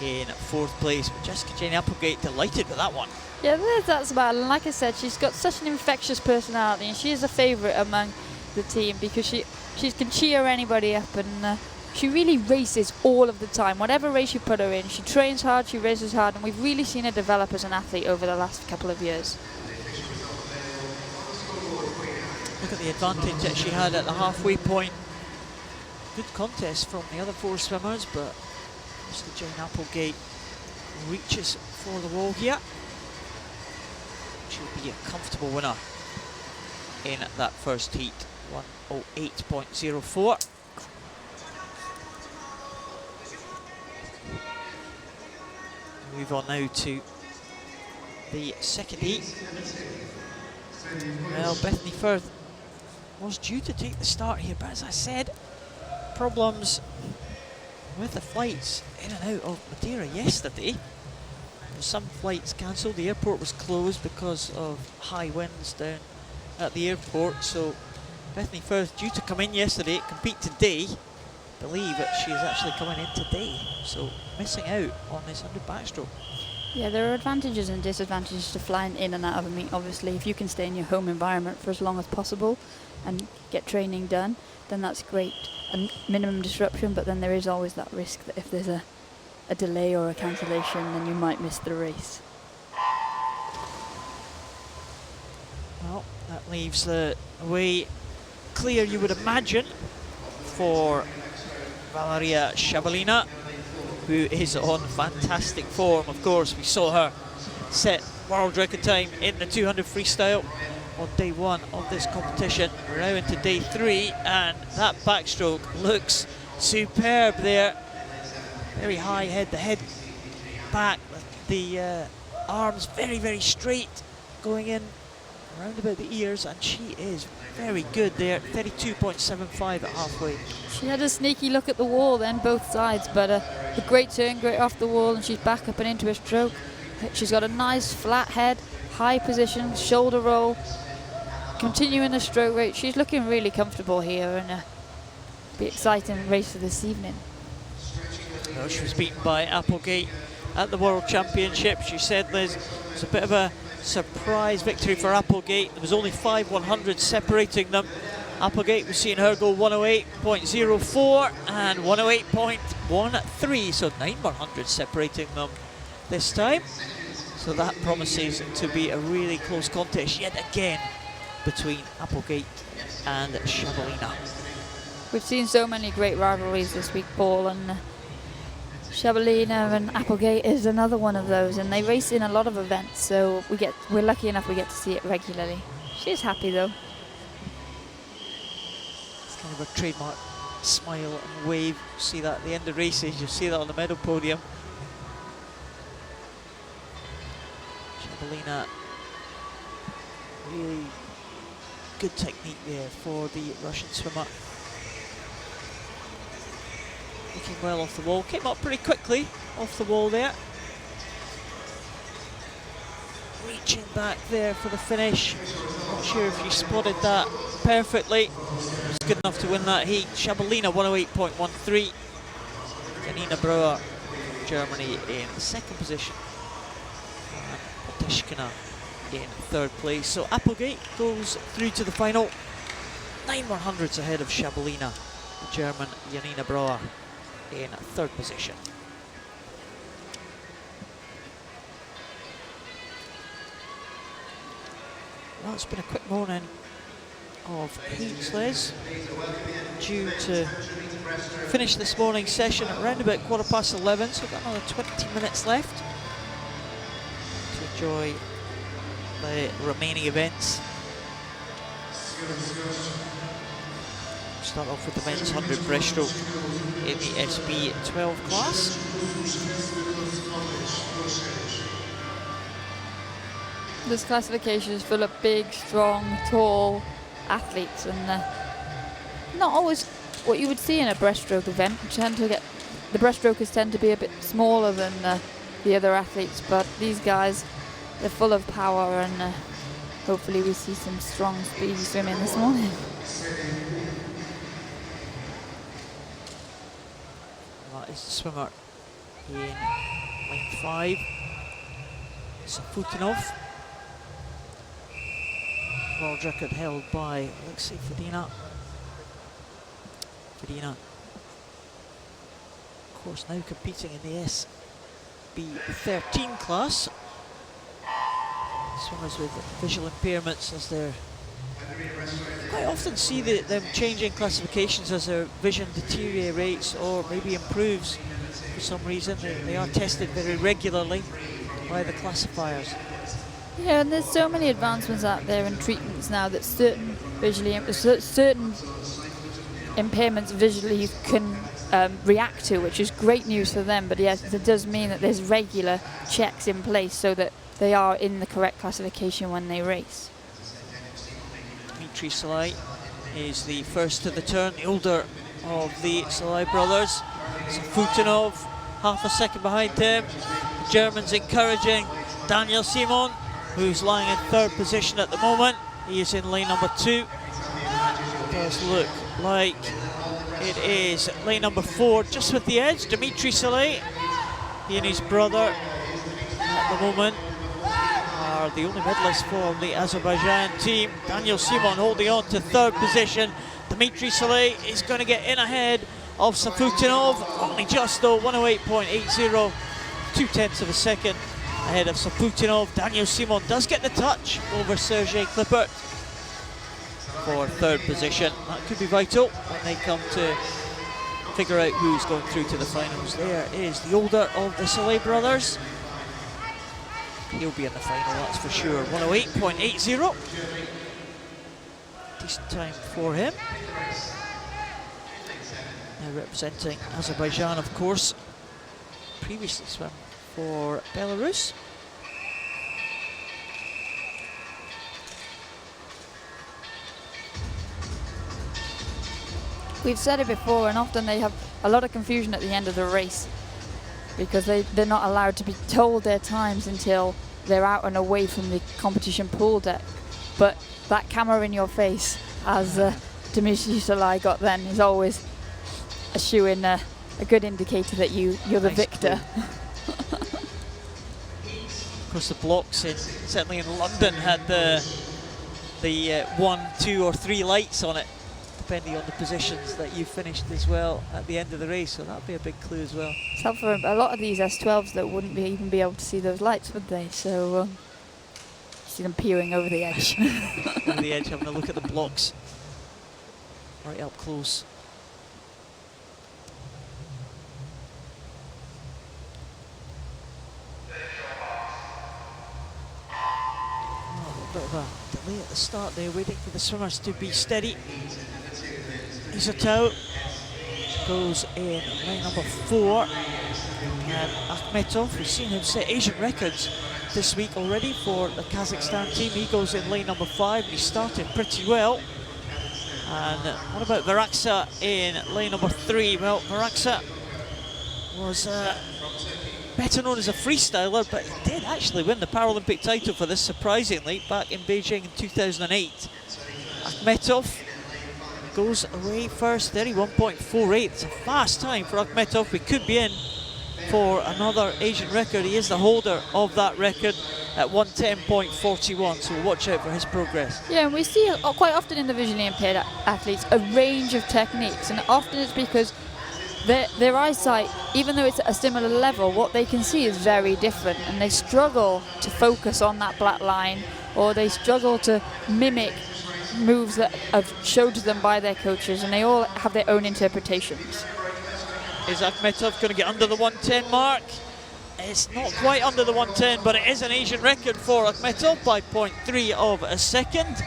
S1: in 4th place. But Jessica Jane Applegate delighted with that one.
S2: Yeah, that's about it. And like I said, she's got such an infectious personality, and she is a favourite among the team because she can cheer anybody up, and she really races all of the time. Whatever race you put her in, she trains hard, she races hard, and we've really seen her develop as an athlete over the last couple of years.
S1: Look at the advantage that she had at the halfway point. Good contest from the other 4 swimmers, but Jessica Jane Applegate reaches for the wall here. She'll be a comfortable winner in that first heat, 1:08.04. Move on now to the second heat. Well, Bethany Firth was due to take the start here, but as I said, problems with the flights in and out of Madeira yesterday. Some flights cancelled, the airport was closed because of high winds down at the airport, so Bethany Firth due to come in yesterday, compete today. Believe that she is actually coming in today, so missing out on this 100 backstroke.
S2: Yeah, there are advantages and disadvantages to flying in and out of a meet. Obviously, if you can stay in your home environment for as long as possible and get training done, then that's great and minimum disruption, but then there is always that risk that if there's a delay or a cancellation, then you might miss the race.
S1: Well, that leaves the way clear, you would imagine, for Valeria Shabalina, who is on fantastic form. Of course, we saw her set world record time in the 200 freestyle on day 1 of this competition. We're now into day 3, and that backstroke looks superb there. Very high head, the head back, the arms very, very straight, going in around about the ears, and she is very good there, 32.75 at halfway.
S2: She had a sneaky look at the wall then, both sides, but a great turn, great off the wall, and she's back up and into a stroke. She's got a nice flat head, high position, shoulder roll, continuing the stroke rate. She's looking really comfortable here, and be exciting race for this evening.
S1: Well, she was beaten by Applegate at the World Championship. She said Liz, it was a bit of a surprise victory for Applegate. There was only 5 100s separating them. Applegate was seeing her go 108.04 and 108.13, so 9 100s separating them this time. So that promises to be a really close contest yet again between Applegate and Shabalina.
S2: We've seen so many great rivalries this week, Paul, and Shabalina and Applegate is another one of those, and they race in a lot of events, so we're lucky enough we get to see it regularly. She's happy though.
S1: It's kind of a trademark smile and wave. You see that at the end of races, you see that on the medal podium. Shabalina, really good technique there for the Russian swimmer. Looking well off the wall, came up pretty quickly off the wall there. Reaching back there for the finish. Not sure if you spotted that perfectly. It's good enough to win that heat. Shabalina 108.13. Janina Brauer, Germany in second position. And Poteshkina in third place. So Applegate goes through to the final. 9 100s ahead of Shabalina, the German Janina Brauer in third position. Well, it's been a quick morning of heats, Liz. Due to finish this morning's session at around about 11:15, so we've got another 20 minutes left to enjoy the remaining events. Start off with the men's 100 breaststroke in the SB12 class.
S2: This classification is full of big, strong, tall athletes, and not always what you would see in a breaststroke event. The breaststrokers tend to be a bit smaller than the other athletes, but these guys, they're full of power, and hopefully we see some strong, speedy swimming this morning.
S1: That is the swimmer in line 5, Safutinov. World record held by Alexei Fedina. Fedina, of course, now competing in the SB13 class. Swimmers with visual impairments, as they're quite often see them changing classifications as their vision deteriorates or maybe improves for some reason. They are tested very regularly by the classifiers.
S2: Yeah, and there's so many advancements out there and treatments now that certain impairments visually can react to, which is great news for them. But yes, it does mean that there's regular checks in place so that they are in the correct classification when they race.
S1: Dmitry Salai is the first to the turn, the older of the Salai brothers. Safutinov, half a second behind him. The Germans encouraging Daniel Simon, who's lying in third position at the moment. He is in lane number 2. It does look like it is lane number 4, just with the edge. Dmitry Salai, he and his brother at the moment are the only medalists for the Azerbaijan team. Daniel Simon holding on to third position. Dmitry Salai is going to get in ahead of Safutinov, only just though, 108.80, 0.2 of a second ahead of Safutinov. Daniel Simon does get the touch over Sergei Klippert for third position. That could be vital when they come to figure out who's going through to the finals. There is the older of the Salai brothers. He'll be in the final, that's for sure. 108.80. Decent time for him. Now representing Azerbaijan, of course. Previously swam for Belarus.
S2: We've said it before, and often they have a lot of confusion at the end of the race because they're not allowed to be told their times until they're out and away from the competition pool deck. But that camera in your face, as Dimitri Salai got then, is always a shoe-in, a good indicator that you're the victor.
S1: Of course, the blocks certainly in London had the 1, 2 or 3 lights on it, depending on the positions that you finished as well at the end of the race, so that'd be a big clue as well.
S2: It's helpful for a lot of these S12s that wouldn't even be able to see those lights, would they? So you see them peering over the edge.
S1: Over the edge, having a look at the blocks right up close. Bit of a delay at the start there, waiting for the swimmers to be steady. Izatau goes in lane number 4, and Akhmetov, we've seen him set Asian records this week already for the Kazakhstan team. He goes in lane number 5, and he started pretty well. And what about Varaksa in lane number 3? Well, Varaksa was better known as a freestyler, but he did actually win the Paralympic title for this, surprisingly, back in Beijing in 2008. Akhmetov goes away first, 31.48. It's a fast time for Akhmetov. We could be in for another Asian record. He is the holder of that record at 110.41, so watch out for his progress.
S2: Yeah, and we see quite often in the visually impaired athletes a range of techniques, and often it's because their eyesight, even though it's at a similar level, what they can see is very different, and they struggle to focus on that black line, or they struggle to mimic moves that are shown to them by their coaches, and they all have their own interpretations.
S1: Is Akhmetov going to get under the 110 mark? It's not quite under the 110, but it is an Asian record for Akhmetov by 0.3 of a second.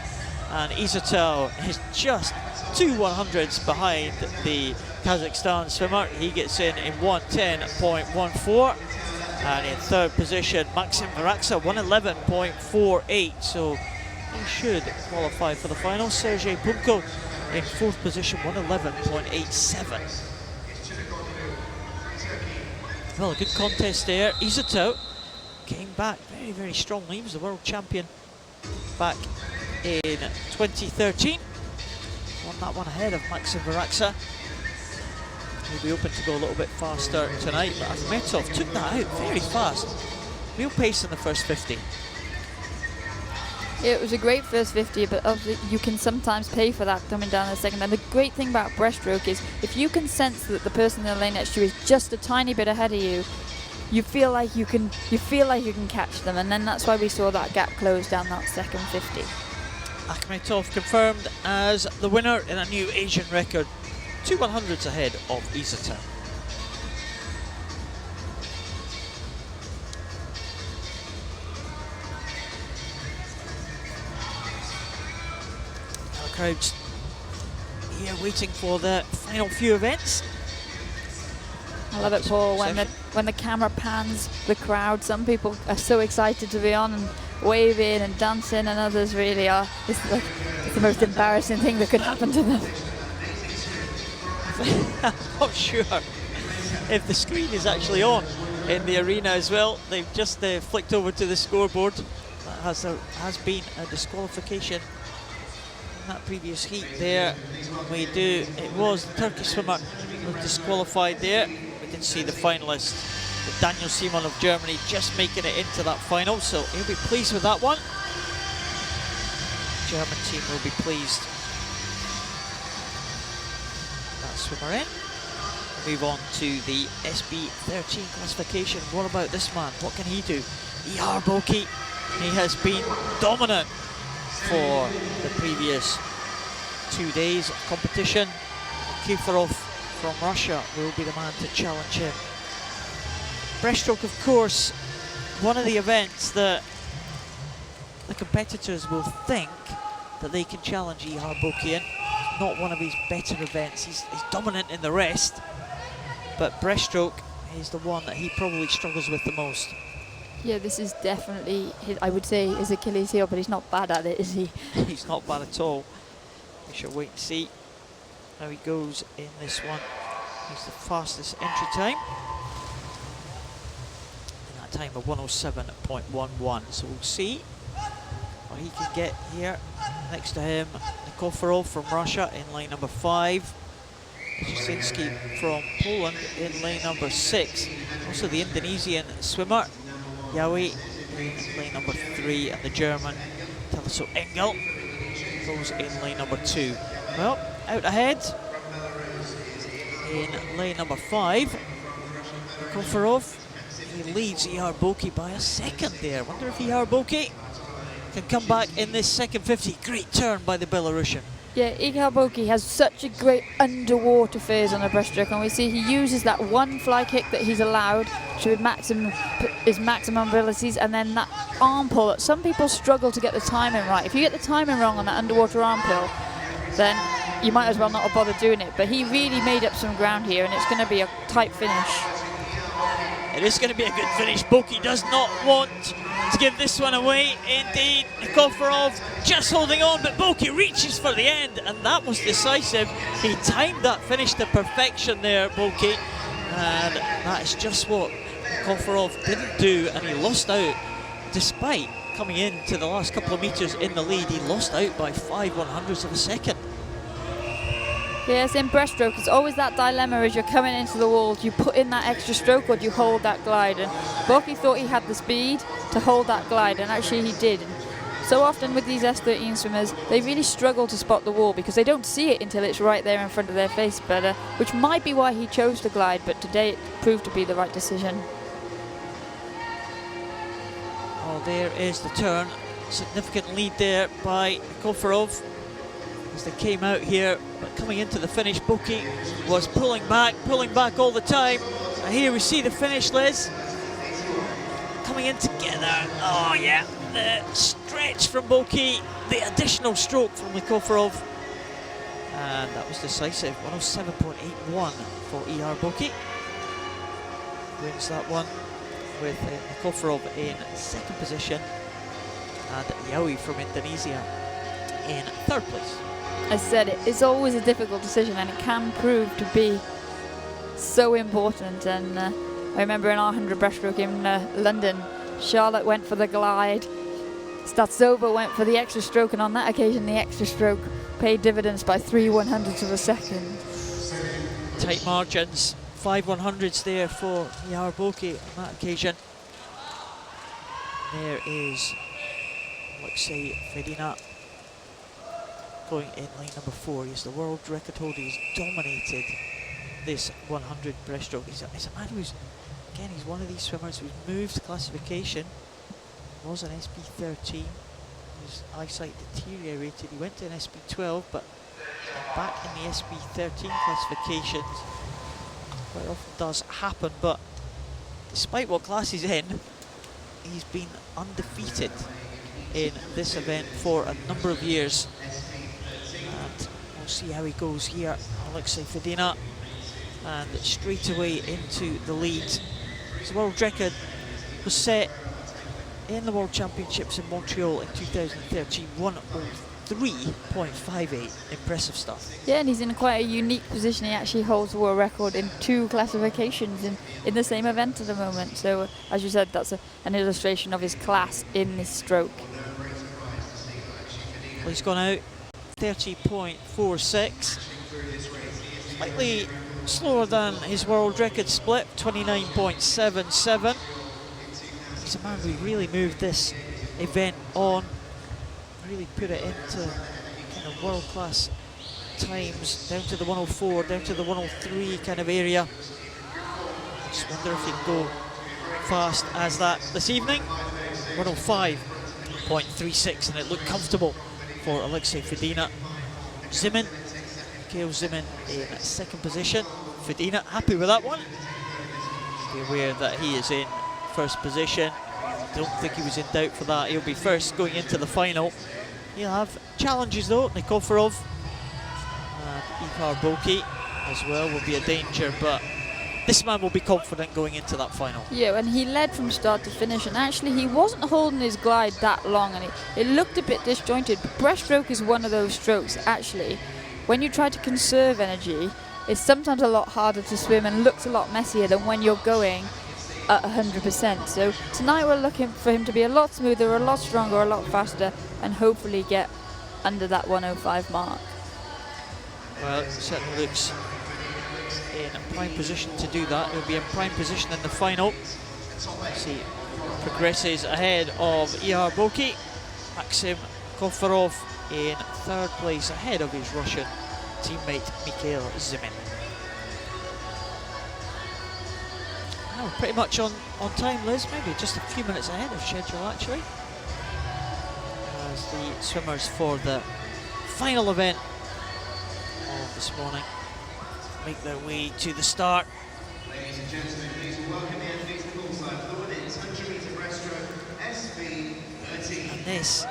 S1: And Izatau is just 2 100s behind the Kazakhstan swimmer. He gets in 110.14. And in third position, Maxim Varaksa, 111.48. So he should qualify for the final. Sergei Pumko in fourth position, 111.87. Well, a good contest there. Izatau came back very, very strongly. He was the world champion back in 2013. Won that one ahead of Maxim Varaksa. He'll be open to go a little bit faster tonight, but Akhmetov took that out very fast. Real pace in the first 50.
S2: It was a great first 50, but you can sometimes pay for that coming down in the second. And the great thing about breaststroke is if you can sense that the person in the lane next to you is just a tiny bit ahead of you, you feel like you can catch them, and then that's why we saw that gap close down that second 50.
S1: Akhmetov confirmed as the winner in a new Asian record, 2 100s ahead of Izatau. Crowds here waiting for the final few events.
S2: I love it, Paul, when the camera pans the crowd. Some people are so excited to be on and waving and dancing, and others really are. It's the most embarrassing thing that could happen to them.
S1: I'm not sure if the screen is actually on in the arena as well. They've just flicked over to the scoreboard. That has been a disqualification. That previous heat there, it was the Turkish swimmer who was disqualified there. We did see the finalist, Daniel Simon of Germany, just making it into that final, so he'll be pleased with that one. German team will be pleased. That swimmer in. Move on to the SB13 classification. What about this man? What can he do? Ihar Boki, he has been dominant for the previous 2 days of competition. Nikiforov from Russia will be the man to challenge him. Breaststroke, of course, one of the events that the competitors will think that they can challenge Ihar Boki in. Not one of his better events. He's dominant in the rest, but breaststroke is the one that he probably struggles with the most.
S2: Yeah, this is definitely, I would say, his Achilles heel, but he's not bad at it, is he?
S1: He's not bad at all. We shall wait and see. how he goes in this one. He's the fastest entry time. And that time of 107.11. So we'll see what he can get here. Next to him, Nikiforov from Russia in lane number 5. Jasinski from Poland in lane number 6. Also the Indonesian swimmer, Yawi, in lane number 3. And the German, Taliso Engel, goes in lane number 2. Well, out ahead in lane number 5, Nikiforov. He leads Ihar Boki by a second there. Wonder if Ihar Boki can come back in this second 50. Great turn by the Belarusian.
S2: Yeah, Ihar Boki has such a great underwater phase on the breaststroke, and we see he uses that one fly kick that he's allowed to his maximum abilities, and then that arm pull that some people struggle to get the timing right. If you get the timing wrong on that underwater arm pull, then you might as well not have bothered doing it. But he really made up some ground here, and it's going to be a tight finish.
S1: It is going to be a good finish. Boki does not want to give this one away. Indeed, Nikiforov just holding on, but Boki reaches for the end, and that was decisive. He timed that finish to perfection there, Boki, and that is just what Nikiforov didn't do, and he lost out. Despite coming into the last couple of meters in the lead, he lost out by 5/100ths of a second.
S2: Yes, in breaststroke, it's always that dilemma as you're coming into the wall. Do you put in that extra stroke or do you hold that glide? And Boki thought he had the speed to hold that glide, and actually he did. And so often with these S13 swimmers, they really struggle to spot the wall because they don't see it until it's right there in front of their face, but which might be why he chose to glide, but today it proved to be the right decision.
S1: Oh, there is the turn. Significant lead there by Nikiforov as they came out here, but coming into the finish, Boki was pulling back all the time. And here we see the finish, Liz. Coming in together. Oh yeah, the stretch from Boki, the additional stroke from Nikiforov. And that was decisive, 107.81 for Ihar Boki. Wins that one with Nikiforov in second position and Yawi from Indonesia in third place.
S2: I said it's always a difficult decision, and it can prove to be so important. And I remember in our 100 breaststroke in London, Charlotte went for the glide, Statsova went for the extra stroke, and on that occasion the extra stroke paid dividends by 3/100ths of a second.
S1: Tight margins, 5/100ths there for Ihar Boki on that occasion. There is Alexei Fedina going in lane number 4. He's the world record holder. He's dominated this 100 breaststroke. He's a man who's, again, he's one of these swimmers who's moved classification. Was an SB13. His eyesight deteriorated. He went to an SB12, but back in the SB13 classifications. Quite often does happen, but despite what class he's in, he's been undefeated in this event for a number of years. And we'll see how he goes here. Alexei Fedina, and straight away into the lead. His world record was set in the World Championships in Montreal in 2013, 103.58. Impressive stuff.
S2: Yeah, and he's in quite a unique position. He actually holds the world record in 2 classifications in the same event at the moment. So, as you said, that's an illustration of his class in this stroke.
S1: Well, he's gone out 30.46. Slightly slower than his world record split, 29.77. He's a man who really moved this event on, really put it into kind of world-class times, down to the 104, down to the 103 kind of area. Just wonder if he can go fast as that this evening. 105.36, and it looked comfortable for Alexei Fedina. Zimin, Mikhail Zimin in second position. Fedina happy with that one. Be aware that he is in first position. Don't think he was in doubt for that. He'll be first going into the final. He'll have challenges though. Nikiforov and Ihar Boki as well will be a danger, but this man will be confident going into that final.
S2: Yeah, and he led from start to finish, and actually he wasn't holding his glide that long, and it looked a bit disjointed. But breaststroke is one of those strokes, actually, when you try to conserve energy, it's sometimes a lot harder to swim and looks a lot messier than when you're going at 100%. So tonight we're looking for him to be a lot smoother, a lot stronger, a lot faster, and hopefully get under that 105 mark.
S1: Well, it certainly looks in a prime position to do that. He'll be in prime position in the final. See, progresses ahead of ER Boki. Maxim Kofarov in third place ahead of his Russian teammate Mikhail Zimin. Now pretty much on time, Liz, maybe just a few minutes ahead of schedule actually. As the swimmers for the final event of this morning make their way to the start.
S3: Ladies and gentlemen, please welcome the athletes to the poolside fluid. It's 100 metre breaststroke, SV 13.
S1: And this,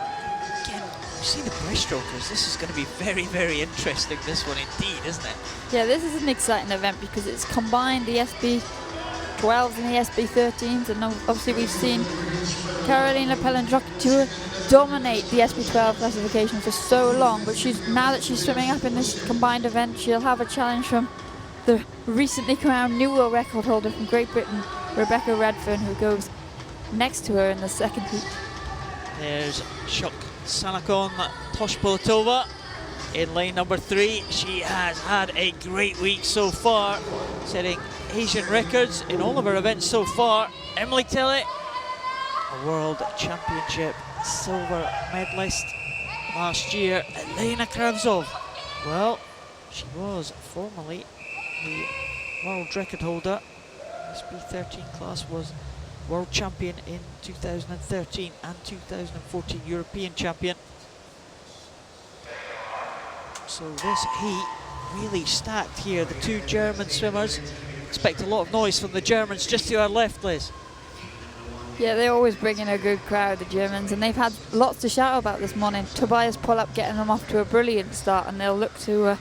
S1: again, you see the breaststrokers. This is going to be very, very interesting, this one indeed, isn't it?
S2: Yeah, this is an exciting event because it's combined the SB12s and the SB13s, and obviously we've seen Karolina Pelendrokitua dominate the SB12 classification for so long, but now that she's swimming up in this combined event, she'll have a challenge from the recently crowned new world record holder from Great Britain, Rebecca Redfern, who goes next to her in the second heat.
S1: There's Shuk Sanakon Toshpolatova in lane number 3. She has had a great week so far, setting Asian records in all of her events so far. Emily Tillett, a world championship silver medalist last year. Elena Kravtsov, well, she was formerly the world record holder. SB13 class, was world champion in 2013 and 2014 European champion. So this heat really stacked here. The two German swimmers. Expect a lot of noise from the Germans just to our left, Liz.
S2: Yeah, they always bring in a good crowd, the Germans, and they've had lots to shout about this morning. Tobias Pollap getting them off to a brilliant start, and they'll look to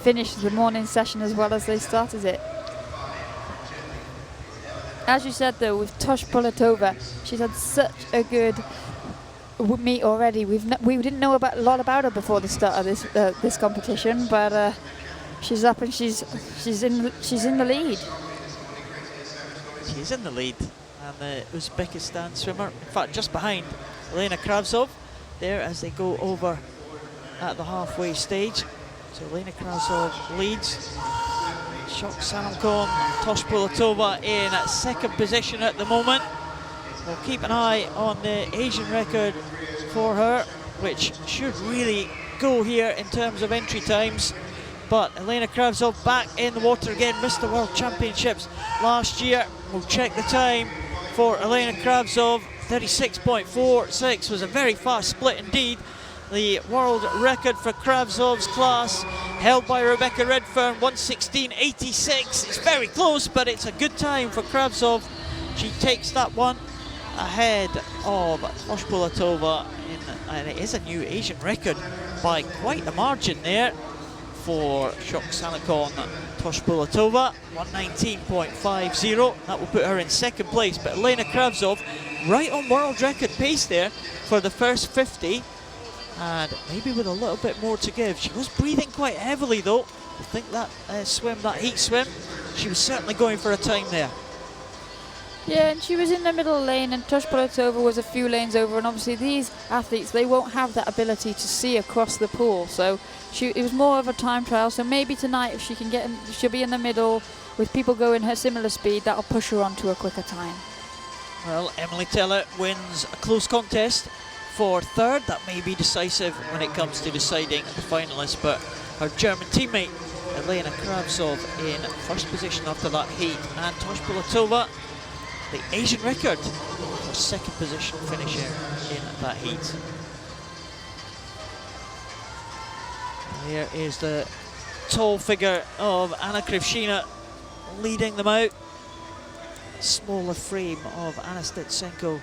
S2: finish the morning session as well as they started it. As you said though, with Tosh Polatova, she's had such a good meet already. We didn't know a lot about her before the start of this competition, but she's up and she's in the lead.
S1: She's in the lead, and the Uzbekistan swimmer, in fact, just behind Elena Kravtsov there as they go over at the halfway stage. So Elena Kravtsov leads. Shuk Sanakon Toshpolatova in second position at the moment. We'll keep an eye on the Asian record for her, which should really go here in terms of entry times. But Elena Kravtsov back in the water again, missed the World Championships last year. We'll check the time for Elena Kravtsov. 36.46 was a very fast split indeed. The world record for Kravtsov's class, held by Rebecca Redfern, 1:16.86. It's very close, but it's a good time for Kravtsov. She takes that one ahead of Toshpolatova, and it is a new Asian record by quite a margin there for Shuk Sanakon Toshpolatova, 1:19.50. That will put her in second place, but Elena Kravtsov right on world record pace there for the first 50. And maybe with a little bit more to give. She was breathing quite heavily though. I think that that heat swim, she was certainly going for a time there.
S2: Yeah, and she was in the middle lane, and Toshpolatova was a few lanes over, and obviously these athletes, they won't have that ability to see across the pool, so it was more of a time trial. So maybe tonight, if she can get in, she'll be in the middle with people going her similar speed, that'll push her onto a quicker time.
S1: Well, Emily Tillett wins a close contest for third. That may be decisive when it comes to deciding the finalists, but her German teammate Elena Kravtsov in first position after that heat, and Toshpolatova, the Asian record for second position finisher in that heat. And there is the tall figure of Anna Krivshina leading them out. Smaller frame of Anna Stitsenko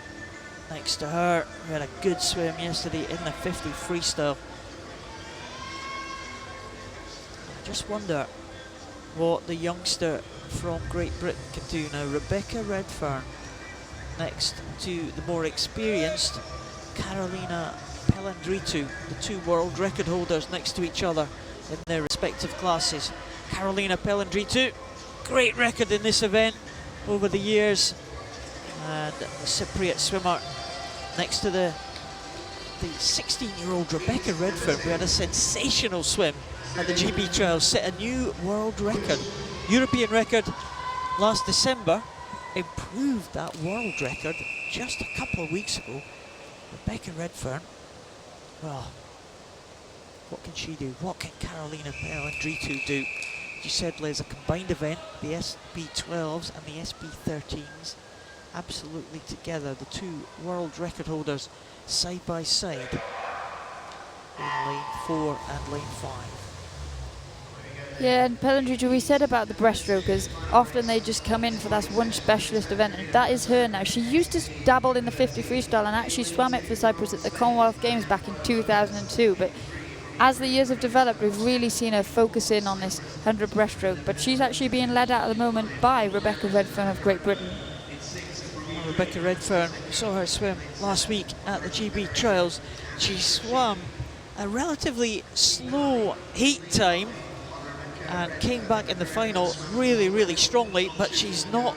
S1: next to her, who had a good swim yesterday in the 50 freestyle. I just wonder what the youngster from Great Britain can do now. Rebecca Redfern next to the more experienced Karolina Pelendritu, the two world record holders next to each other in their respective classes. Carolina Pellandritou, great record in this event over the years, and the Cypriot swimmer next to the 16-year-old Rebecca Redfern, who had a sensational swim at the GB trials, set a new world record, European record last December, improved that world record just a couple of weeks ago. Rebecca Redfern, well, what can she do? What can Carolina Pellandritou do? You said, Liz, a combined event, the SB12s and the SB13s, absolutely together, the two world record holders side by side in lane 4 and lane 5.
S2: Yeah, and Pellandritou, we said about the breaststrokers, often they just come in for that one specialist event, and that is her now. She used to dabble in the 50 freestyle and actually swam it for Cyprus at the Commonwealth Games back in 2002, but as the years have developed, we've really seen her focus in on this 100 breaststroke, but she's actually being led out at the moment by Rebecca Redfern of Great Britain.
S1: Well, Rebecca Redfern, saw her swim last week at the GB trials. She swam a relatively slow heat time and came back in the final really strongly, but she's not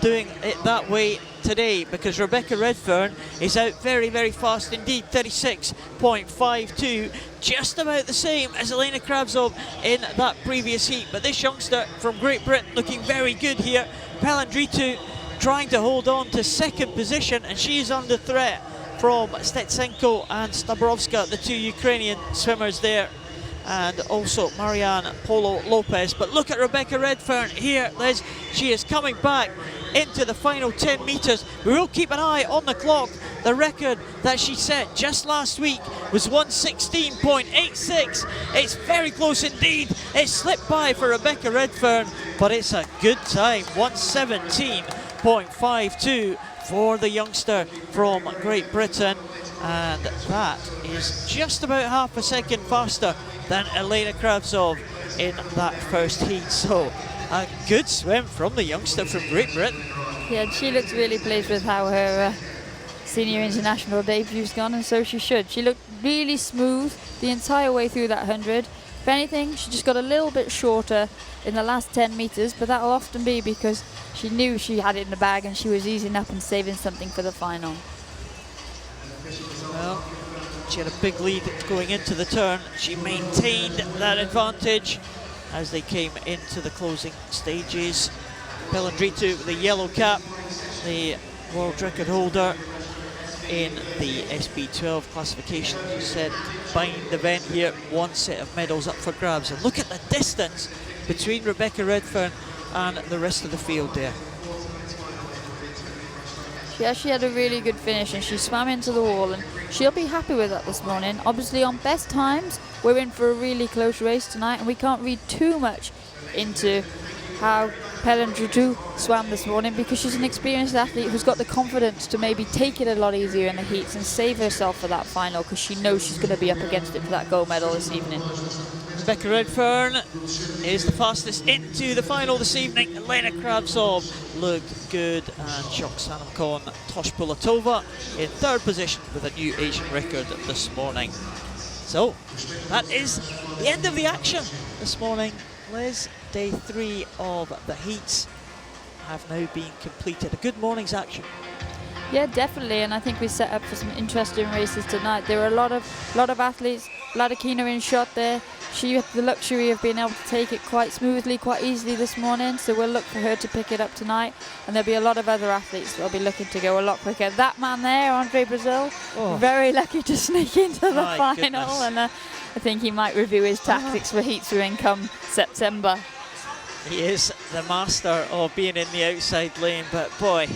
S1: doing it that way today, because Rebecca Redfern is out very fast indeed, 36.52, just about the same as Elena Kravtsov in that previous heat. But this youngster from Great Britain looking very good here. Pellandritou trying to hold on to second position, and she is under threat from Stetsenko and Stabrovska, the two Ukrainian swimmers there, and also Marianne Polo Lopez. But look at Rebecca Redfern here, Liz. She is coming back into the final 10 metres. We will keep an eye on the clock. The record that she set just last week was 1:16.86. It's very close indeed. It slipped by for Rebecca Redfern, but it's a good time, 1:17.52 for the youngster from Great Britain, and that is just about half a second faster than Elena Kravtsov in that first heat. So a good swim from the youngster from Great Britain.
S2: Yeah, she looks really pleased with how her senior international debute's gone, and so she should. She looked really smooth the entire way through that 100. If anything, she just got a little bit shorter in the last 10 metres, but that'll often be because she knew she had it in the bag and she was easing up and saving something for the final.
S1: Well, she had a big lead going into the turn. She maintained that advantage as they came into the closing stages. Pellandritou with the yellow cap, the world record holder in the SB12 classification. As you said, combined event here, one set of medals up for grabs. And look at the distance between Rebecca Redfern and the rest of the field there.
S2: She actually had a really good finish and she swam into the wall, and she'll be happy with that this morning. Obviously on best times, we're in for a really close race tonight, and we can't read too much into how Pellandritou swam this morning, because she's an experienced athlete who's got the confidence to maybe take it a lot easier in the heats and save herself for that final, because she knows she's going to be up against it for that gold medal this evening.
S1: Rebecca Redfern is the fastest into the final this evening. Elena Kravtsov looked good, and Shoksana Khan Toshpulatova in third position with a new Asian record this morning. So that is the end of the action this morning, Liz. Day 3 of the heats have now been completed. A good morning's action.
S2: Yeah, definitely, and I think we set up for some interesting races tonight. There were a lot of athletes. Vladikina in shot there. She had the luxury of being able to take it quite smoothly, quite easily this morning, so we'll look for her to pick it up tonight. And there'll be a lot of other athletes that'll be looking to go a lot quicker. That man there, Andre Brazil, very lucky to sneak into the final.
S1: Goodness.
S2: And I think he might review his tactics for heat swimming come September.
S1: He is the master of being in the outside lane, but boy,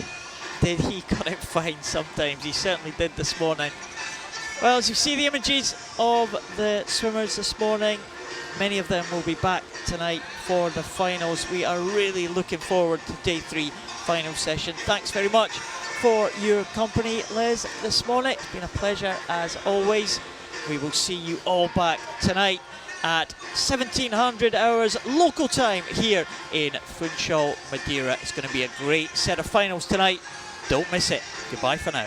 S1: did he got it fine sometimes. He certainly did this morning. Well, as you see the images of the swimmers this morning, many of them will be back tonight for the finals. We are really looking forward to day 3 final session. Thanks very much for your company, Liz, this morning. It's been a pleasure as always. We will see you all back tonight at 1700 hours local time here in Funchal, Madeira. It's going to be a great set of finals tonight. Don't miss it. Goodbye for now.